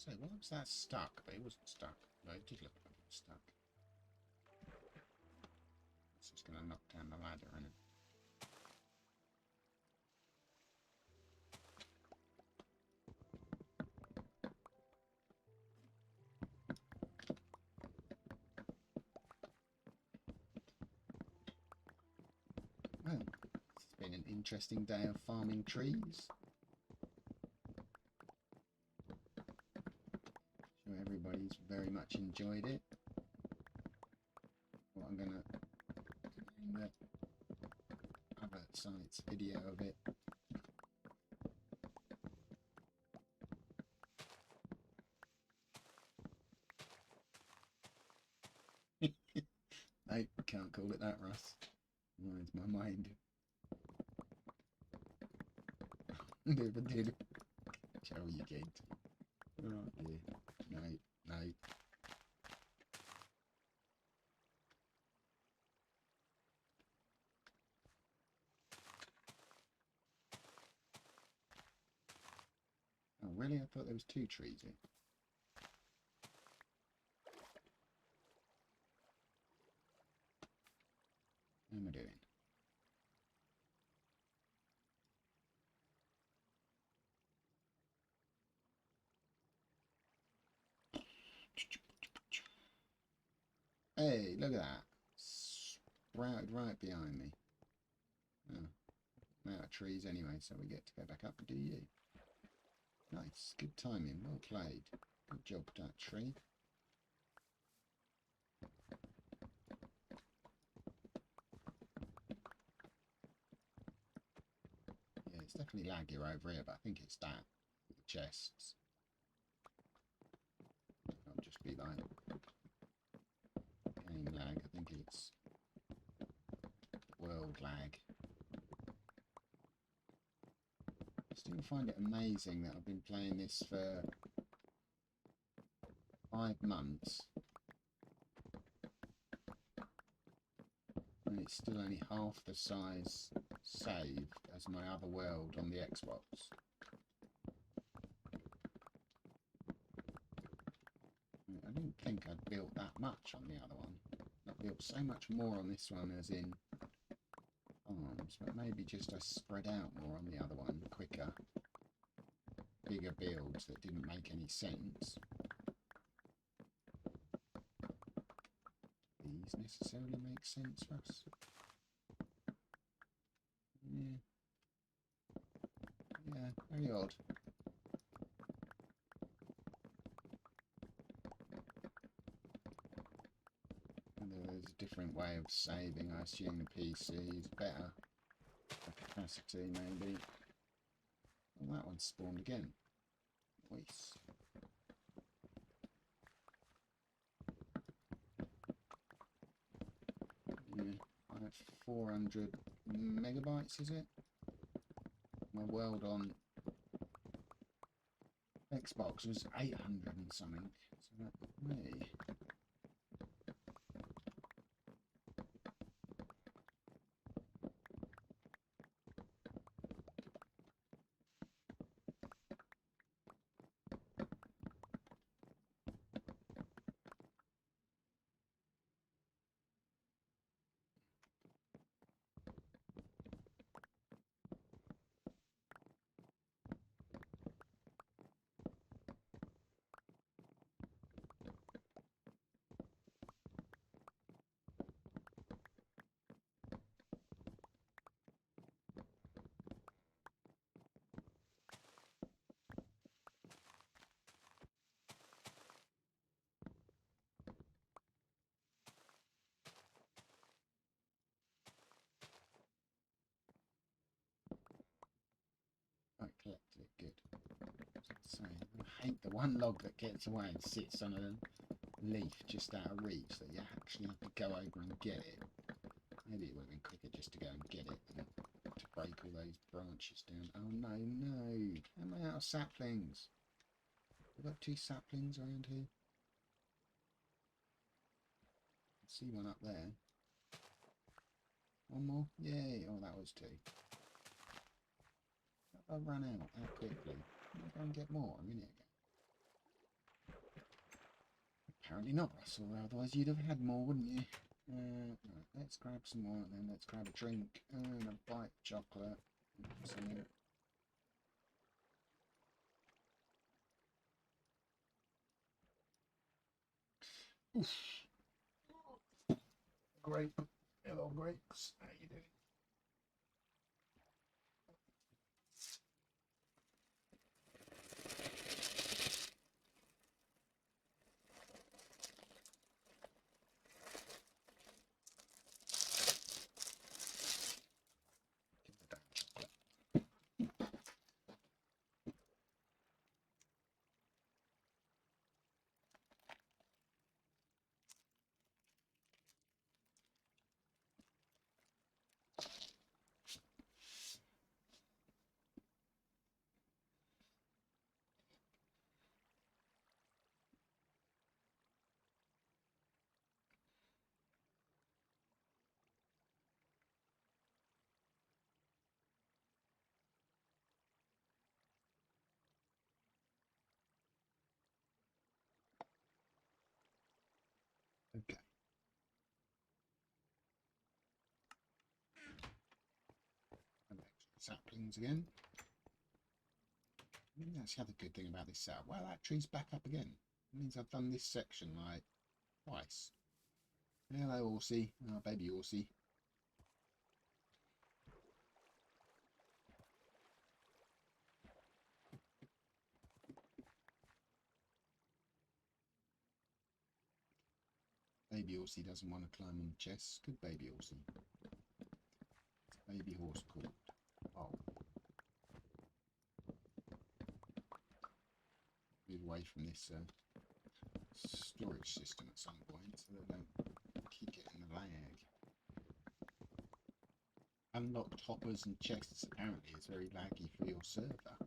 So why was that stuck? But it wasn't stuck. No, it did look like it was stuck. It's just going to knock down the ladder, isn't it? Well, it's been an interesting day of farming trees. Sure everybody's very much enjoyed it. Well, I'm going to do the other site's video of it. No, can't call it that, Russ. Reminds my mind. Never did. Show you kid. Oh dear. No, no. Oh really? I thought there was 2 trees here. What am I doing? Hey, look at that. Sprouted right behind me. Oh, I'm out of trees anyway, so we get to go back up and do you. Nice. Good timing. Well played. Good job, that tree. Yeah, it's definitely laggy over here, but I think it's that. The chests. I'll just be like game lag. I think it's world lag. I still find it amazing that I've been playing this for 5 months and it's still only half the size saved as my other world on the Xbox. I didn't think I'd built that much on the other one. I built so much more on this one as in farms, but maybe just I spread out more on the other one, quicker, bigger builds that didn't make any sense. These necessarily make sense for us. Yeah. Yeah, very odd. There's a different way of saving. I assume the PC is better. Capacity, maybe. Well, that one spawned again. Nice. Yeah, I have 400 megabytes, is it? My world on Xbox was 800 and something. So that way. Right, collected it, good. So, I hate the one log that gets away and sits on a leaf just out of reach that you actually have to go over and get it. Maybe it would have been quicker just to go and get it than to break all those branches down. Oh no, no! Am I out of saplings? I've got 2 saplings around here. I see one up there. One more? Yay! Oh, that was 2. I ran out that quickly. I'll go and get more a minute ago. Apparently not, Russell. Otherwise you'd have had more, wouldn't you? Right, let's grab some more, and then let's grab a drink and a bite of chocolate. Something. Oof. Grape. Hello, grapes. How you doing? Give the damn chocolate. Okay. And extra saplings again. That's the other good thing about this setup. Well, that tree's back up again. It means I've done this section like twice. Hello, horsey. Oh, baby horsey. Baby horsey doesn't want to climb on the chest. Good baby horsey. Baby horse called. Oh. Move away from this storage system at some point so they don't keep getting the lag. Unlocked hoppers and chests apparently is very laggy for your server.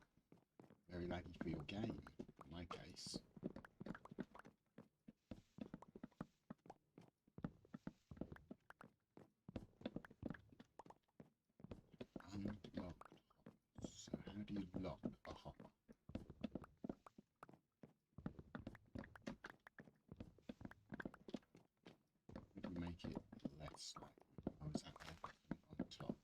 Very laggy for your game, in my case. Unlocked hoppers. So how do you lock a hopper? Maybe make it less like, oh, is that on top?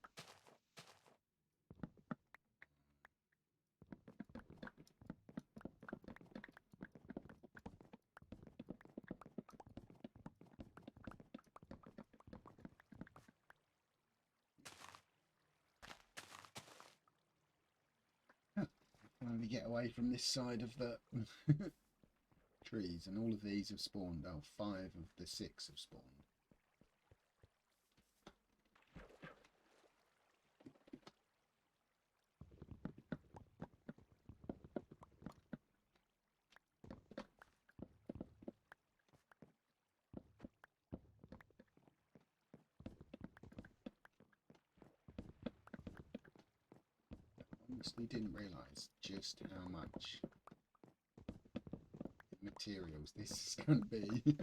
Finally get away from this side of the trees, and all of these have spawned. Oh, 5 of the 6 have spawned. Honestly didn't realise just how much materials this is going to be.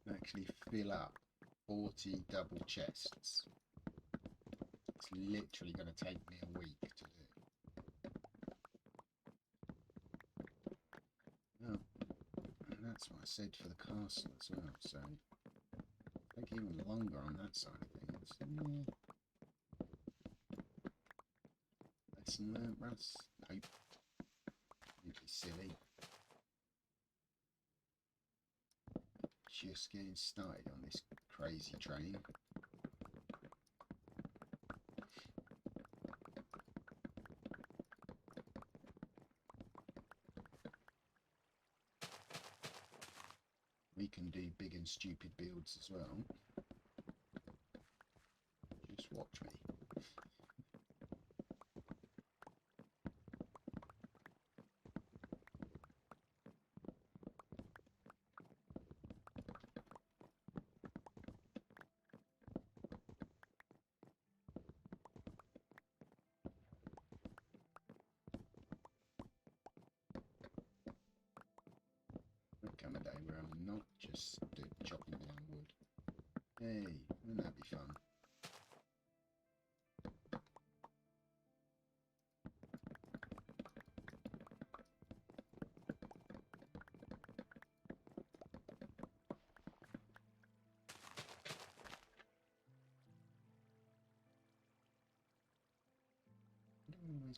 Actually fill up 40 double chests. It's literally going to take me a week to do. Oh, and that's what I said for the castle as well, so take even longer on that side of things. Yeah. Lesson learnt, Russ? Nope. You'd be silly. Just getting started on this crazy train. We can do big and stupid builds as well. Just watch me. Come a day where I'm not just chopping down wood. Hey, wouldn't that be fun?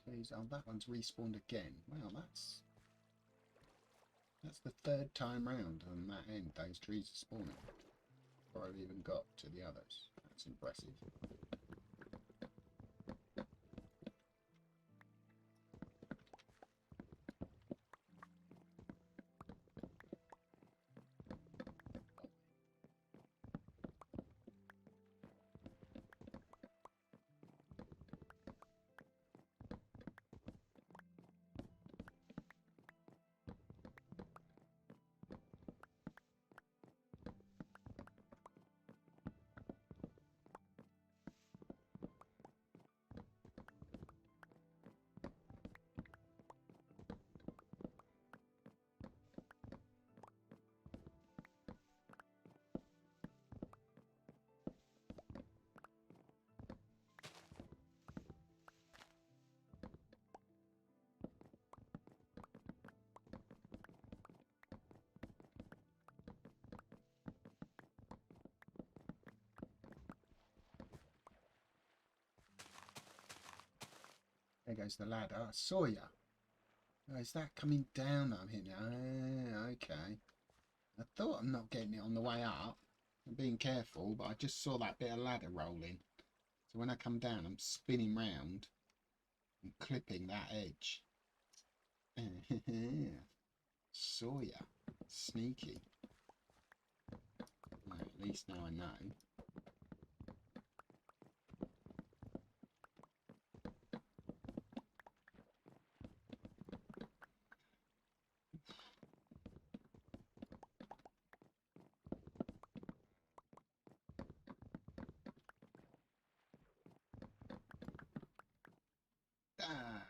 These, oh, that one's respawned again. Wow, that's the third time round on that end. Those trees are spawning before I've even got to the others. That's impressive. There goes the ladder. I saw ya. Oh, is that coming down that I'm hitting? Ah, okay. I thought I'm not getting it on the way up. I'm being careful, but I just saw that bit of ladder rolling. So when I come down, I'm spinning round and clipping that edge. Saw ya. Sneaky. Well, at least now I know. Ah,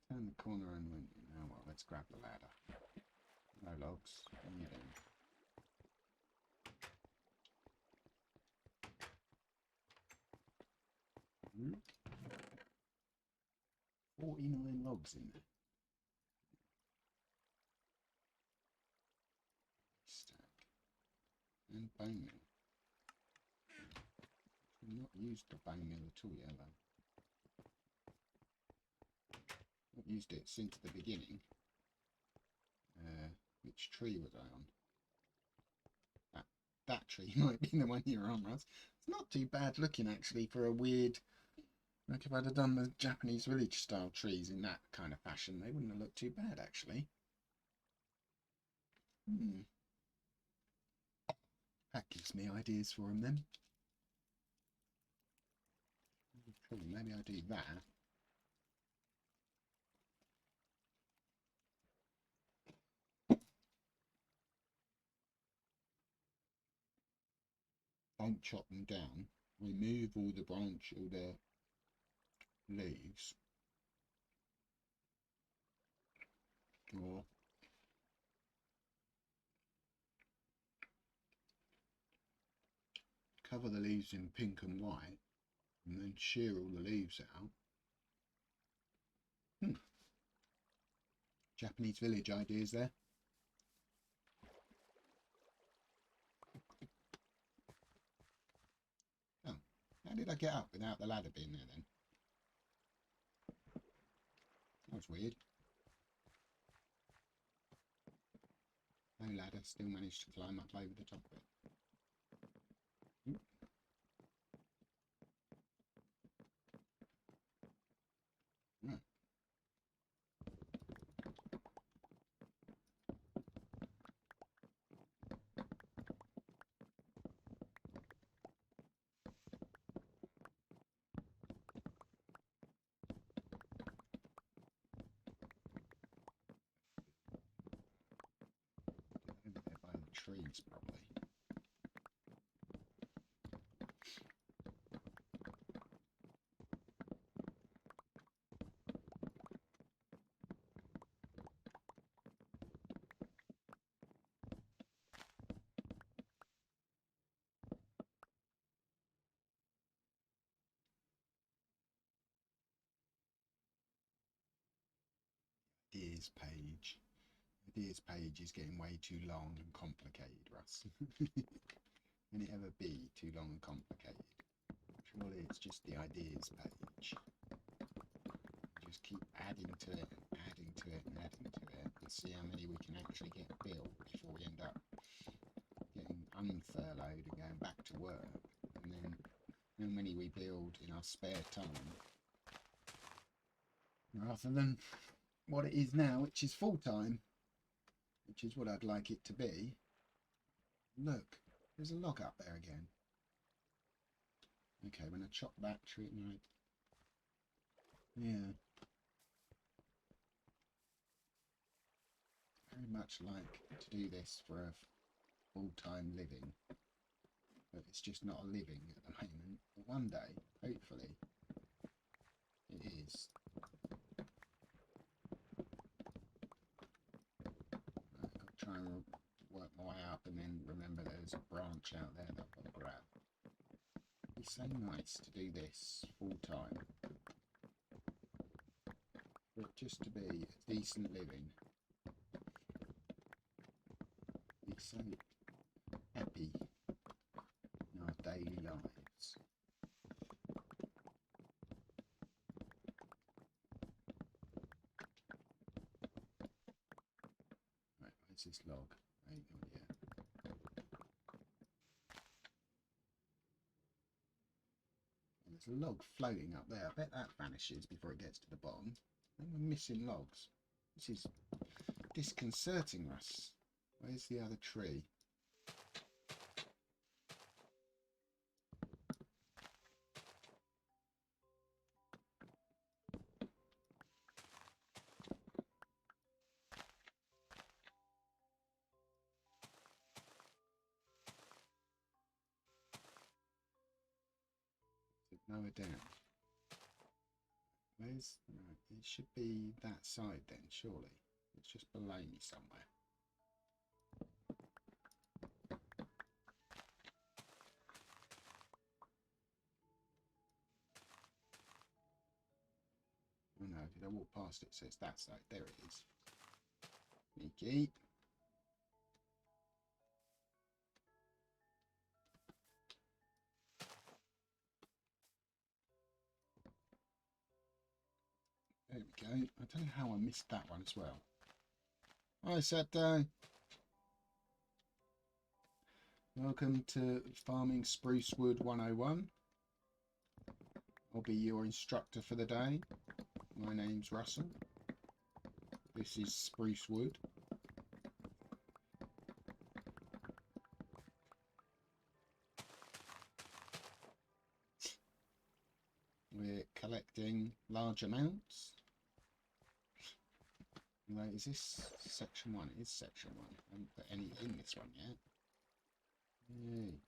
turn the corner and went. Oh well, let's grab the ladder. No logs. Bring it in. Hmm? 49 logs in there. Stack. And bone meal. I've not used the bone meal at all yet, though. Not used it since the beginning. Which tree was I on? That tree might be the one you're on, Russ. It's not too bad looking, actually, for a weird... Like, if I'd have done the Japanese village-style trees in that kind of fashion, they wouldn't have looked too bad, actually. That gives me ideas for them, then. Maybe I'll do that. Don't chop them down. Remove all the leaves. Or cover the leaves in pink and white, and then shear all the leaves out. Japanese village ideas there. Oh, how did I get up without the ladder being there then? That was weird. No ladder, still managed to climb up over the top of it. Right. Over there by the trees, probably. Ideas page. Ideas page is getting way too long and complicated, Russ. Can it ever be too long and complicated? Surely it's just the ideas page. just keep adding to it and adding to it and adding to it and see how many we can actually get built before we end up getting unfurloughed and going back to work. And then how many we build in our spare time rather than what it is now, which is full-time, which is what I'd like it to be. Look, there's a log up there again. Okay, when I chop that tree, right? Yeah. Very much like to do this for a full-time living, but it's just not a living at the moment. But one day, hopefully, it is. I've got to try and work my way up, and then remember there's a branch out there that I've got to grab. It's so nice to do this full-time, but just to be a decent living. Be so happy in our daily lives. Right, where's this log? Ain't not yet. There's a log floating up there. I bet that vanishes before it gets to the bottom. And we're missing logs. This is disconcerting us. Where's the other tree? Lower down. Where's... Right, it should be that side then, surely. It's just below me somewhere. Oh no, did I walk past it? So it's that side. There it is. Sneaky. There we go. I don't know how I missed that one as well. Hi, Sato. Welcome to Farming Spruce Wood 101. I'll be your instructor for the day. My name's Russell. This is spruce wood. We're collecting large amounts. Right, is this section 1? It is section 1. I haven't put any in this one yet. Yay.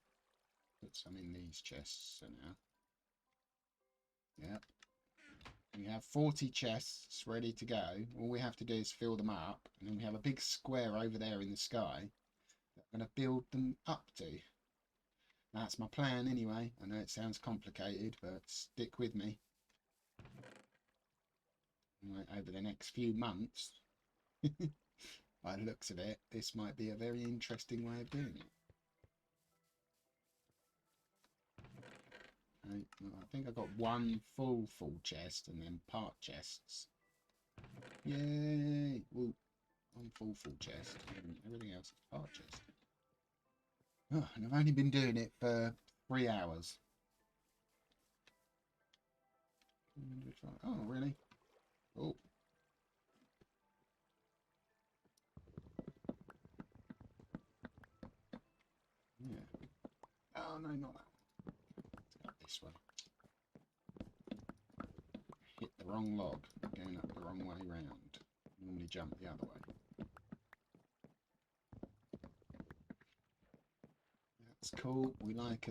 Put some in these chests for now. Yep. We have 40 chests ready to go. All we have to do is fill them up. And then we have a big square over there in the sky that I'm going to build them up to. That's my plan anyway. I know it sounds complicated, but stick with me. Right, over the next few months, by the looks of it, this might be a very interesting way of doing it. Right, well, I think I got one full chest and then part chests. Yay! Woo. One full chest and everything else is part chest. Oh, and I've only been doing it for 3 hours. Oh, really? Oh. Yeah. Oh, no, not that one. Let's go this way. Hit the wrong log. Going up the wrong way round. Normally jump the other way. That's cool. We like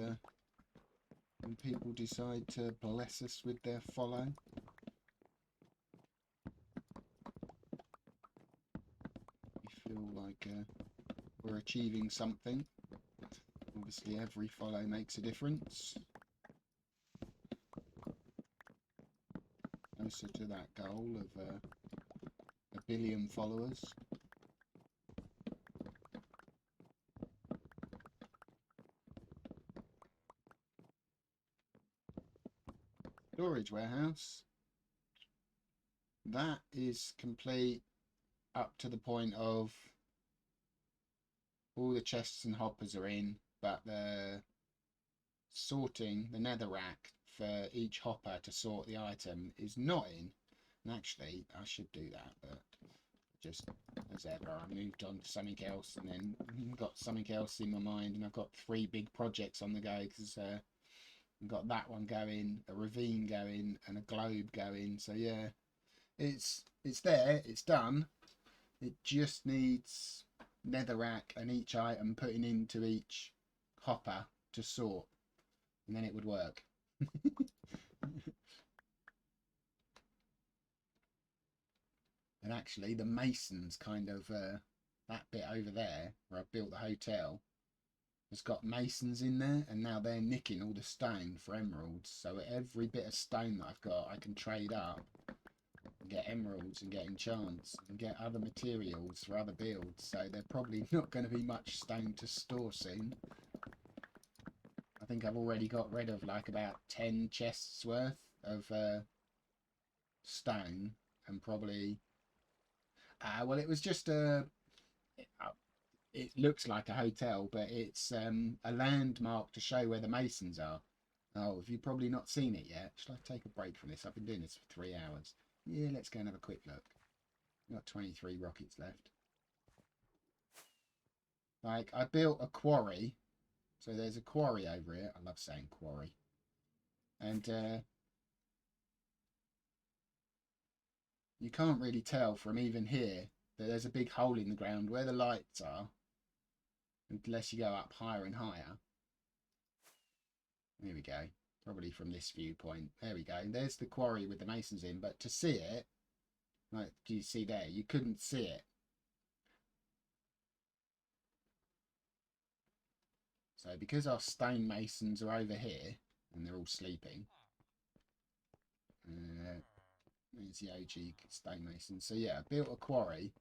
when people decide to bless us with their follow. We feel like we're achieving something. Obviously every follow makes a difference. Closer to that goal of 1 billion followers. Storage warehouse. that is complete up to the point of all the chests and hoppers are in, but the sorting, the nether rack for each hopper to sort the item is not in. And actually, I should do that, but just as ever, I moved on to something else and then got something else in my mind, and I've got 3 big projects on the go because I've got that one going, a ravine going, and a globe going. So yeah, it's there, it's done. It just needs netherrack and each item putting into each hopper to sort, and then it would work. And actually the masons kind of that bit over there where I built the hotel has got masons in there, and now they're nicking all the stone for emeralds. So every bit of stone that I've got I can trade up and get emeralds and get enchants and get other materials for other builds. So they're probably not going to be much stone to store soon. I think I've already got rid of like about 10 chests worth of stone, and probably well, it was just it looks like a hotel, but it's a landmark to show where the masons are. Oh, have you probably not seen it yet? Shall I take a break from this? I've been doing this for 3 hours. Yeah, let's go and have a quick look. Got 23 rockets left. Like, I built a quarry. So there's a quarry over here. I love saying quarry. And you can't really tell from even here that there's a big hole in the ground where the lights are, unless you go up higher and higher. There we go. Probably from this viewpoint. There we go. There's the quarry with the masons in, but to see it, like you see there, you couldn't see it. So because our stone masons are over here and they're all sleeping, there's the OG stone masons. So yeah, I built a quarry,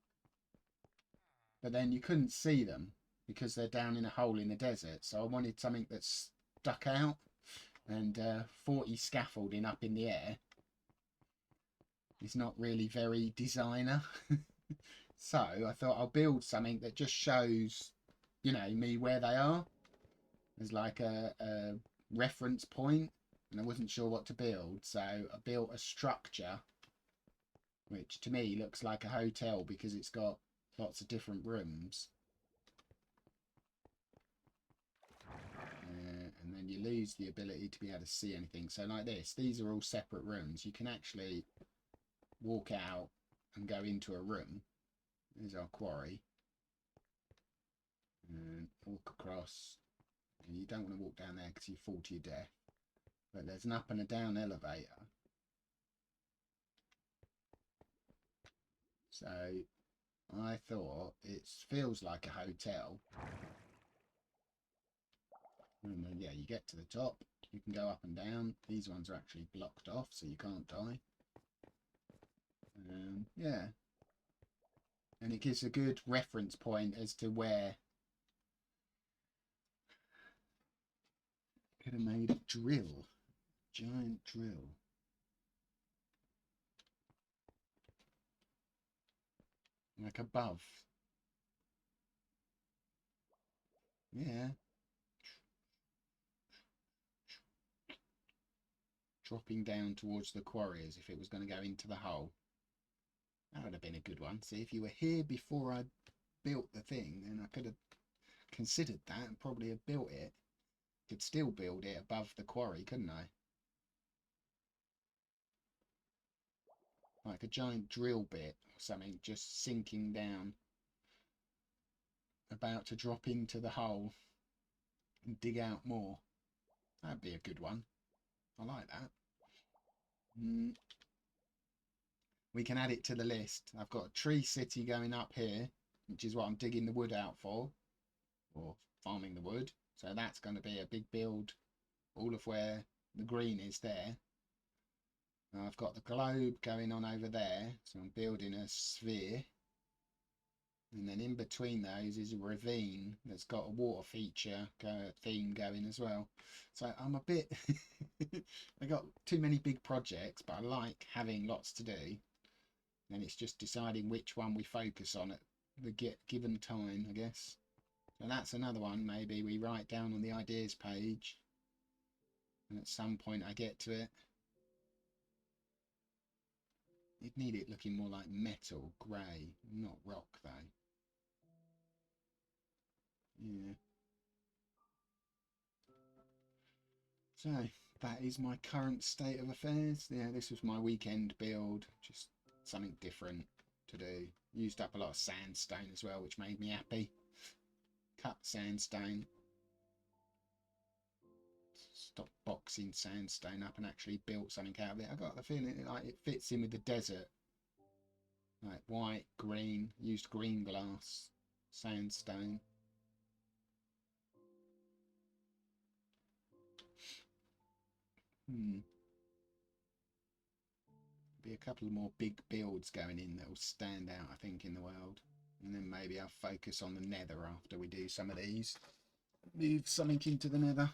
but then you couldn't see them because they're down in a hole in the desert. So I wanted something that stuck out, and 40 scaffolding up in the air is not really very designer. So I thought I'll build something that just shows, you know, me where they are as like a reference point, and I wasn't sure what to build, so I built a structure which to me looks like a hotel because it's got lots of different rooms. And then you lose the ability to be able to see anything. So like this, these are all separate rooms. You can actually walk out and go into a room. There's our quarry. And walk across. And you don't want to walk down there because you fall to your death. But there's an up and a down elevator. So I thought it feels like a hotel. And then, yeah, you get to the top, you can go up and down. These ones are actually blocked off, so you can't die. Yeah. And it gives a good reference point as to where. Could have made a drill. Giant drill. Like above. Yeah. Dropping down towards the quarry as if it was going to go into the hole. That would have been a good one. See, if you were here before I built the thing, then I could have considered that and probably have built it. Could still build it above the quarry, couldn't I? Like a giant drill bit or something just sinking down, about to drop into the hole and dig out more. That'd be a good one. I like that. We can add it to the list. I've got a tree city going up here, which is what I'm digging the wood out for, or farming the wood. So that's going to be a big build, all of where the green is there. I've got the globe going on over there, so I'm building a sphere. And then in between those is a ravine that's got a water feature theme going as well. So I'm a bit... I got too many big projects, but I like having lots to do. And it's just deciding which one we focus on at the given time, I guess. So that's another one. Maybe we write down on the ideas page, and at some point I get to it. You'd need it looking more like metal, grey, not rock though. Yeah. So that is my current state of affairs. Yeah, this was my weekend build, just something different to do. Used up a lot of sandstone as well, which made me happy. Cut sandstone. Stopped boxing sandstone up and actually built something out of it. I got the feeling like it fits in with the desert. Like white, green, used green glass, sandstone. Be a couple more big builds going in that will stand out, I think, in the world. And then maybe I'll focus on the nether after we do some of these. Move something into the nether.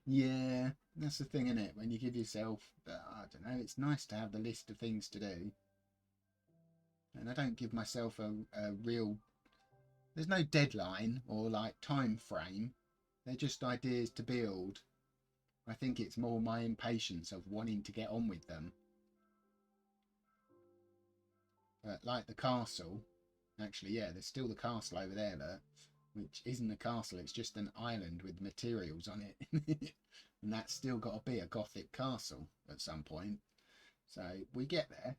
Yeah, that's the thing, isn't it? When you give yourself, I don't know, it's nice to have the list of things to do. And I don't give myself a real, there's no deadline or like time frame. They're just ideas to build. I think it's more my impatience of wanting to get on with them. But like the castle, actually, yeah, there's still the castle over there, look, which isn't a castle, it's just an island with materials on it. And that's still got to be a Gothic castle at some point. So we get there.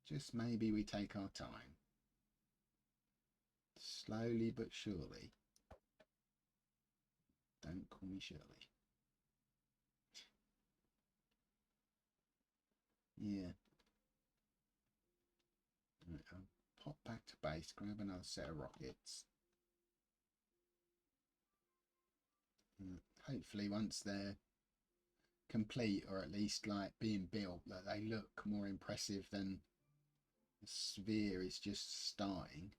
Just maybe we take our time. Slowly but surely. Don't call me Shirley. Yeah. Right, I'll pop back to base, grab another set of rockets. Hopefully once they're complete, or at least like being built, that they look more impressive than the sphere is just starting.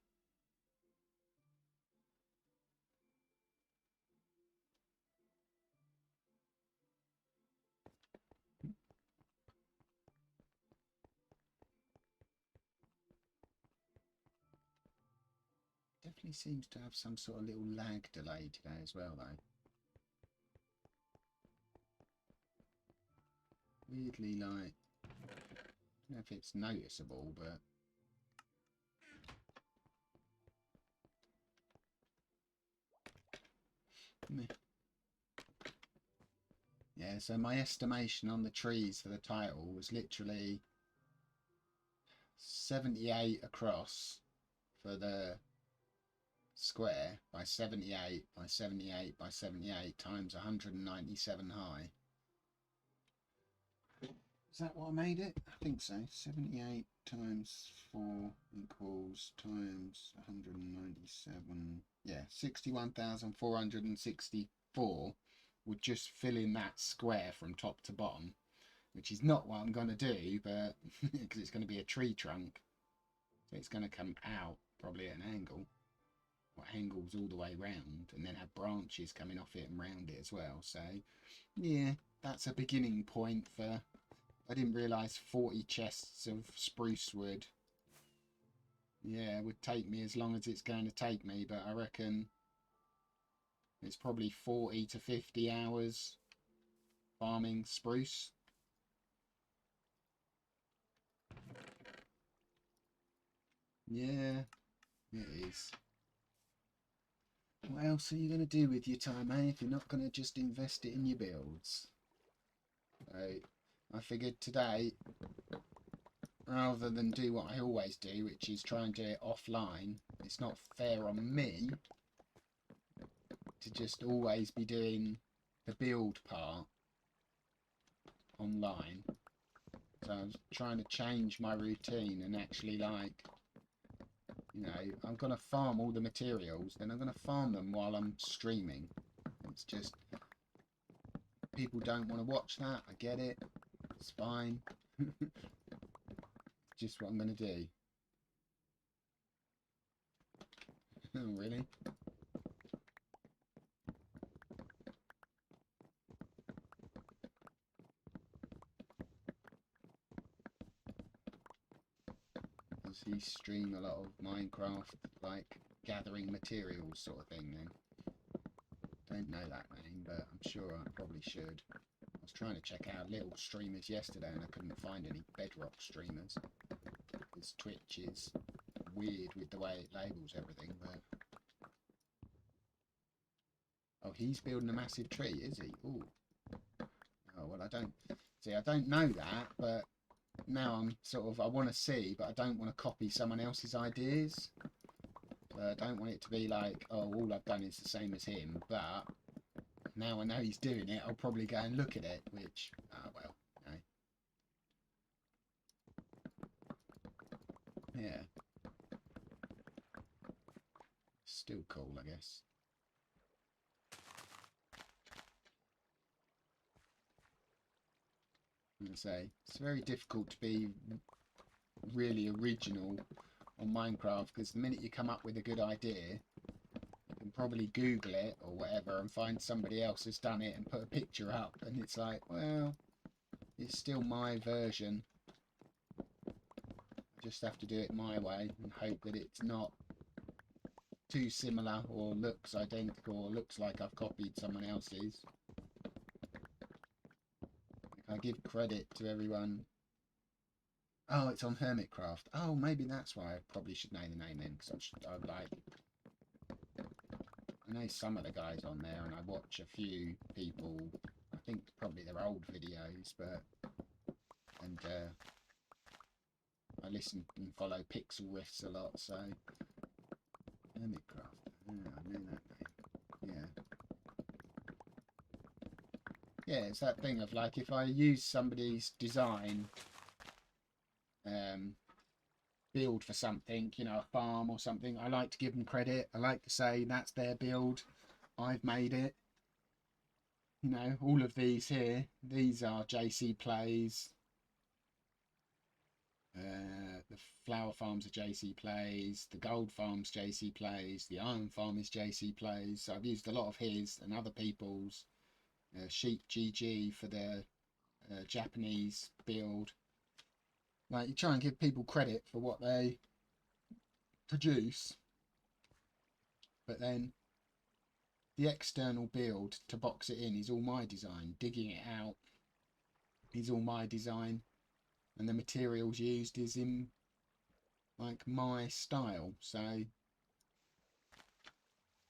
Definitely seems to have some sort of little lag delay today as well, though. Weirdly, like, I don't know if it's noticeable, but yeah, so my estimation on the trees for the title was literally 78 across for the square by 78 by 78 by 78 times 197 high. Is that what I made it? I think so. 78 times 4 equals times 197. Yeah, 61,464 would just fill in that square from top to bottom, which is not what I'm going to do, but because it's going to be a tree trunk. So it's going to come out probably at an angle, or angles all the way round, and then have branches coming off it and round it as well. So yeah, that's a beginning point for, I didn't realise 40 chests of spruce wood, yeah, would take me as long as it's going to take me, but I reckon it's probably 40 to 50 hours farming spruce. Yeah, it is. What else are you going to do with your time, eh, if you're not going to just invest it in your builds? So I figured today, rather than do what I always do, which is try and do it offline, it's not fair on me to just always be doing the build part online. So I was trying to change my routine and actually, like, you know, I'm going to farm all the materials, then I'm going to farm them while I'm streaming. It's just, people don't want to watch that, I get it, it's fine. Just what I'm going to do. Oh, really? Does he stream a lot of Minecraft, like gathering materials sort of thing then? Don't know that name, but I'm sure I probably should. I was trying to check out little streamers yesterday and I couldn't find any Bedrock streamers. Because Twitch is weird with the way it labels everything, but... Oh, he's building a massive tree, is he? Ooh. Oh, well, I don't know that, but now I'm sort of, I want to see, but I don't want to copy someone else's ideas. I don't want it to be like, oh, all I've done is the same as him, but now I know he's doing it, I'll probably go and look at it, which, well, no. Yeah. Still cool, I guess. I'm going to say, it's very difficult to be really original on Minecraft, because the minute you come up with a good idea, you can probably Google it or whatever and find somebody else has done it and put a picture up, and it's like, well, it's still my version. I just have to do it my way and hope that it's not too similar or looks identical or looks like I've copied someone else's. I give credit to everyone. Oh, it's on Hermitcraft. Oh, maybe that's why I probably should know the name then, because I like... I know some of the guys on there, and I watch a few people. I think probably they're old videos, but... And I listen and follow Pixel Riffs a lot, so... Hermitcraft. Yeah, I know that name. Yeah. Yeah, it's that thing of like, if I use somebody's design, build for something, you know, a farm or something, I like to give them credit. I like to say that's their build, I've made it. You know, all of these here, these are JC Plays. The flower farms are JC Plays, the gold farm's JC Plays, the iron farm is JC Plays. So I've used a lot of his and other people's. Sheep GG for their Japanese build. Like, you try and give people credit for what they produce, but then the external build to box it in is all my design. Digging it out is all my design, and the materials used is in like my style. So I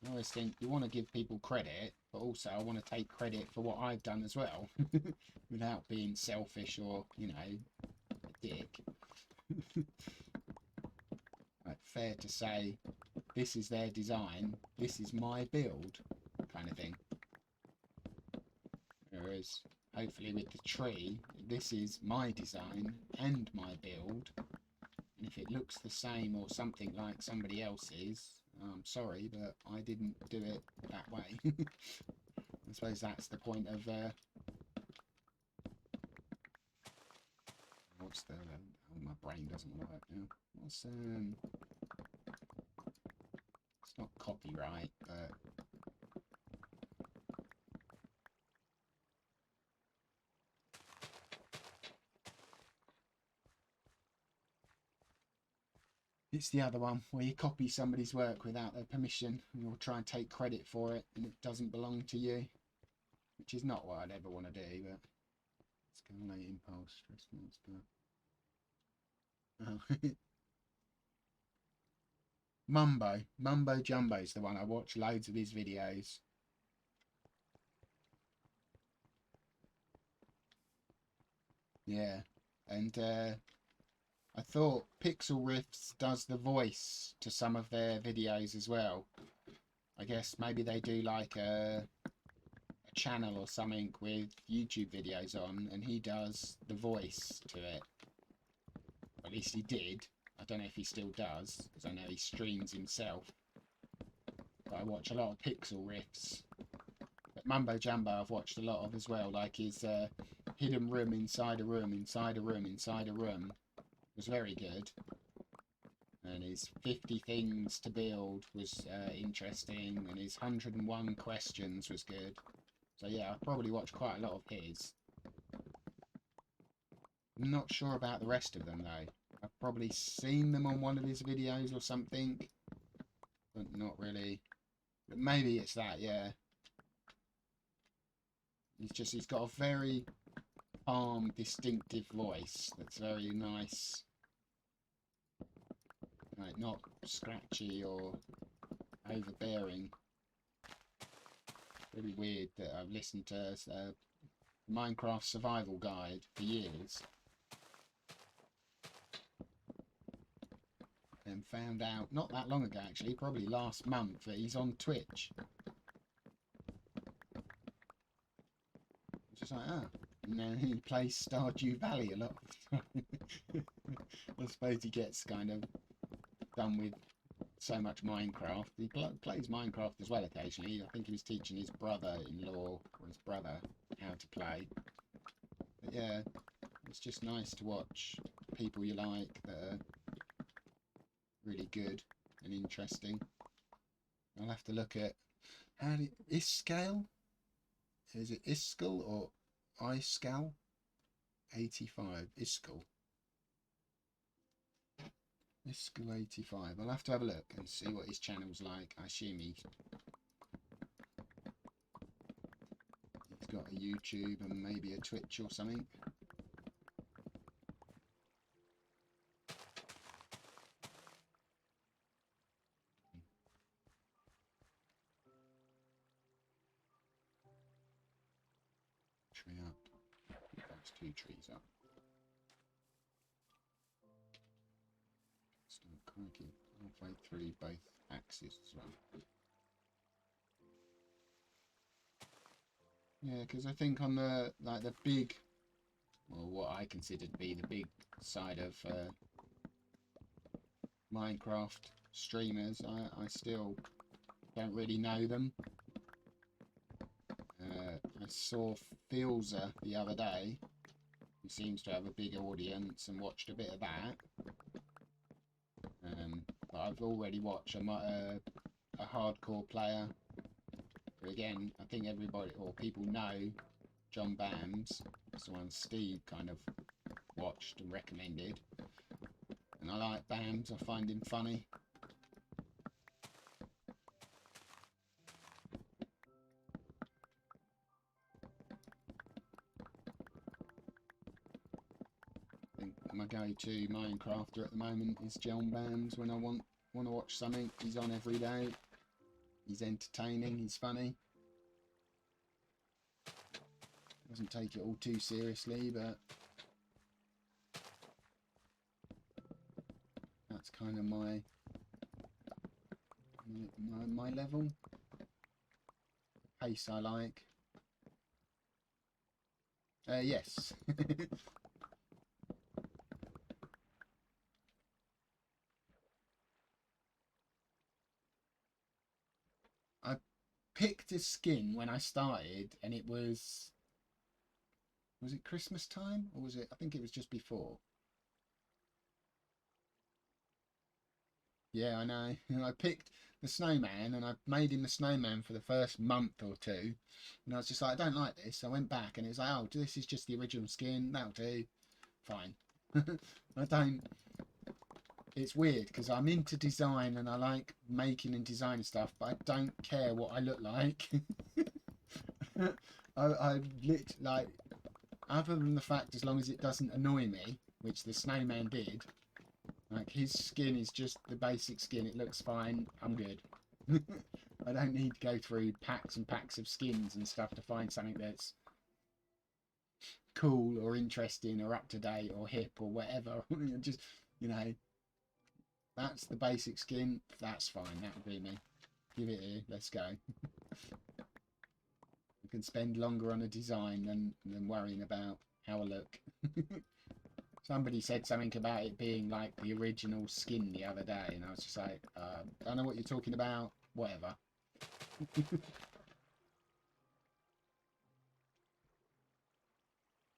always think you want to give people credit, but also I want to take credit for what I've done as well, without being selfish or, you know, a dick. Like, fair to say, this is their design, this is my build, kind of thing. Whereas, hopefully with the tree, this is my design and my build, and if it looks the same or something like somebody else's, I'm sorry, but I didn't do it that way. I suppose that's the point of what's the oh, my brain doesn't want to work now. What's it's not copyright, but it's the other one where you copy somebody's work without their permission and you'll try and take credit for it and it doesn't belong to you, which is not what I'd ever want to do. But escalate impulse, stress monster. Oh. Mumbo Jumbo's the one I watch loads of his videos. Yeah, and I thought Pixel Riffs does the voice to some of their videos as well. I guess maybe they do like a channel or something with YouTube videos on, and he does the voice to it. At least he did. I don't know if he still does, because I know he streams himself. But I watch a lot of Pixel Riffs. But Mumbo Jumbo I've watched a lot of as well, like his hidden room inside a room, inside a room, inside a room. Was very good, and his 50 things to build was interesting, and his 101 questions was good. So yeah, I've probably watched quite a lot of his. I'm not sure about the rest of them though. I've probably seen them on one of his videos or something, but not really. But maybe it's that, yeah. He's got a very calm, distinctive voice that's very nice. Like, not scratchy or overbearing. Really weird that I've listened to Minecraft Survival Guide for years and found out not that long ago, actually, probably last month, that he's on Twitch. Just like, oh, and then he plays Stardew Valley a lot of the time. I suppose he gets kind of done with so much Minecraft. He plays Minecraft as well occasionally. I think he was teaching his brother-in-law or his brother how to play. But yeah, it's just nice to watch people you like that are really good and interesting. I'll have to look at Iscale? Is it Iscal or Iscal? 85. Iscal. Iscal 85. I'll have to have a look and see what his channel's like. I assume he's got a YouTube and maybe a Twitch or something. Tree up. There's 2 trees up. Still crikey. Halfway through both axes as well. Yeah, because I think on the big, well, what I consider to be the big side of Minecraft streamers, I still don't really know them. I saw Filza the other day, who seems to have a big audience, and watched a bit of that. But I've already watched a hardcore player. But again, I think everybody or people know John Bams. It's the one Steve kind of watched and recommended. And I like Bams, I find him funny. I think my go-to Minecrafter at the moment is John Bams when I want to watch something. He's on every day. He's entertaining, he's funny. Doesn't take it all too seriously, but that's kind of my level. Pace I like. Yes. I picked a skin when I started, and it was it Christmas time, or was it, I think it was just before. Yeah, I know. I picked the snowman, and I made him the snowman for the first month or two, and I was just like, I don't like this. I went back, and it was like, oh, this is just the original skin. That'll do. Fine. I don't. It's weird because I'm into design and I like making and designing stuff, but I don't care what I look like. I like, other than the fact, as long as it doesn't annoy me, which the snowman did, like, his skin is just the basic skin. It looks fine. I'm good. I don't need to go through packs and packs of skins and stuff to find something that's cool or interesting or up to date or hip or whatever. Just, you know, that's the basic skin. That's fine. That'll be me. Give it here. Let's go. I can spend longer on a design than worrying about how I look. Somebody said something about it being like the original skin the other day, and I was just like, don't know what you're talking about. Whatever.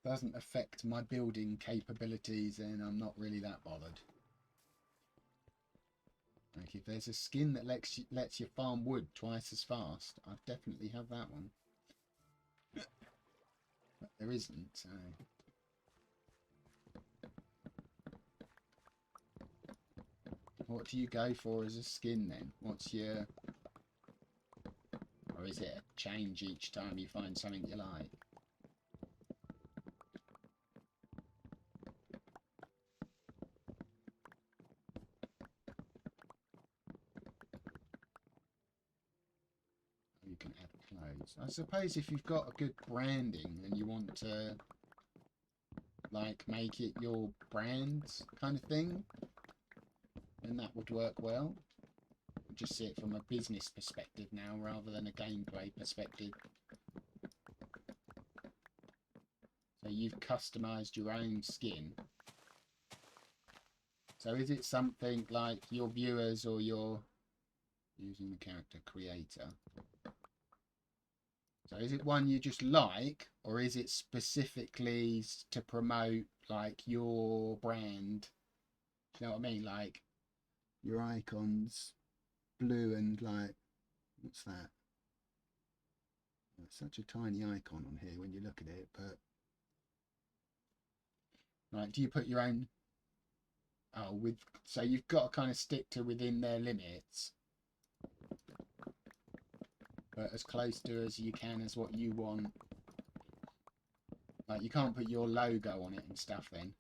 Doesn't affect my building capabilities, and I'm not really that bothered. Like, if there's a skin that lets you farm wood twice as fast, I'd definitely have that one. But there isn't, so... What do you go for as a skin then? What's your... Or is it a change each time you find something you like? You can add clothes. I suppose if you've got a good branding and you want to like make it your brand kind of thing, then that would work well. Just see it from a business perspective now rather than a gameplay perspective. So you've customized your own skin. So is it something like your viewers or your using the character creator? So is it one you just like, or is it specifically to promote like your brand? Do you know what I mean? Like your icons blue and like, what's that? It's such a tiny icon on here when you look at it, but like, do you put your own? Oh, with so you've got to kind of stick to within their limits, but as close to as you can as what you want. Like you can't put your logo on it and stuff then.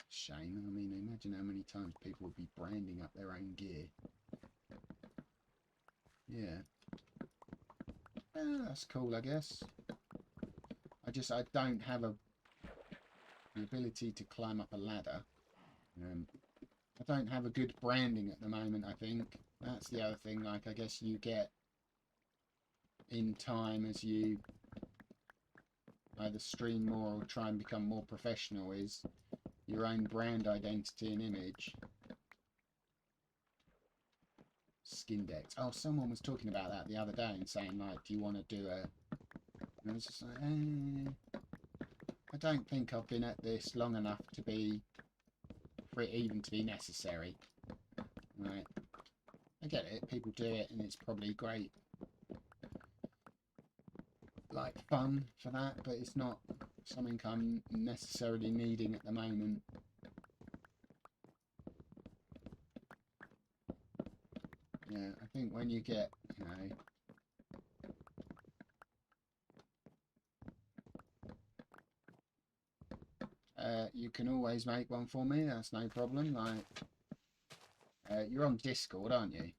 Shame. I mean, imagine how many times people would be branding up their own gear. Yeah. That's cool, I guess. I don't have an ability to climb up a ladder. I don't have a good branding at the moment, I think. That's the other thing, like, I guess you get in time as you either stream more or try and become more professional is your own brand identity and image. Skin decks. Oh, someone was talking about that the other day and saying, like, do you want to do a... And I was just like, I don't think I've been at this long enough to be... for it even to be necessary. Right. I get it. People do it and it's probably great. Like, fun for that, but it's not something I'm necessarily needing at the moment. Yeah, I think when you get, you know, you can always make one for me, that's no problem. Like, you're on Discord, aren't you?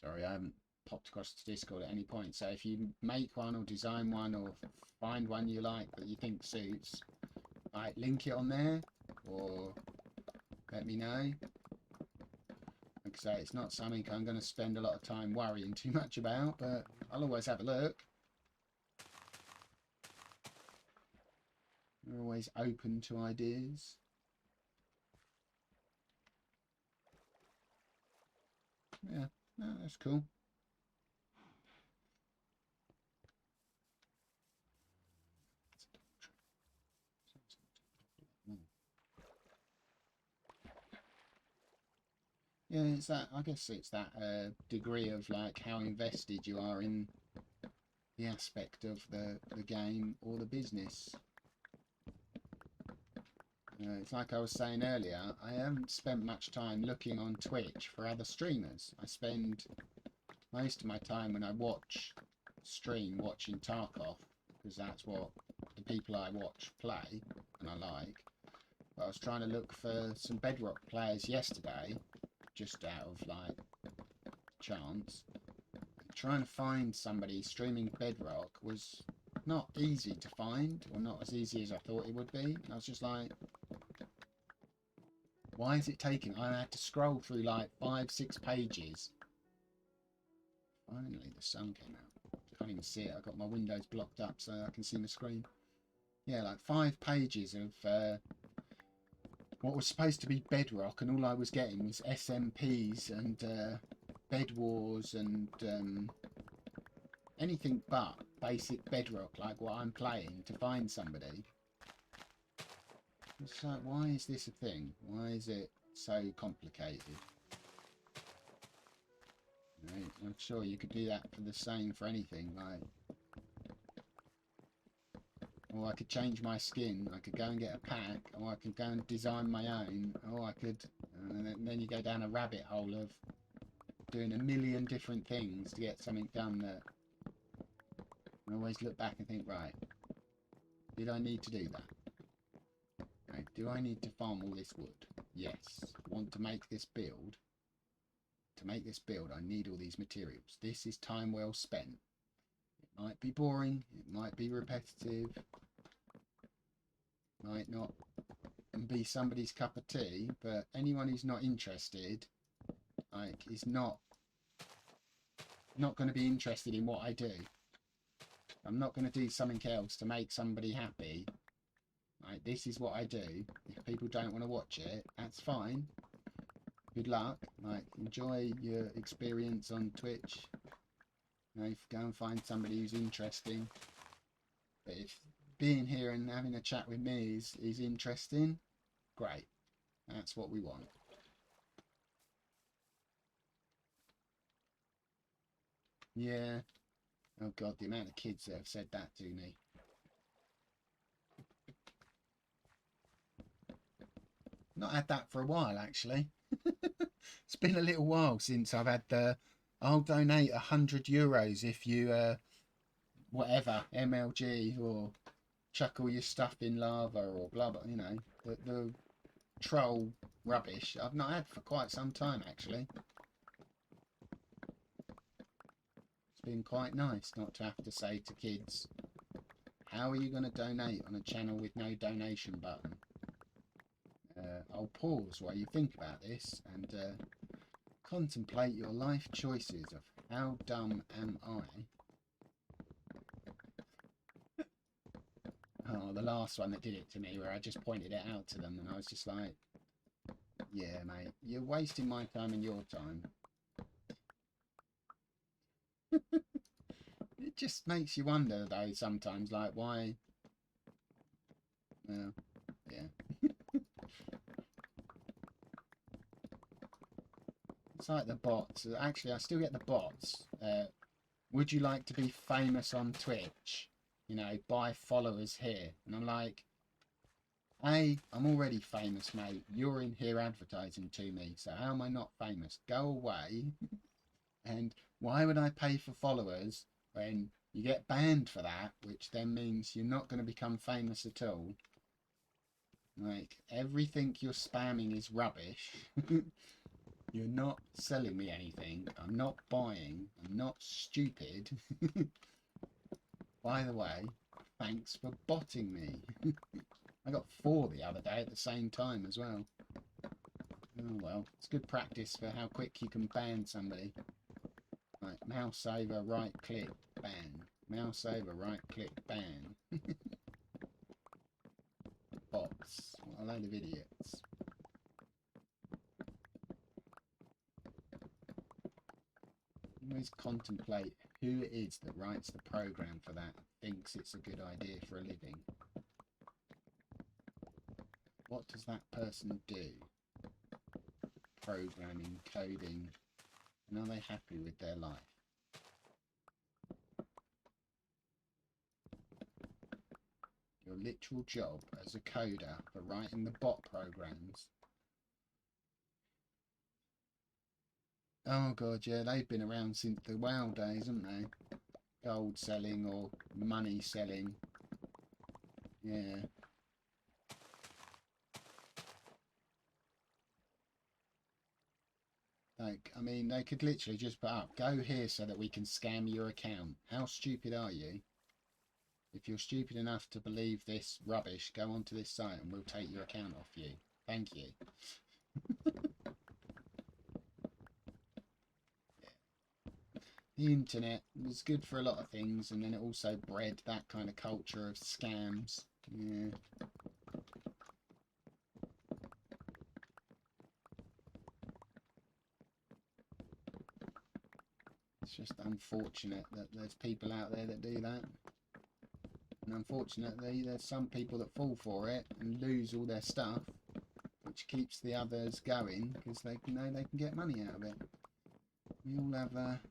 Sorry, I haven't popped across to Discord at any point. So if you make one or design one or find one you like that you think suits, like, link it on there or let me know. Like I say, it's not something I'm going to spend a lot of time worrying too much about, but I'll always have a look. We're always open to ideas. Yeah, no, that's cool. Yeah, it's that. I guess it's that degree of like how invested you are in the aspect of the game or the business. It's like I was saying earlier, I haven't spent much time looking on Twitch for other streamers. I spend most of my time when I stream watching Tarkov, because that's what the people I watch play and I like. But I was trying to look for some Bedrock players yesterday, just out of like chance. Trying to find somebody streaming Bedrock was not easy to find, or not as easy as I thought it would be. And I was just like, why is it taking? I had to scroll through like 5-6 pages. Finally the sun came out. Can't even see it. I've got my windows blocked up so I can see my screen. Yeah, like 5 pages of what was supposed to be Bedrock, and all I was getting was SMPs and Bed Wars and anything but basic Bedrock, like what I'm playing, to find somebody. It's like, why is this a thing? Why is it so complicated? Right, I'm sure you could do that for the same for anything, like, or I could change my skin. I could go and get a pack, or I could go and design my own, or I could, and then you go down a rabbit hole of doing a million different things to get something done that I always look back and think, right, did I need to do that? Right, do I need to farm all this wood? Yes. Want to make this build? To make this build, I need all these materials. This is time well spent. It might be boring, it might be repetitive, might not be somebody's cup of tea, but anyone who's not interested, like, is not going to be interested in what I do. I'm not going to do something else to make somebody happy. Like, this is what I do. If people don't want to watch it, that's fine. Good luck. Like, enjoy your experience on Twitch. You know, go and find somebody who's interesting. But if being here and having a chat with me is interesting, great. That's what we want. Yeah. Oh God, the amount of kids that have said that to me. Not had that for a while, actually. It's been a little while since I've had the, I'll donate €100 if you, whatever, MLG, or chuck all your stuff in lava, or blah blah, you know, the troll rubbish. I've not had for quite some time, actually. It's been quite nice not to have to say to kids, how are you going to donate on a channel with no donation button? I'll pause while you think about this and contemplate your life choices of how dumb am I? Oh, the last one that did it to me, where I just pointed it out to them and I was just like, yeah, mate, you're wasting my time and your time. It just makes you wonder, though, sometimes, like, why... Well, yeah. It's like the bots. Actually, I still get the bots. Would you like to be famous on Twitch? You know, buy followers here. And I'm like, hey, I'm already famous, mate. You're in here advertising to me. So how am I not famous? Go away. And why would I pay for followers when you get banned for that, which then means you're not going to become famous at all? Like, everything you're spamming is rubbish. You're not selling me anything. I'm not buying. I'm not stupid. By the way, thanks for botting me. I got 4 the other day at the same time as well. Oh well, it's good practice for how quick you can ban somebody. Like, mouse over, right click, ban. Mouse over, right click, ban. Bots. What a load of idiots. Always contemplate who it is that writes the program for that, thinks it's a good idea for a living. What does that person do? Programming, coding, and are they happy with their life? Your literal job as a coder for writing the bot programs. Oh god, yeah, they've been around since the WoW days, haven't they? Gold selling or money selling. Yeah. Like, I mean, they could literally just put up, go here so that we can scam your account. How stupid are you? If you're stupid enough to believe this rubbish, go onto this site and we'll take your account off you. Thank you. The internet was good for a lot of things, and then it also bred that kind of culture of scams. Yeah. It's just unfortunate that there's people out there that do that. And unfortunately, there's some people that fall for it and lose all their stuff, which keeps the others going because they know they can get money out of it. We all have that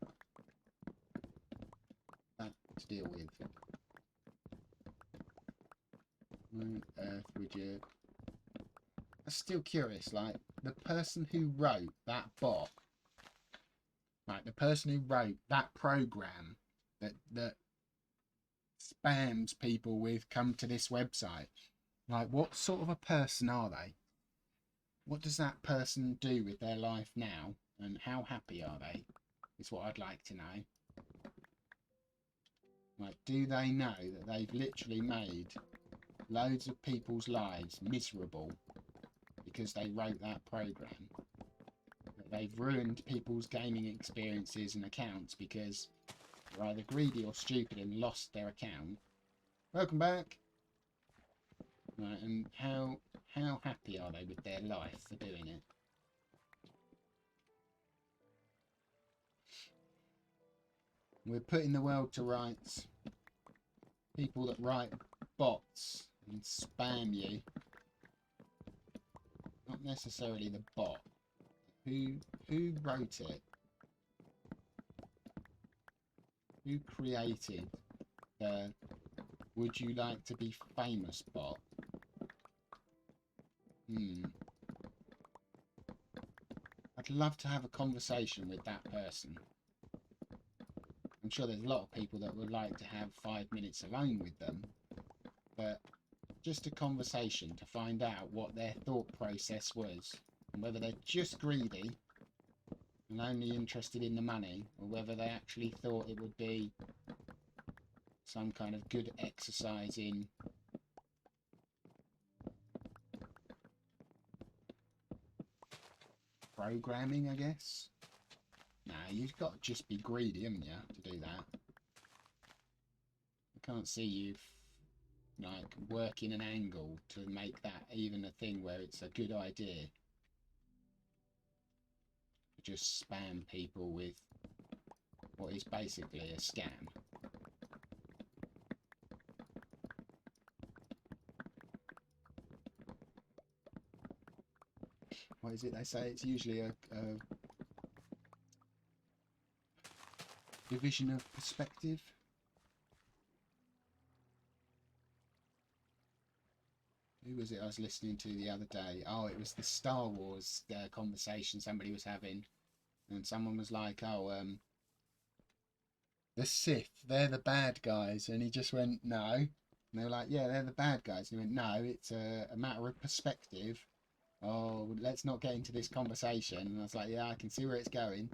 to deal with. Why on earth would you? I'm still curious, like, the person who wrote that bot, like, the person who wrote that program that spams people with come to this website, like, what sort of a person are they? What does that person do with their life now, and how happy are they? Is what I'd like to know. Like, do they know that they've literally made loads of people's lives miserable because they wrote that program? That they've ruined people's gaming experiences and accounts because they're either greedy or stupid and lost their account. Welcome back. Right, and how happy are they with their life for doing it? We're putting the world to rights. People that write bots and spam you. Not necessarily the bot. Who wrote it? Who created the "Would you like to be famous" bot? I'd love to have a conversation with that person. I'm sure there's a lot of people that would like to have 5 minutes alone with them, but just a conversation to find out what their thought process was, and whether they're just greedy and only interested in the money, or whether they actually thought it would be some kind of good exercise in programming, I guess. Nah, you've got to just be greedy, haven't you, to do that? I can't see you like working an angle to make that even a thing where it's a good idea. Just spam people with what is basically a scam. What is it they say? It's usually a division of perspective. Who was it I was listening to the other day? Oh, it was the Star Wars conversation somebody was having. And someone was like, oh, the Sith, they're the bad guys. And he just went, no. And they were like, yeah, they're the bad guys. And he went, no, it's a matter of perspective. Oh, let's not get into this conversation. And I was like, yeah, I can see where it's going.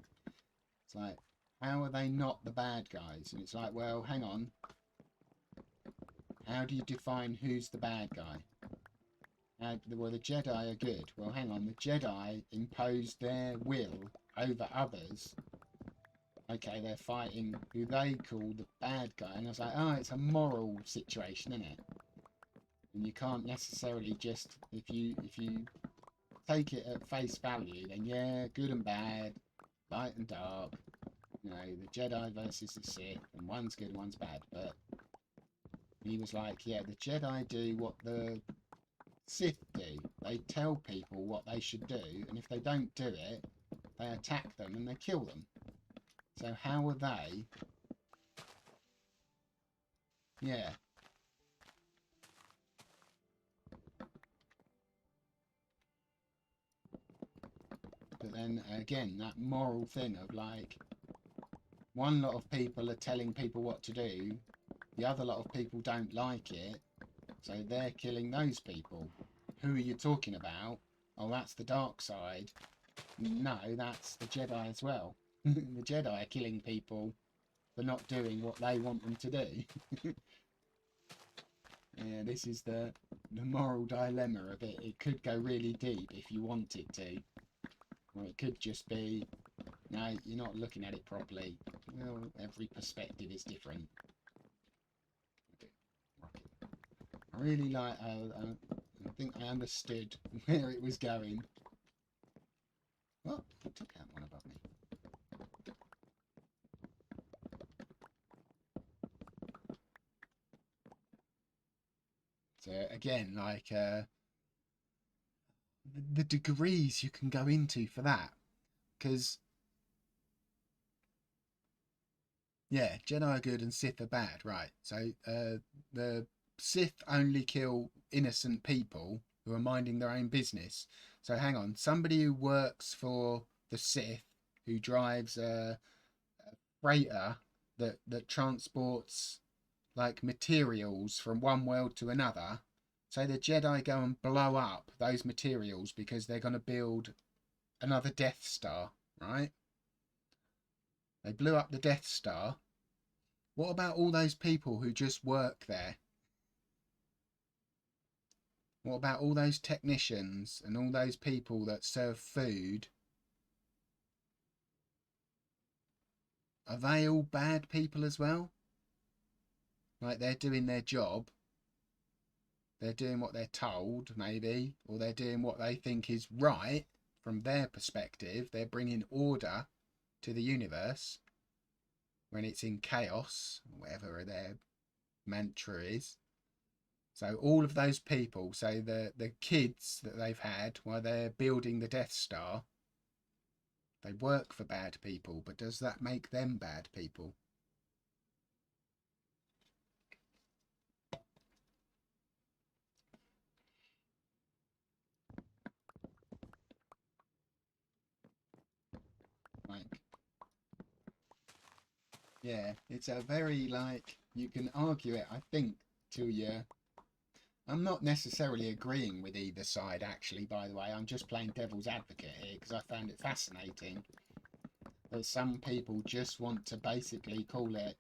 It's like, how are they not the bad guys? And it's like, well, hang on. How do you define who's the bad guy? Well, the Jedi are good. Well, hang on. The Jedi imposed their will over others. Okay, they're fighting who they call the bad guy. And I was like, oh, it's a moral situation, isn't it? And you can't necessarily just, if you take it at face value, then yeah, good and bad, light and dark. You know, the Jedi versus the Sith, and one's good and one's bad. But he was like, yeah, the Jedi do what the Sith do. They tell people what they should do, and if they don't do it, they attack them and they kill them. So how are they? Yeah. But then again, that moral thing of like, one lot of people are telling people what to do, the other lot of people don't like it, so they're killing those people. Who are you talking about? Oh, that's the dark side. No, that's the Jedi as well. The Jedi are killing people for not doing what they want them to do. Yeah, this is the moral dilemma of it. It could go really deep if you want it to. Or it could just be, no, you're not looking at it properly. Well, every perspective is different. I really like, I think I understood where it was going. Oh, I took out one above me. So again, like the degrees you can go into for that, because yeah, Jedi are good and Sith are bad, right? So the Sith only kill innocent people who are minding their own business. So hang on, somebody who works for the Sith, who drives a freighter that transports like materials from one world to another. So the Jedi go and blow up those materials because they're going to build another Death Star, right? They blew up the Death Star. What about all those people who just work there? What about all those technicians and all those people that serve food? Are they all bad people as well? Like, they're doing their job. They're doing what they're told, maybe, or they're doing what they think is right from their perspective. They're bringing order to the universe when it's in chaos, whatever their mantra is. So all of those people, so the kids that they've had while they're building the Death Star, they work for bad people, but does that make them bad people? Like, yeah, it's a very, like, you can argue it, I think, till you... I'm not necessarily agreeing with either side, actually, by the way. I'm just playing devil's advocate here because I found it fascinating that some people just want to basically call it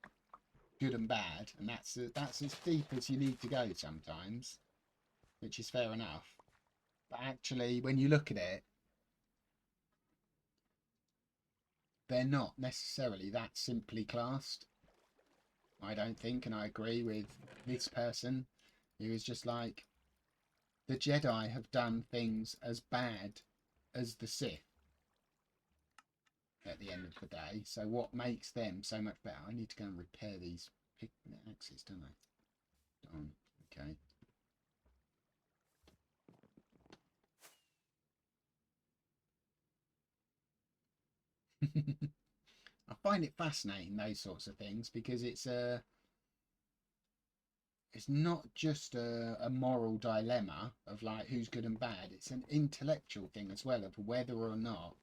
good and bad, and that's as deep as you need to go sometimes, which is fair enough. But actually, when you look at it, they're not necessarily that simply classed, I don't think, and I agree with this person who is just like, the Jedi have done things as bad as the Sith at the end of the day, so what makes them so much better? I need to go and repair these axes, don't I? Okay. I find it fascinating, those sorts of things, because it's not just a moral dilemma of like who's good and bad. It's an intellectual thing as well of whether or not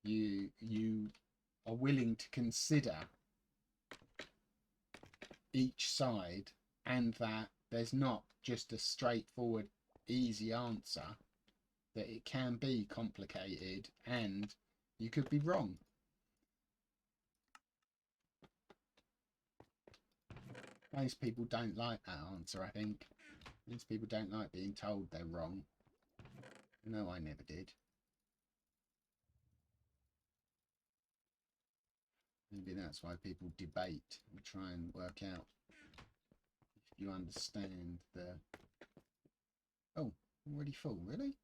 you are willing to consider each side, and that there's not just a straightforward easy answer, that it can be complicated and you could be wrong. Most people don't like that answer, I think. Most people don't like being told they're wrong. No, I never did. Maybe that's why people debate and try and work out if you understand the... Oh, already full, really?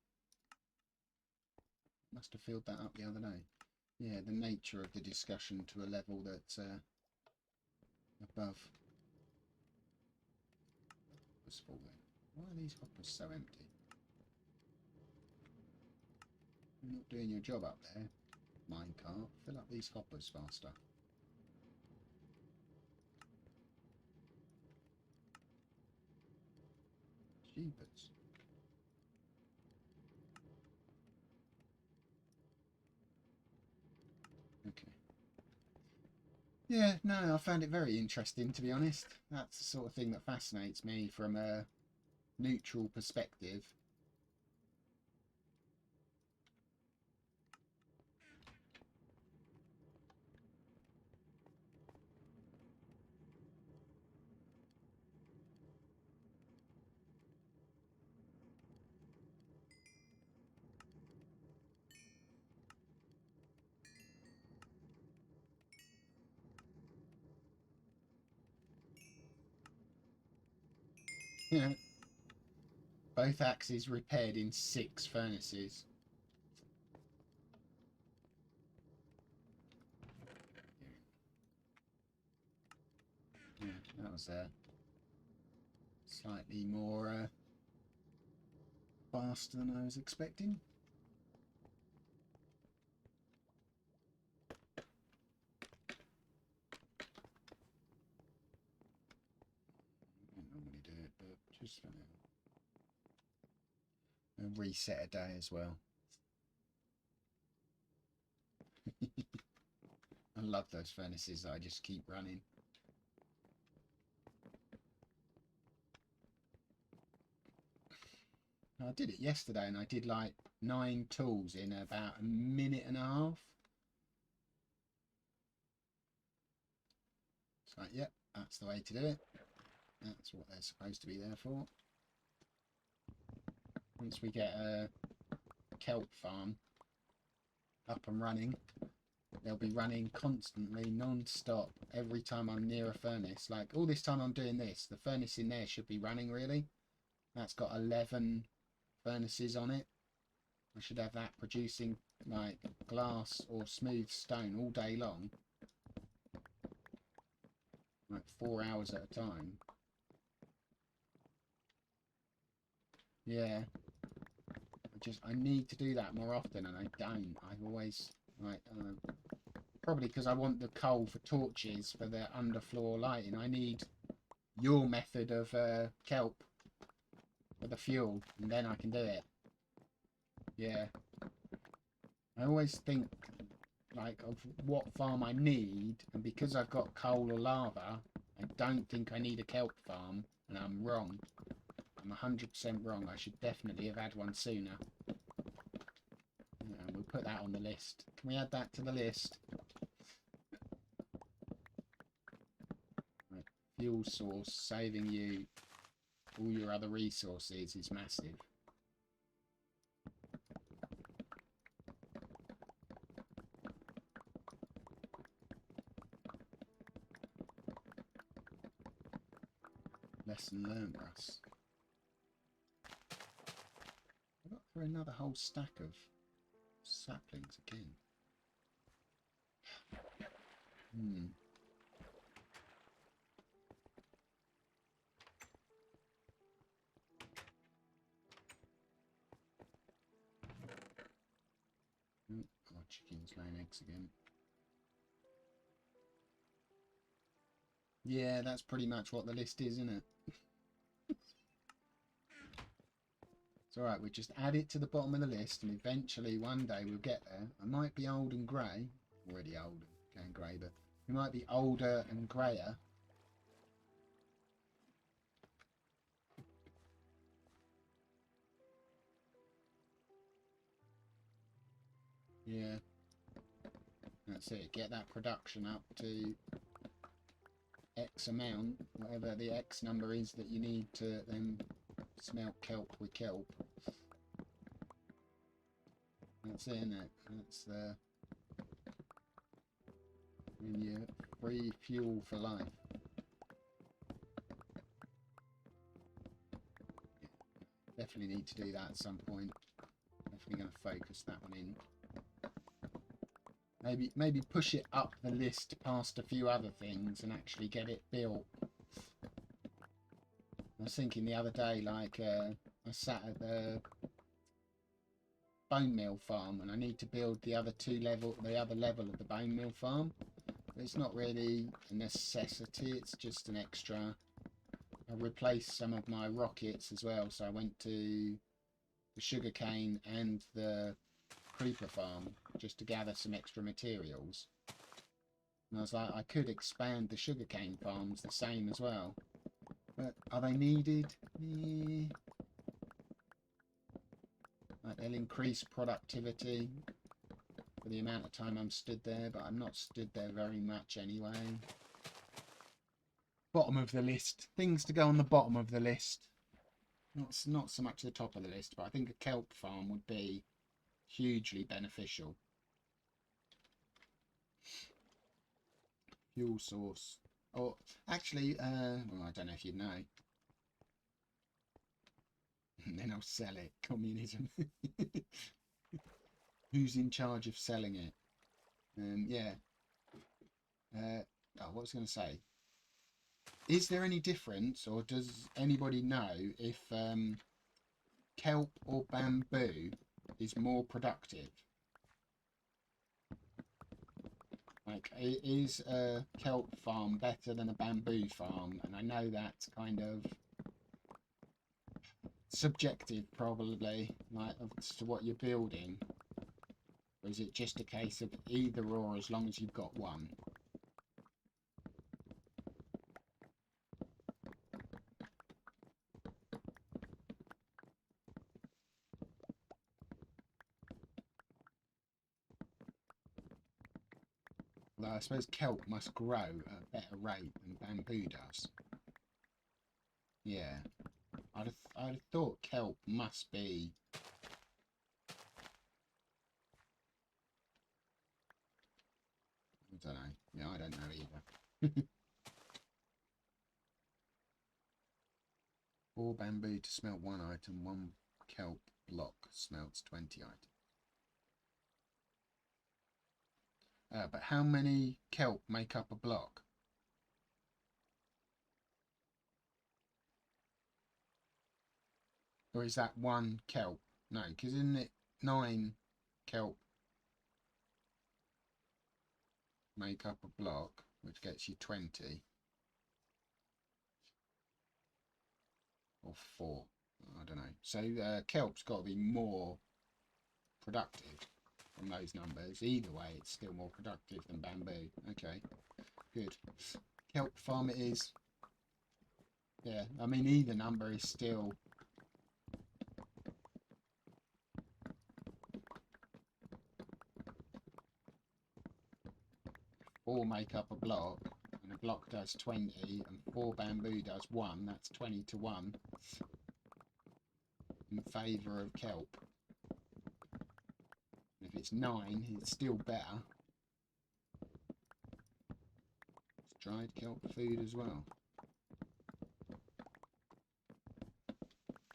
Must have filled that up the other day. Yeah, the nature of the discussion to a level that's above. Was full then. Why are these hoppers so empty? You're not doing your job up there, minecart. Fill up these hoppers faster. Jeepers. Okay. Yeah, no, I found it very interesting, to be honest. That's the sort of thing that fascinates me from a neutral perspective. Both axes repaired in 6 furnaces. Yeah, that was slightly more fast than I was expecting. I don't normally do it, but reset a day as well. I love those furnaces that I just keep running. I did it yesterday and I did like 9 tools in about a minute and a half. It's like, yep, that's the way to do it. That's what they're supposed to be there for. Once we get a kelp farm up and running, they'll be running constantly, non-stop, every time I'm near a furnace. Like all this time I'm doing this, the furnace in there should be running really. That's got 11 furnaces on it. I should have that producing like glass or smooth stone all day long, like 4 hours at a time. Yeah, I need to do that more often and I don't. I've always like probably because I want the coal for torches for the underfloor lighting. I need your method of kelp for the fuel and then I can do it. Yeah, I always think like of what farm I need, and because I've got coal or lava, I don't think I need a kelp farm, and I'm wrong. I'm 100% wrong. I should definitely have had one sooner. We'll put that on the list. Can we add that to the list? Right. Fuel source, saving you all your other resources is massive. Lesson learned, Russ. I got through another whole stack of saplings again. Oh, chicken's laying eggs again. Yeah, that's pretty much what the list is, isn't it? It's alright, we just add it to the bottom of the list and eventually one day we'll get there. I might be old and grey, already old and going grey, but we might be older and greyer. Yeah, that's it, get that production up to X amount, whatever the X number is that you need to then smelt kelp with kelp. That's it, isn't it? That's the when you free fuel for life. Definitely need to do that at some point. Definitely going to focus that one in. Maybe push it up the list past a few other things and actually get it built. I was thinking the other day, like I sat at the bone meal farm and I need to build the other level of the bone meal farm. But it's not really a necessity, it's just an extra. I replaced some of my rockets as well, so I went to the sugarcane and the creeper farm just to gather some extra materials. And I was like, I could expand the sugarcane farms the same as well. But are they needed? Like they'll increase productivity for the amount of time I'm stood there, but I'm not stood there very much anyway. Bottom of the list. Things to go on the bottom of the list. Not so much the top of the list, but I think a kelp farm would be hugely beneficial. Fuel source. Or actually, well, I don't know if you'd know. And then I'll sell it. Communism. Who's in charge of selling it? Yeah. Oh, what was I going to say? Is there any difference, or does anybody know if kelp or bamboo is more productive? Like, is a kelp farm better than a bamboo farm? And I know that's kind of subjective, probably, like as to what you're building? Or is it just a case of either or as long as you've got one? Well, I suppose kelp must grow at a better rate than bamboo does. Yeah, I'd have thought kelp must be. I don't know. Yeah, I don't know either. 4 bamboo to smelt 1 item, 1 kelp block smelts 20 items. But how many kelp make up a block? Or is that 1 kelp? No, because isn't it 9 kelp make up a block, which gets you 20? Or 4? I don't know. So kelp's got to be more productive from those numbers. Either way, it's still more productive than bamboo. Okay, good. Kelp farm it is. Yeah, I mean, either number is still... Four make up a block, and a block does 20, and 4 bamboo does 1. That's 20 to 1 in favour of kelp. And if it's 9, it's still better. It's dried kelp food as well. I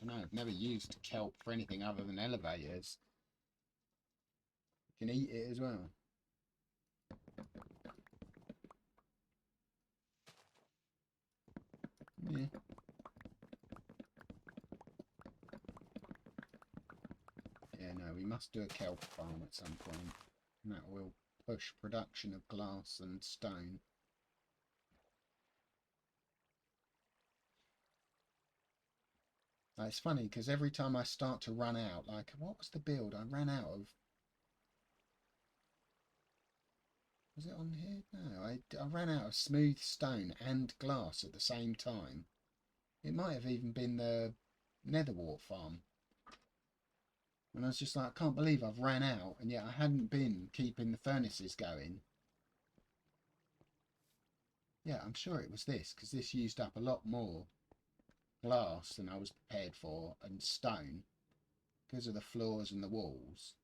don't know, I've never used kelp for anything other than elevators. You can eat it as well. Yeah. Yeah, no, we must do a kelp farm at some point. And that will push production of glass and stone. It's funny because every time I start to run out, like, what was the build? I ran out of... Was it on here? No, I ran out of smooth stone and glass at the same time. It might have even been the netherwart farm. And I was just like, I can't believe I've ran out, and yet I hadn't been keeping the furnaces going. Yeah, I'm sure it was this, because this used up a lot more glass than I was prepared for, and stone, because of the floors and the walls.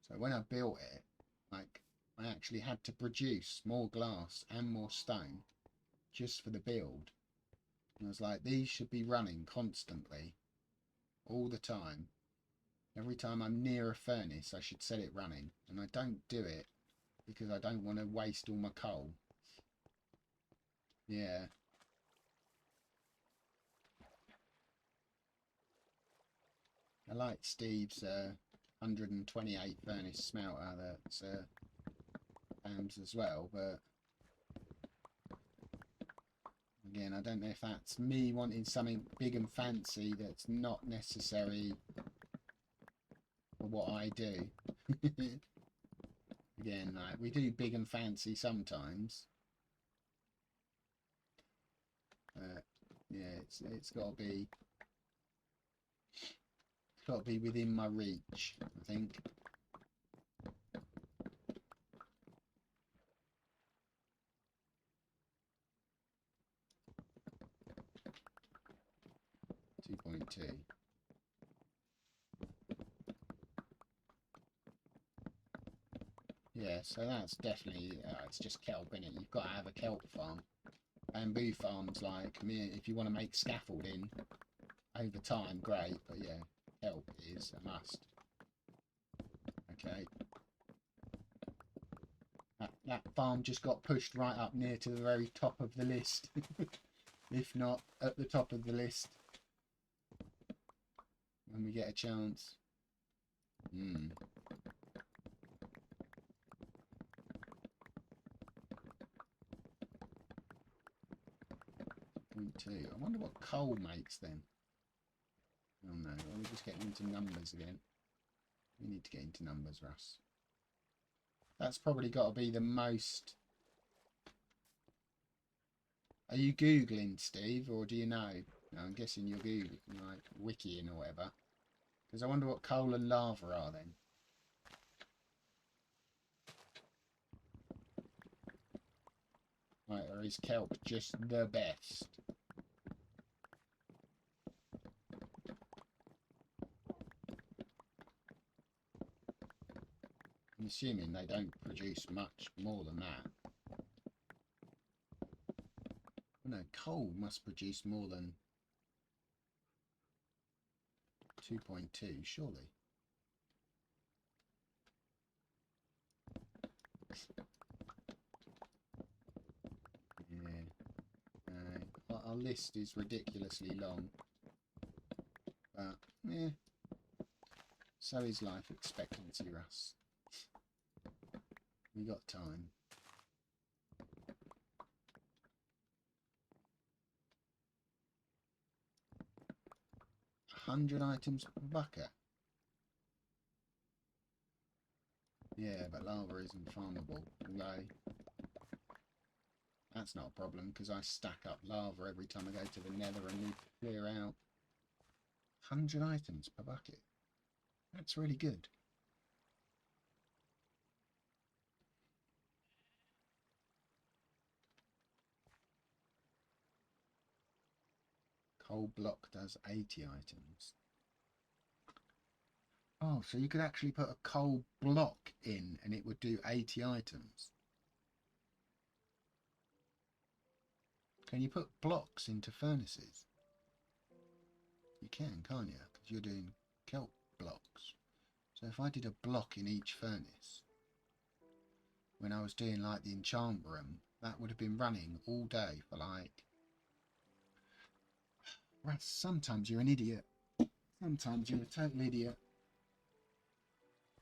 So when I built it, like, I actually had to produce more glass and more stone just for the build. And I was like, these should be running constantly, all the time. Every time I'm near a furnace, I should set it running. And I don't do it because I don't want to waste all my coal. Yeah. I like Steve's 128 furnace smelter that's Pam's as well, but again, I don't know if that's me wanting something big and fancy that's not necessary for what I do. Again, like, we do big and fancy sometimes. Yeah, it's got to be within my reach, I think. .2. Yeah, so that's definitely, it's just kelp in it. You've got to have a kelp farm. Bamboo farms, like, I mean, if you want to make scaffolding over time, great, but yeah, kelp is a must. Okay. That farm just got pushed right up near to the very top of the list. If not at the top of the list when we get a chance. 0.2. I wonder what coal makes then. Oh no, we're just getting into numbers again. We need to get into numbers, Russ. That's probably got to be the most... Are you Googling, Steve, or do you know? No, I'm guessing you're Googling, like, wikiing or whatever. Because I wonder what coal and lava are then. Right, or is kelp just the best? I'm assuming they don't produce much more than that. No, coal must produce more than 2.2, surely. Yeah. Our list is ridiculously long. But, yeah. So is life expectancy, Russ. We got time. 100 items per bucket. Yeah, but lava isn't farmable. Although, that's not a problem because I stack up lava every time I go to the nether and need to clear out 100 items per bucket. That's really good. Coal block does 80 items. Oh, so you could actually put a coal block in and it would do 80 items. Can you put blocks into furnaces? You can, can't you? Because you're doing kelp blocks. So if I did a block in each furnace, when I was doing like the enchant room, that would have been running all day for like... Well, sometimes you're an idiot. Sometimes you're a total idiot.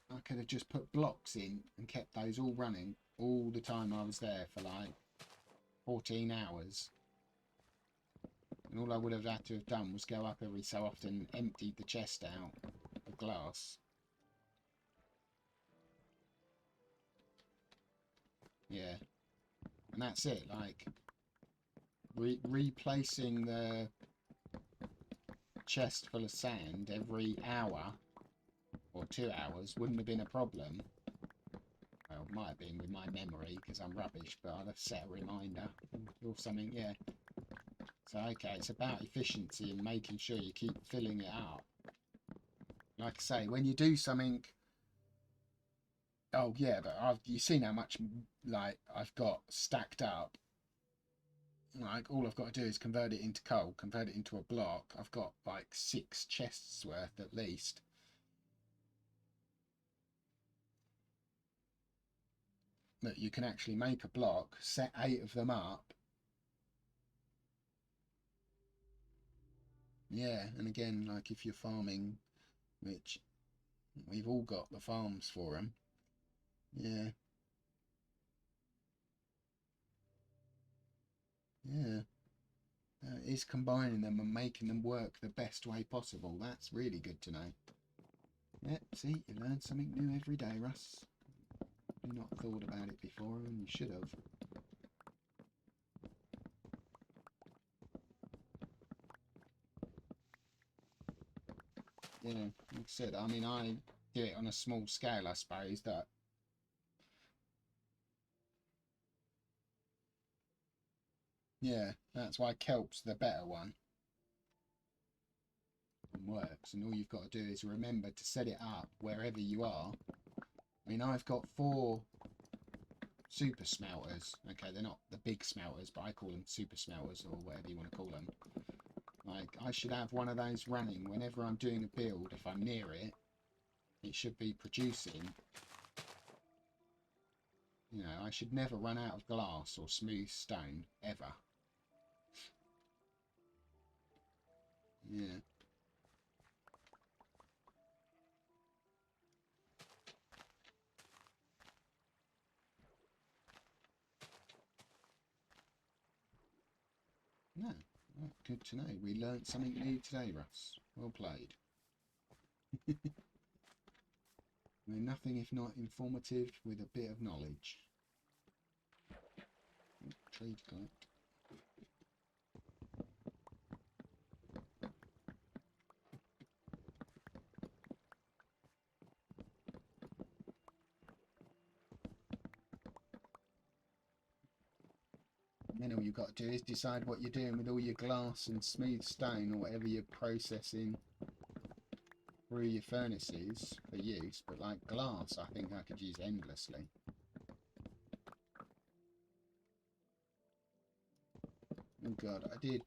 I could have just put blocks in and kept those all running all the time I was there for like 14 hours. And all I would have had to have done was go up every so often, emptied the chest out of glass. Yeah. And that's it, like, replacing the chest full of sand every hour or 2 hours wouldn't have been a problem. Well, it might have been with my memory because I'm rubbish, but I'd have set a reminder or something, yeah. So, okay, it's about efficiency and making sure you keep filling it up. Like I say, when you do something... Oh, yeah, but you've seen how much, like, I've got stacked up. Like, all I've got to do is convert it into coal, convert it into a block. I've got, like, 6 chests worth at least. That you can actually make a block, set 8 of them up. Yeah, and again, like if you're farming, which we've all got the farms for them. Yeah. Yeah. Is combining them and making them work the best way possible. That's really good to know. Yeah, see, you learn something new every day, Russ. You've not thought about it before, and you should have. Yeah, like I said, I mean, I do it on a small scale, I suppose, that... Yeah, that's why kelp's the better one. And works, and all you've got to do is remember to set it up wherever you are. I mean, I've got 4 super smelters. Okay, they're not the big smelters, but I call them super smelters or whatever you want to call them. Like, I should have one of those running whenever I'm doing a build. If I'm near it, it should be producing. You know, I should never run out of glass or smooth stone, ever. Yeah. No. Right. Good to know. We learnt something new today, Russ. Well played. We're nothing if not informative with a bit of knowledge. Tree to collect. And then all you've got to do is decide what you're doing with all your glass and smooth stone or whatever you're processing through your furnaces for use. But like glass, I think I could use endlessly. Oh God, I did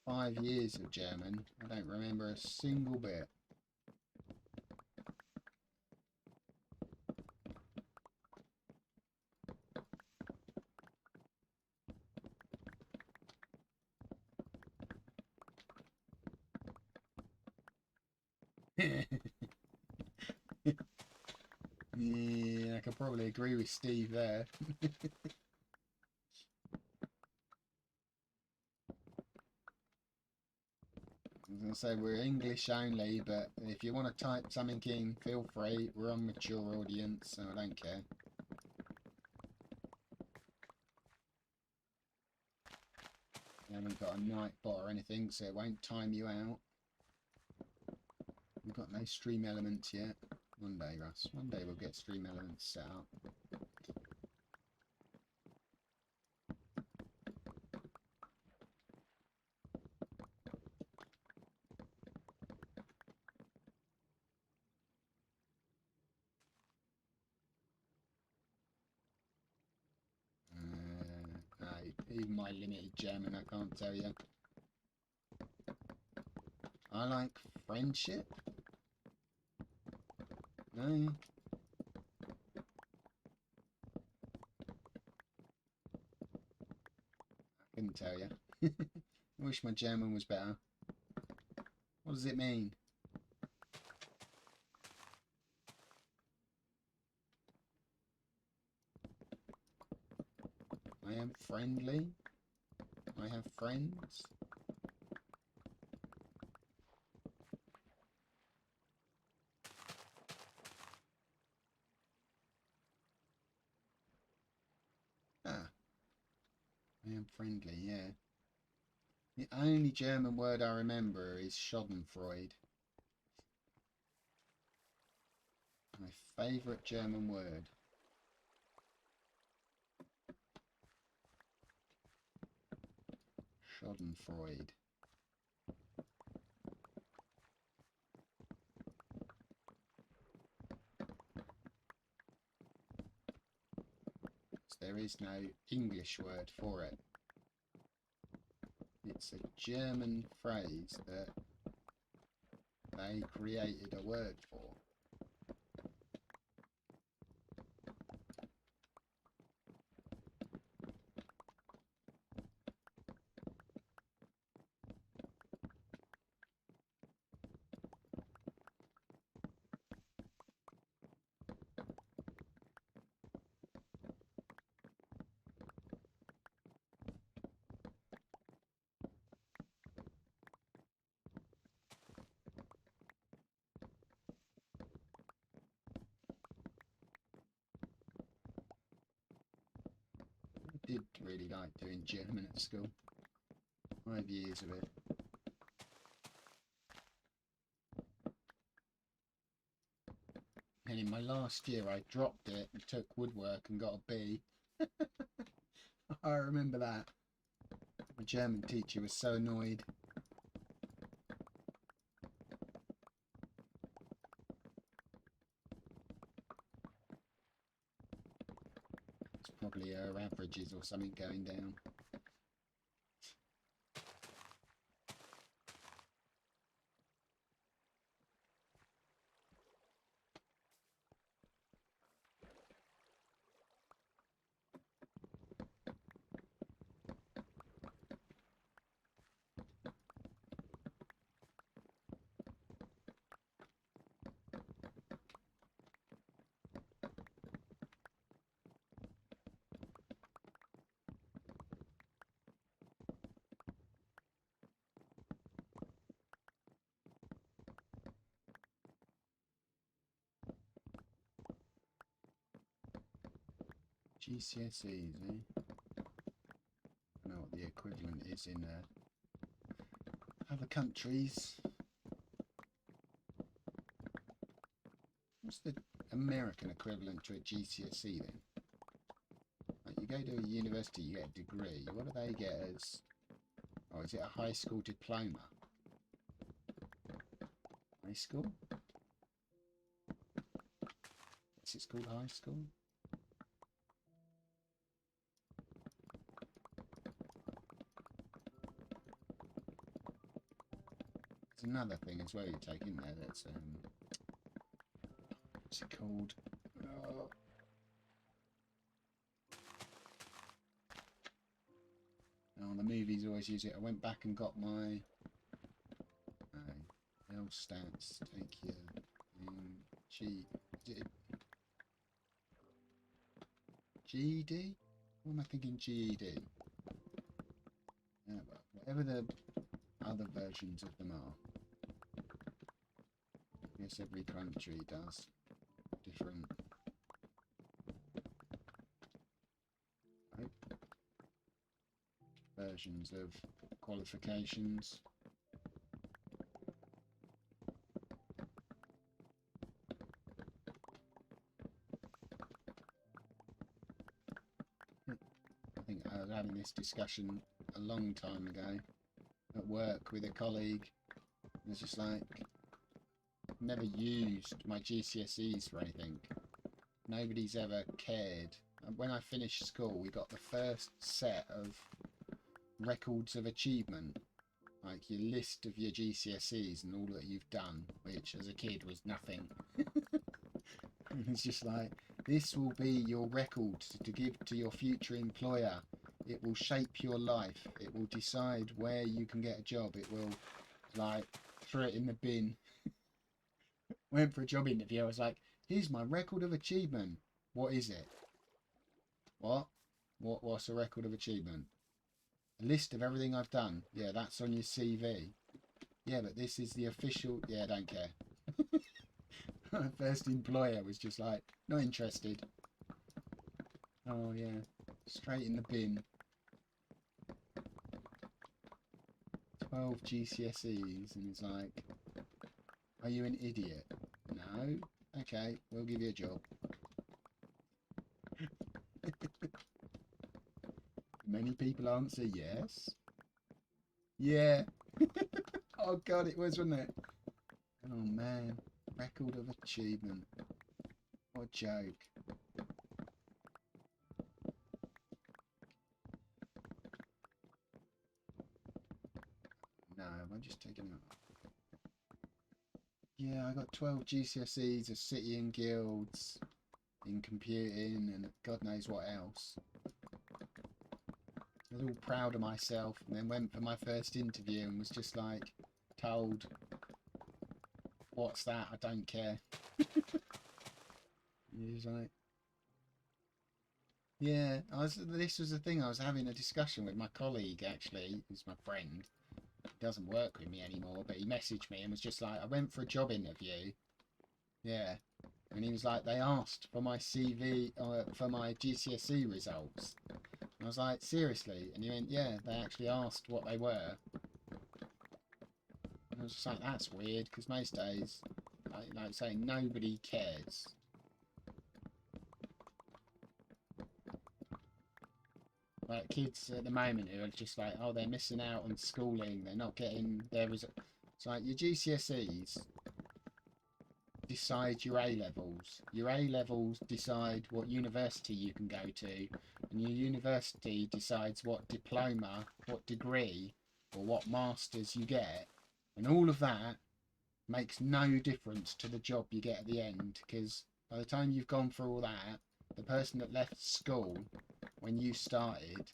5 years of German. I don't remember a single bit. Yeah, I could probably agree with Steve there. I was going to say we're English only, but if you want to type something in, feel free. We're on mature audience, so I don't care. You haven't got a night bot or anything, so it won't time you out. We've got no stream elements yet. One day, Russ. One day we'll get stream elements set up. No, even my limited German, I can't tell you. I like friendship. No. I couldn't tell you. I wish my German was better. What does it mean? I am friendly. I have friends. Ah, I am friendly, yeah. The only German word I remember is Schadenfreude. My favourite German word. Schadenfreude. There is no English word for it. It's a German phrase that they created a word for. I did really like doing German at school. 5 years of it. And in my last year I dropped it and took woodwork and got a B. I remember that. My German teacher was so annoyed. It's probably her averages or something going down. GCSEs, eh? I don't know what the equivalent is in other countries. What's the American equivalent to a GCSE then? Like you go to a university, you get a degree. What do they get as? Oh, is it a high school diploma? High school? Is it called high school? There's another thing as well you take in there that's what's it called? Oh, the movies always use it. I went back and got my L stats. Take your GED? What am I thinking? GED. Yeah, well, whatever the other versions of them are. I guess every country does different. Versions of qualifications. I think I was having this discussion a long time ago at work with a colleague. It was just like, never used my GCSEs for anything. Nobody's ever cared. And when I finished school, we got the first set of records of achievement, like your list of your GCSEs and all that you've done, which as a kid was nothing. It's just like, this will be your record to give to your future employer. It will shape your life. It will decide where you can get a job. It will, like, throw it in the bin. Went for a job interview. I was like, here's my record of achievement. What is it? What's a record of achievement? A list of everything I've done. Yeah, that's on your CV. Yeah, but this is the official... Yeah, I don't care. My first employer was just like, not interested. Oh, yeah. Straight in the bin. 12 GCSEs. And it's like, are you an idiot? No? Okay, we'll give you a job. Many people answer yes. Yeah. Oh god, it was, wasn't it? Oh man. Record of achievement. What a joke. No, I'm just taking it off. Yeah, I got 12 GCSEs of City and Guilds in computing and God knows what else. I was all proud of myself and then went for my first interview and was just like told, what's that? I don't care. He was like, yeah, this was the thing, I was having a discussion with my colleague actually, who's my friend. He doesn't work with me anymore, but he messaged me and was just like, I went for a job interview. Yeah. And he was like, they asked for my CV, for my GCSE results. And I was like, seriously? And he went, yeah, they actually asked what they were. And I was just like, that's weird, because most days, like saying, nobody cares. Like kids at the moment who are just like, oh, they're missing out on schooling, they're not getting their results. It's like your GCSEs decide your A-levels. Your A-levels decide what university you can go to, and your university decides what diploma, what degree, or what masters you get. And all of that makes no difference to the job you get at the end, because by the time you've gone through all that, the person that left school when you started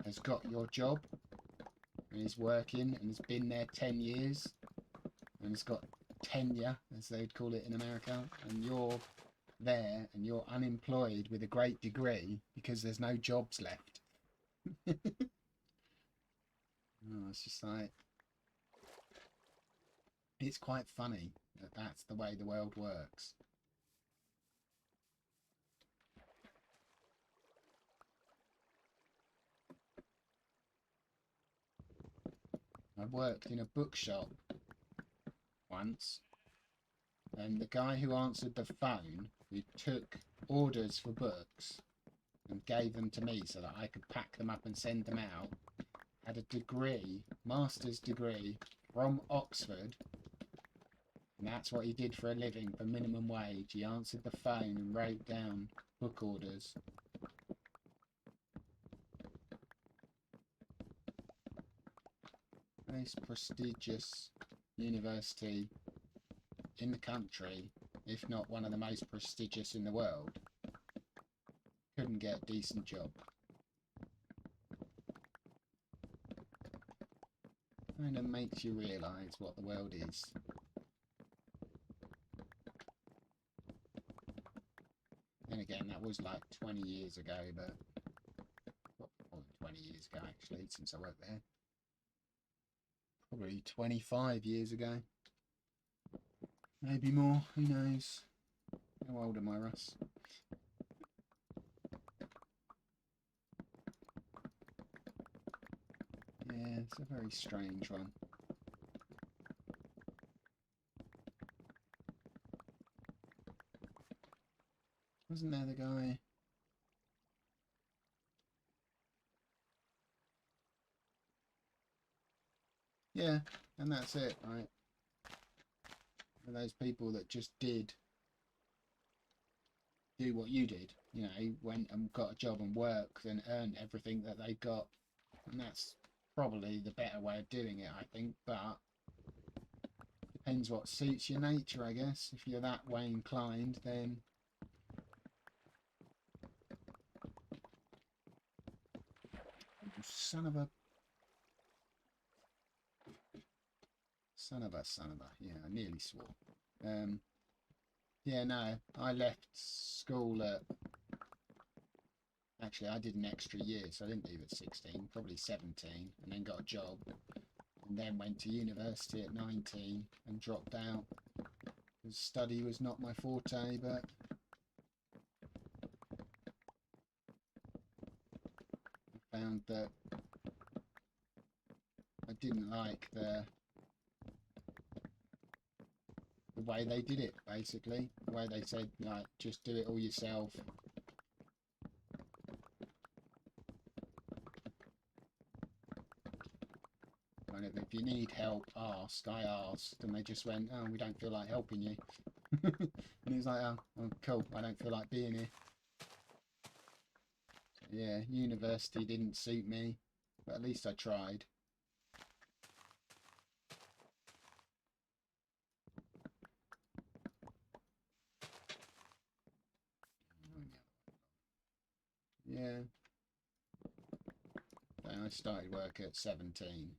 has got your job and is working and has been there 10 years and has got tenure, as they'd call it in America, and you're there and you're unemployed with a great degree because there's no jobs left. Oh, it's just like, it's quite funny that that's the way the world works. I worked in a bookshop once, and the guy who answered the phone, who took orders for books and gave them to me so that I could pack them up and send them out, had a degree, master's degree from Oxford, and that's what he did for a living for minimum wage. He answered the phone and wrote down book orders. Most prestigious university in the country, if not one of the most prestigious in the world, couldn't get a decent job. Kind of makes you realise what the world is. And again, that was like 20 years ago, but well, more than 20 years ago actually, since I worked there. Probably 25 years ago. Maybe more, who knows? How old am I, Russ? Yeah, it's a very strange one. Wasn't there the guy? Yeah, and that's it, right? For those people that just do what you did, you know, went and got a job and worked and earned everything that they got, and that's probably the better way of doing it, I think, but depends what suits your nature, I guess. If you're that way inclined, then son of a, yeah, I nearly swore. Yeah, no, I left school at, actually I did an extra year, so I didn't leave at 16, probably 17, and then got a job, and then went to university at 19 and dropped out because study was not my forte. But I found that I didn't like the way they did it, basically. The way they said, like, just do it all yourself. Kind of, if you need help, ask. I asked, and they just went, oh, we don't feel like helping you. And he was like, oh, cool, I don't feel like being here. So, yeah, university didn't suit me, but at least I tried. Yeah. I started work at 17.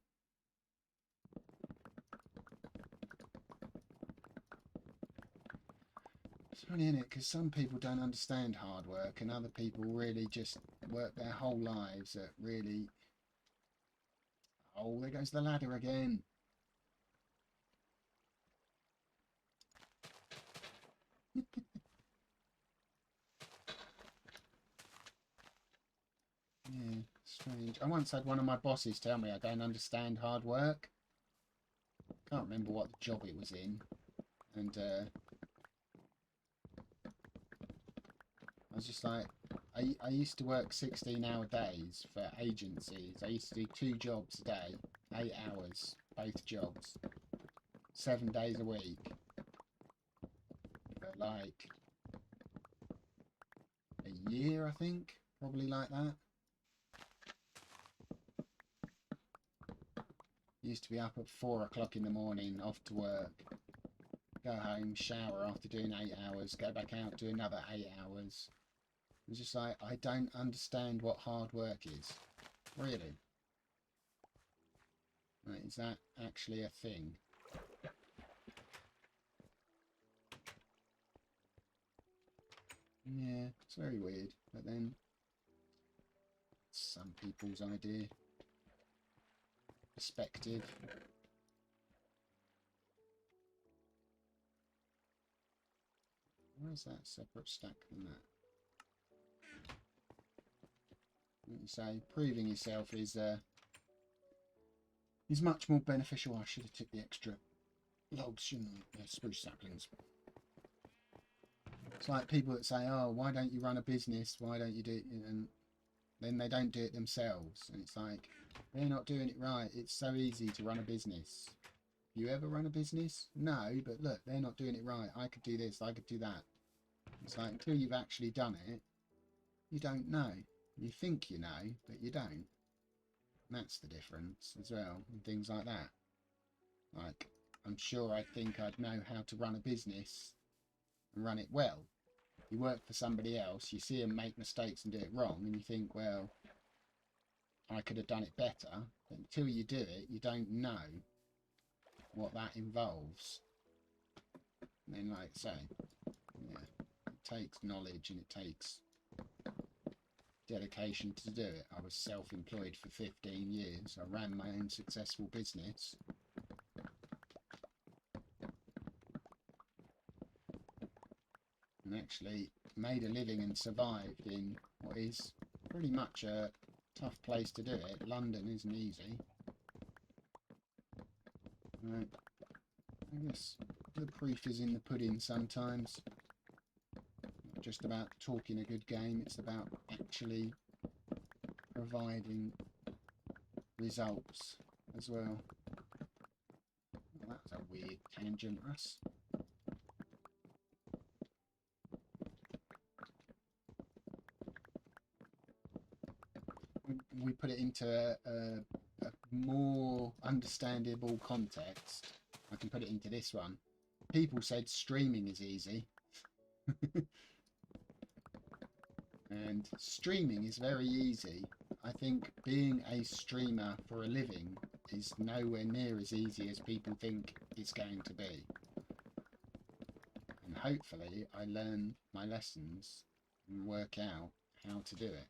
It's funny, isn't it? Because some people don't understand hard work, and other people really just work their whole lives at really... Oh, there goes the ladder again. Yeah, strange. I once had one of my bosses tell me I don't understand hard work. Can't remember what job it was in. And I was just like, I used to work 16-hour days for agencies. I used to do 2 jobs a day, 8 hours, both jobs, 7 days a week. For like a year, I think, probably like that. Used to be up at 4 o'clock in the morning, off to work, go home, shower after doing 8 hours, go back out, do another 8 hours. It's just like, I don't understand what hard work is. Really. Right, is that actually a thing? Yeah, it's very weird, but then it's some people's idea. Perspective. Where's that separate stack than that? Like you say, proving yourself is is much more beneficial. I should have took the extra logs, shouldn't I? Spruce saplings. It's like people that say, oh, why don't you run a business? Why don't you do it? And then they don't do it themselves. And it's like, they're not doing it right. It's so easy to run a business. You ever run a business? No, but look, they're not doing it right. I could do this, I could do that. It's like, until you've actually done it, you don't know. You think you know, but you don't. And that's the difference as well, and things like that. Like, I'm sure I think I'd know how to run a business and run it well. You work for somebody else, you see them make mistakes and do it wrong, and you think, well, I could have done it better. But until you do it, you don't know what that involves. And then, like I say, yeah, it takes knowledge and it takes dedication to do it. I was self-employed for 15 years. I ran my own successful business. And actually made a living and survived in what is pretty much a tough place to do it. London isn't easy. Right. I guess the proof is in the pudding sometimes. Not just about talking a good game, it's about actually providing results as well. Well, that was a weird tangent, Russ. We put it into a more understandable context. I can put it into this one. People said streaming is easy. And streaming is very easy. I think being a streamer for a living is nowhere near as easy as people think it's going to be. And hopefully I learn my lessons and work out how to do it.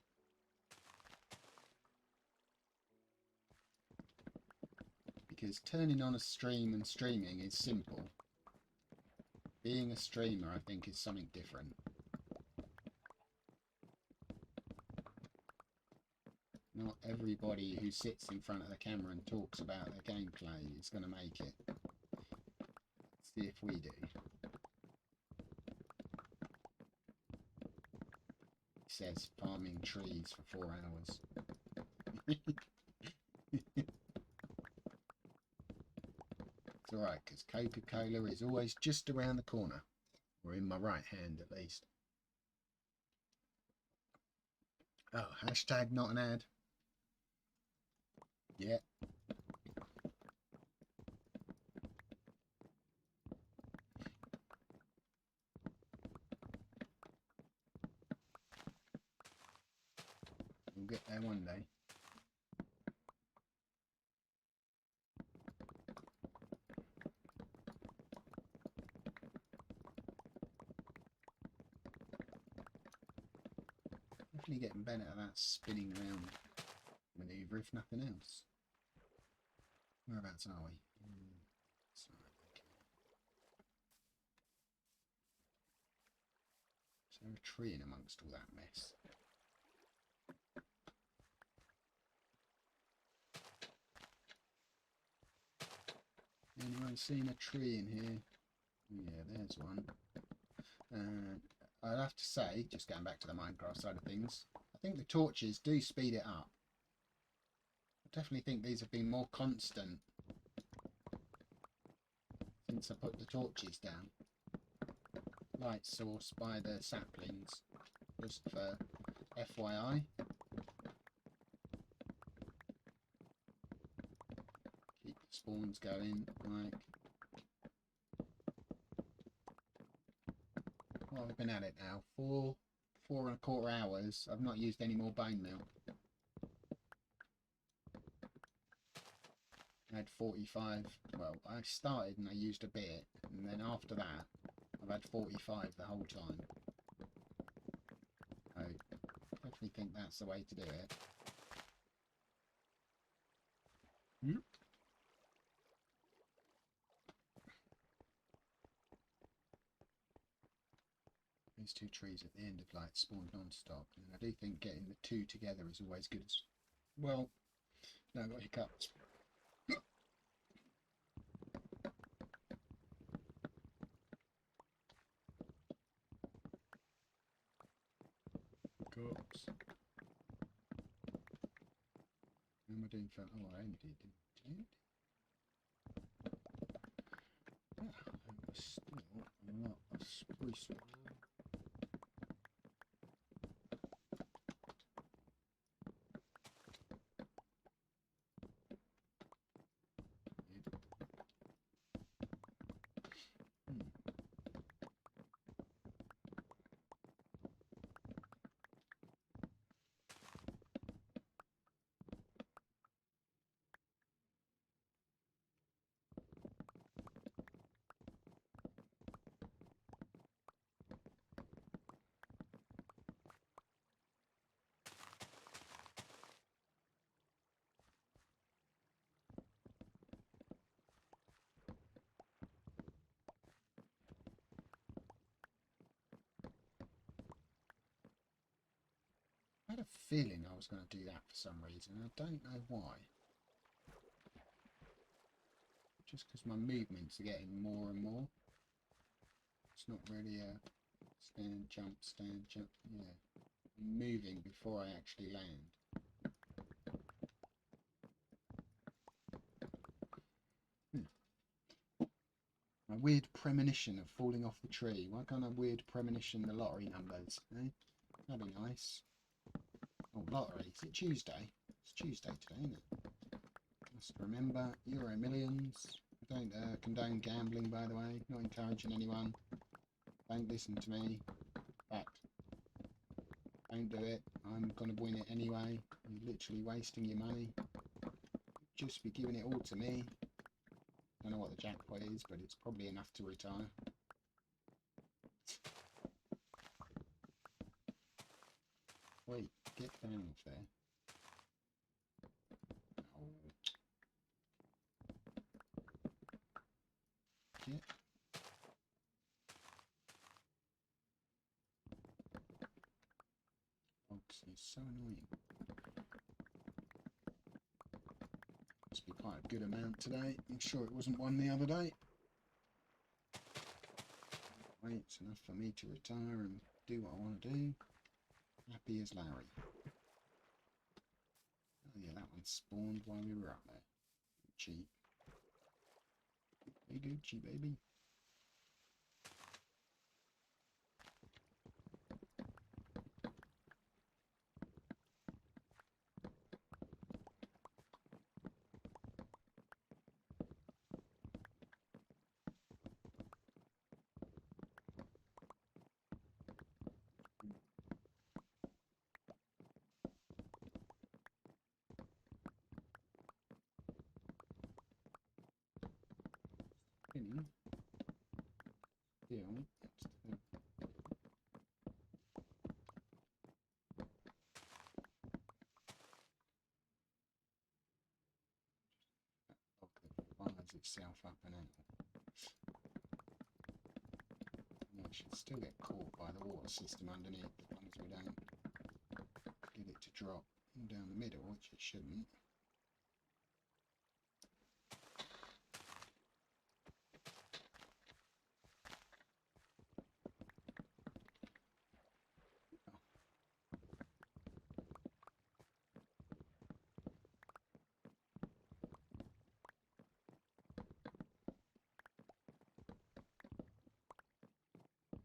Because turning on a stream and streaming is simple. Being a streamer, I think, is something different. Not everybody who sits in front of the camera and talks about their gameplay is going to make it. Let's see if we do. It says farming trees for 4 hours. It's alright, because Coca-Cola is always just around the corner. Or in my right hand, at least. Oh, hashtag not an ad. Yeah. We'll get there one day. Definitely getting better at that spinning around manoeuvre, if nothing else. Whereabouts are we? Sorry, okay. Is there a tree in amongst all that mess? Anyone seen a tree in here? Yeah, there's one. I'd have to say, just going back to the Minecraft side of things, I think the torches do speed it up. I definitely think these have been more constant since I put the torches down. Light source by the saplings, just for FYI. Keep the spawns going, like... Well, I've been at it now. 4.25 hours. I've not used any more bone meal. I had 45. Well, I started and I used a bit, and then after that, I've had 45 the whole time. I definitely think that's the way to do it. These two trees at the end of light spawned non-stop, and I do think getting the two together is always good as well. No, I've got hiccups. Oops. How am I doing for... Oh, I only did... Yeah, there's still a lot of spruce wood. I had a feeling I was going to do that for some reason. I don't know why. Just because my movements are getting more and more. It's not really a stand, jump, yeah. I'm moving before I actually land. A weird premonition of falling off the tree. Why can't I weird premonition the lottery numbers? Eh? That'd be nice. Oh, lottery. Is it Tuesday? It's Tuesday today, isn't it? Must remember, Euro Millions. I don't condone gambling, by the way. Not encouraging anyone. Don't listen to me. In fact, don't do it. I'm going to win it anyway. You're literally wasting your money. Just be giving it all to me. Don't know what the jackpot is, but it's probably enough to retire. Wait, get down off there. Oh. Get. Oh, it's so annoying. Must be quite a good amount today. I'm sure it wasn't one the other day. Wait, it's enough for me to retire and do what I want to do. Happy as Larry. Oh yeah, that one spawned while we were up there. Cheap. Hey Gucci, baby. Spinning. Still. Fires itself up and out. Yeah, it should still get caught by the water system underneath as long as we don't get it to drop down the middle, which it shouldn't.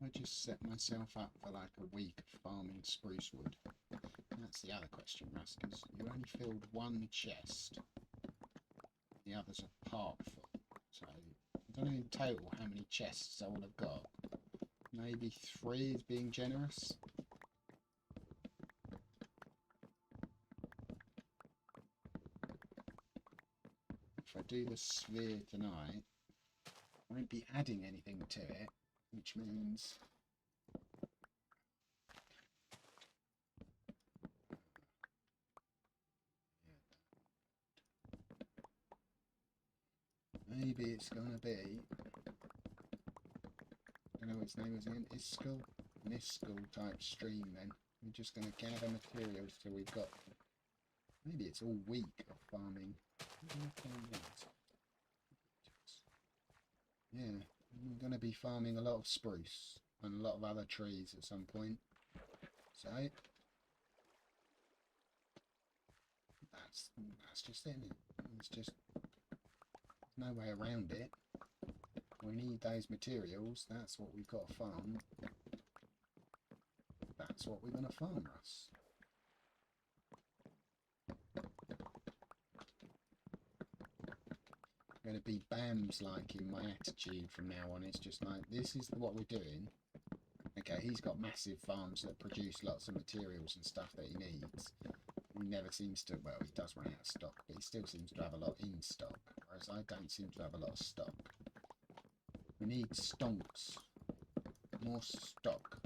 I just set myself up for like a week of farming spruce wood. That's the other question, Russ, because you only filled one chest. The others are part full. So I don't know in total how many chests I would have got. Maybe 3 is being generous. If I do the sphere tonight, I won't be adding anything to it, which means maybe it's gonna be, I don't know what its name is again, an Iskall type stream then. We're just gonna gather materials till we've got, maybe it's all week of farming. Yeah, I'm gonna be farming a lot of spruce and a lot of other trees at some point. So that's just it, isn't it? It's just no way around it. We need those materials. That's what we've got to farm. That's what we're going to farm, Russ. Going to be BAMs like in my attitude from now on. It's just like, this is what we're doing. Okay, he's got massive farms that produce lots of materials and stuff that he needs. He never seems to, well, he does run out of stock, but he still seems to have a lot in stock, whereas I don't seem to have a lot of stock. We need stonks. More stock.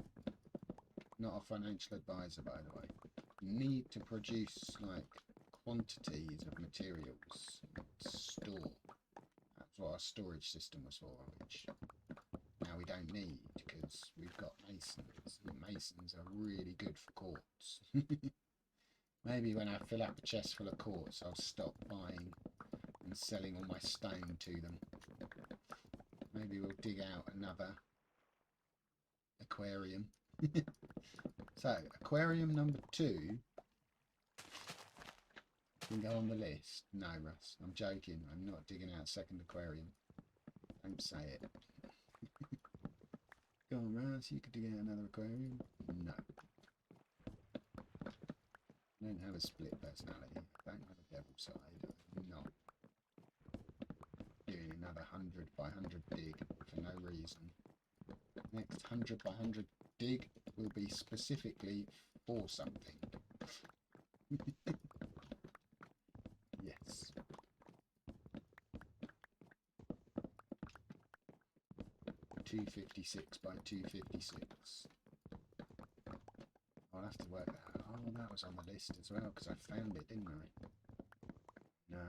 Not a financial advisor, by the way. We need to produce, like, quantities of materials. Store. That's what our storage system was for, which now we don't need, because we've got masons. And masons are really good for quartz. Maybe when I fill up a chest full of quartz, I'll stop buying and selling all my stone to them. Maybe we'll dig out another aquarium. So, aquarium number 2 can go on the list. No, Russ, I'm joking. I'm not digging out a second aquarium. Don't say it. Go on, Russ, you could dig out another aquarium. No. I don't have a split personality. I don't have a devil side. I'm not doing another 100 by 100 dig for no reason. Next 100 by 100 dig will be specifically for something. Yes. $256 by $256. I'll have to work that out. Oh, that was on the list as well, because I found it, didn't I? No,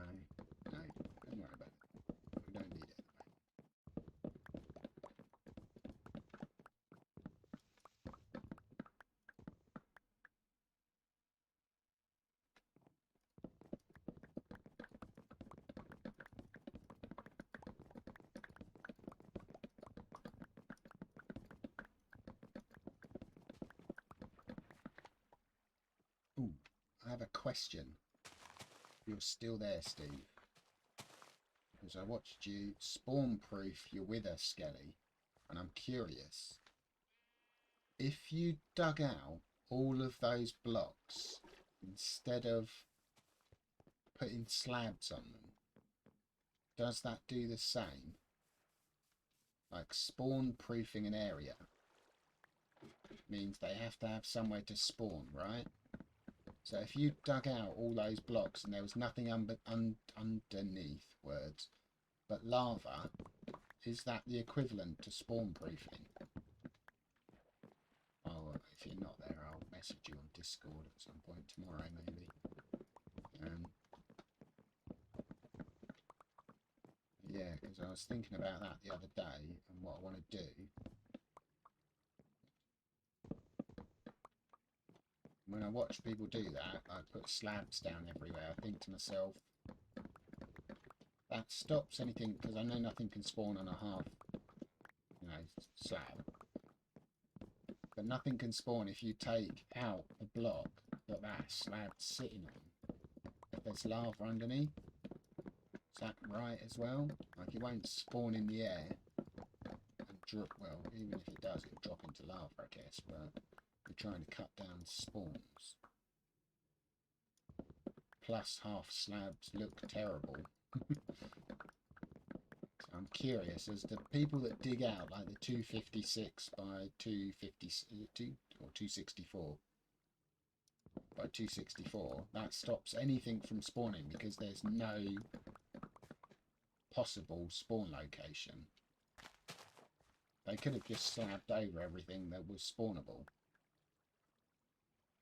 don't worry about it. We don't need it. Ooh, I have a question. You're still there, Steve. Because I watched you spawn-proof your wither skelly, and I'm curious. If you dug out all of those blocks instead of putting slabs on them, does that do the same? Like spawn-proofing an area means they have to have somewhere to spawn, right? So if you dug out all those blocks and there was nothing underneath, words, but lava, is that the equivalent to spawn proofing? Oh, if you're not there, I'll message you on Discord at some point tomorrow, maybe. Yeah, because I was thinking about that the other day and what I want to do. When I watch people do that, I put slabs down everywhere. I think to myself, that stops anything, because I know nothing can spawn on a half, slab. But nothing can spawn if you take out a block that slab's sitting on. If there's lava underneath, is that right as well? Like, it won't spawn in the air and drop. Well, even if it does, it'll drop into lava, I guess. But we're trying to cut down spawns. Plus, half slabs look terrible. So I'm curious, as the people that dig out like the 256 by 252 or 264 by 264, that stops anything from spawning, because there's no possible spawn location. They could have just slabbed over everything that was spawnable.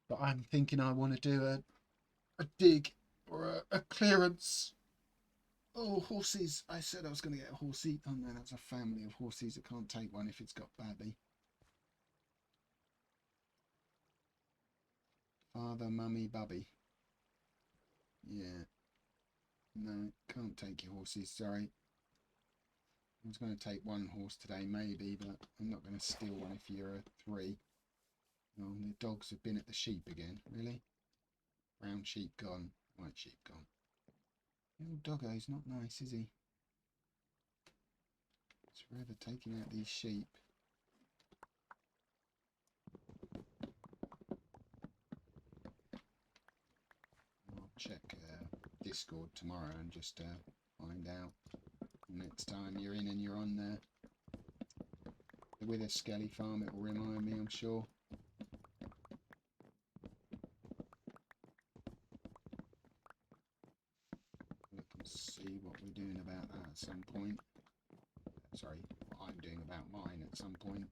But I'm thinking I want to do a dig or a clearance. Oh, horses. I said I was going to get a horsey. Oh no, that's a family of horses. I can't take one if it's got badly. Father, mummy, bubby. Yeah. No, can't take your horses, sorry. I was going to take one horse today, maybe, but I'm not going to steal one if you're a 3. Oh, the dogs have been at the sheep again. Really? Brown sheep gone. White sheep gone. Little doggo's not nice, is he? It's forever taking out these sheep. I'll check Discord tomorrow and just find out. Next time you're in and you're on the Wither Skelly farm, it will remind me, I'm sure. Look and see what we're doing about that at some point. Sorry, what I'm doing about mine at some point.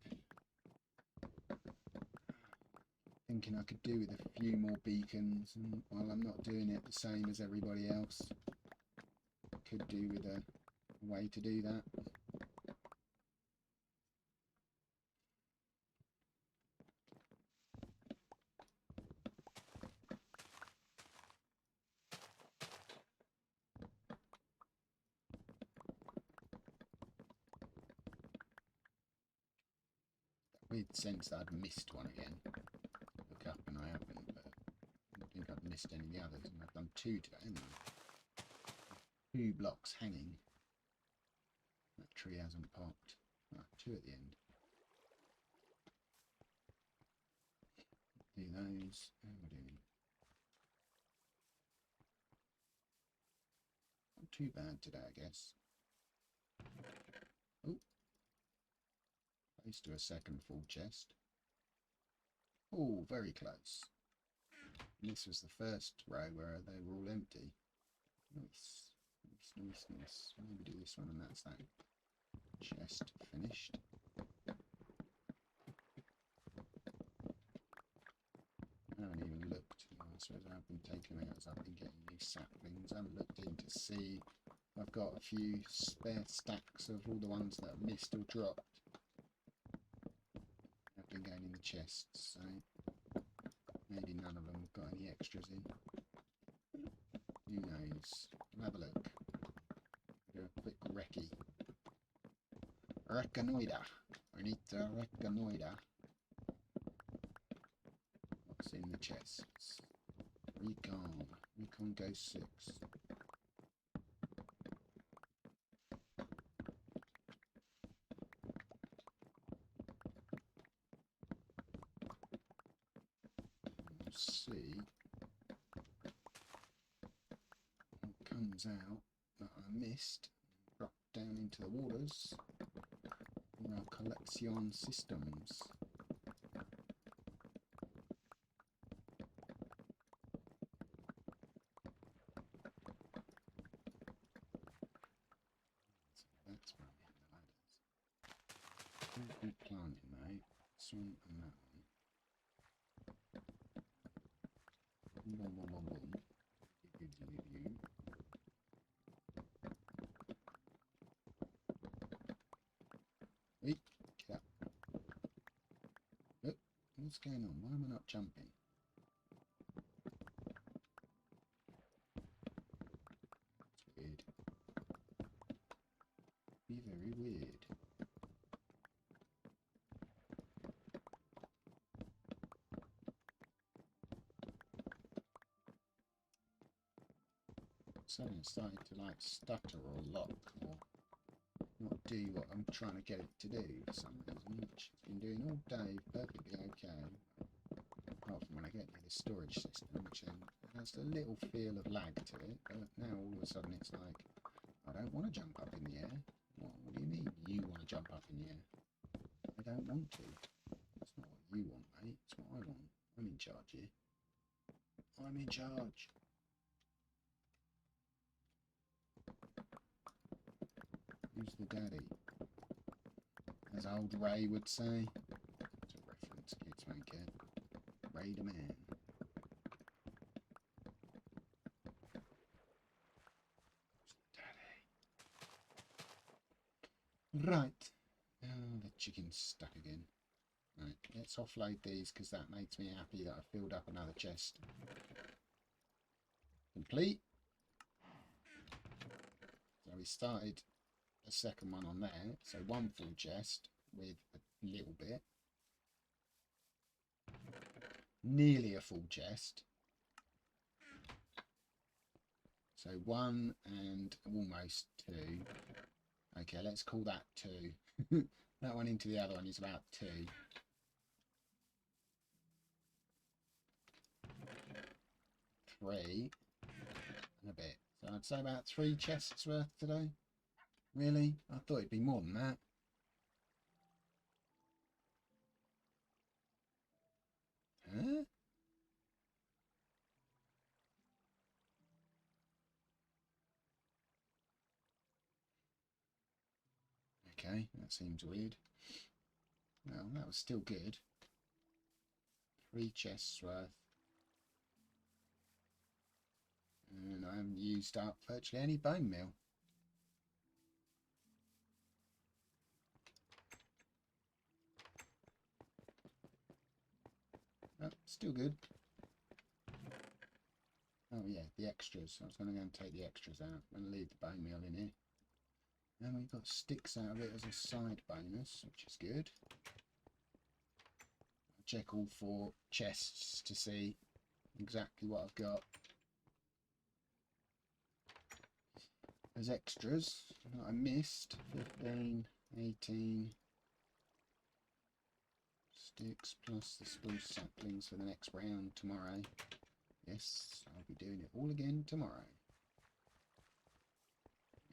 Thinking I could do with a few more beacons, and while I'm not doing it the same as everybody else, could do with a way to do that. Weird sense that I'd missed one again. Look up and I haven't, but I don't think I've missed any of the others, and I've done 2 today, haven't I? 2 blocks hanging. That tree hasn't popped. Oh, 2 at the end. Do those. How are we doing? Not too bad today, I guess. Oh. Close to a second full chest. Oh, very close. And this was the first row where they were all empty. Nice. Nice, nice, nice. Maybe do this one and that's that chest finished. I haven't even looked. I suppose I've been taking them out as I've been getting these saplings. I haven't looked in to see if I've got a few spare stacks of all the ones that I've missed or dropped. I've been going in the chests, so maybe none of them have got any extras in. Who knows? We'll have a look. Do a quick recce. Reconnoiter. We need to reconnoiter. What's in the chests? Recon. Recon goes 6. We'll see what comes out that I missed. Drop down into the waters in our collection systems. That's where I'm hitting the ladders. Good planting, mate. This one and that one. Boom, boom, boom, boom, boom. Hey, get up. Look, what's going on? Why am I not jumping? It's weird. Be very weird. Suddenly it's starting to like stutter or lock or not do what I'm trying to get it to do for some reason, which it's been doing all day perfectly okay. Apart from when I get near the storage system, which has a little feel of lag to it, but now all of a sudden it's like, I don't want to jump up in the air. What do you mean you want to jump up in the air? I don't want to. It's not what you want, mate. It's what I want. I'm in charge here. I'm in charge. Who's the daddy? As old Ray would say. It's a reference kids won't get. Ray the man. Daddy. Right. Oh, the chicken's stuck again. Right, let's offload these because that makes me happy that I filled up another chest. Complete. So we started the second one on there, so 1 full chest with a little bit. Nearly a full chest. So 1 and almost 2. Okay, let's call that 2. That one into the other one is about 2. 3 and a bit. So I'd say about 3 chests worth today. Really? I thought it'd be more than that. Huh? Okay, that seems weird. Well, that was still good. 3 chests worth. And I haven't used up virtually any bone meal. Oh, still good. Oh yeah, the extras. I was going to go and take the extras out. I'm going to leave the bone meal in here. And we've got sticks out of it as a side bonus, which is good. I'll check all 4 chests to see exactly what I've got. There's extras that I missed. 15, 18 sticks plus the spruce saplings for the next round tomorrow. Yes, I'll be doing it all again tomorrow.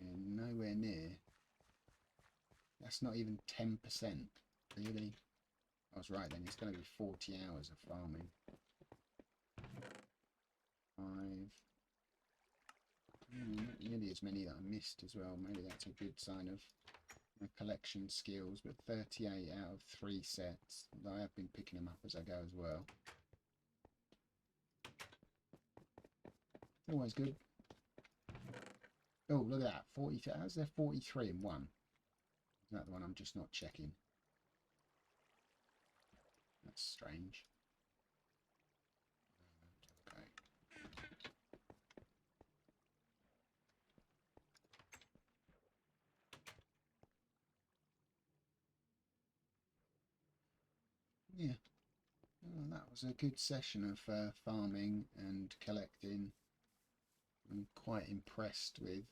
And nowhere near. That's not even 10%. Really? I was right then, it's going to be 40 hours of farming. 5. Not nearly as many that I missed as well. Maybe that's a good sign of my collection skills, but 38 out of 3 sets. I have been picking them up as I go as well. Always good. Oh, look at that. 40. How's there 43 in one? Is that the one I'm just not checking? That's strange. Okay. Yeah. Well, that was a good session of farming and collecting. I'm quite impressed with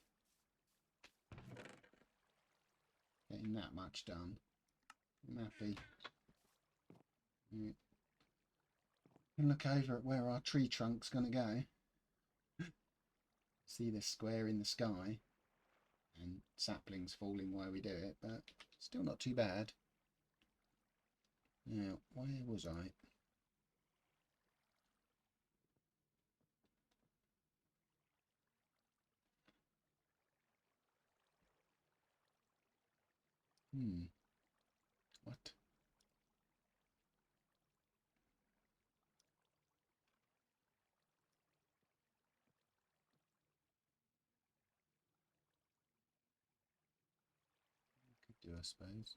getting that much done. I'm happy. Yeah. And look over at where our tree trunk's going to go. See the square in the sky and saplings falling while we do it, but still not too bad. Now, where was I? What? Could do, I suppose.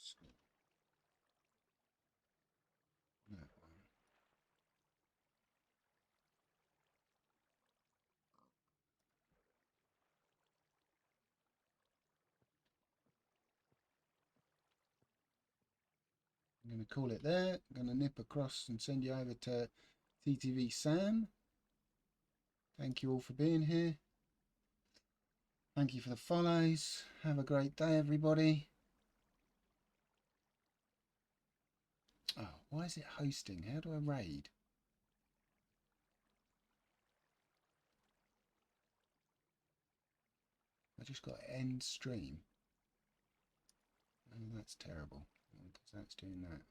School. That one. I'm going to call it there. I'm going to nip across and send you over to TTV Sam. Thank you all for being here. Thank you for the follows. Have a great day, everybody. Oh, why is it hosting? How do I raid? I just got end stream. Oh, that's terrible, because that's doing that.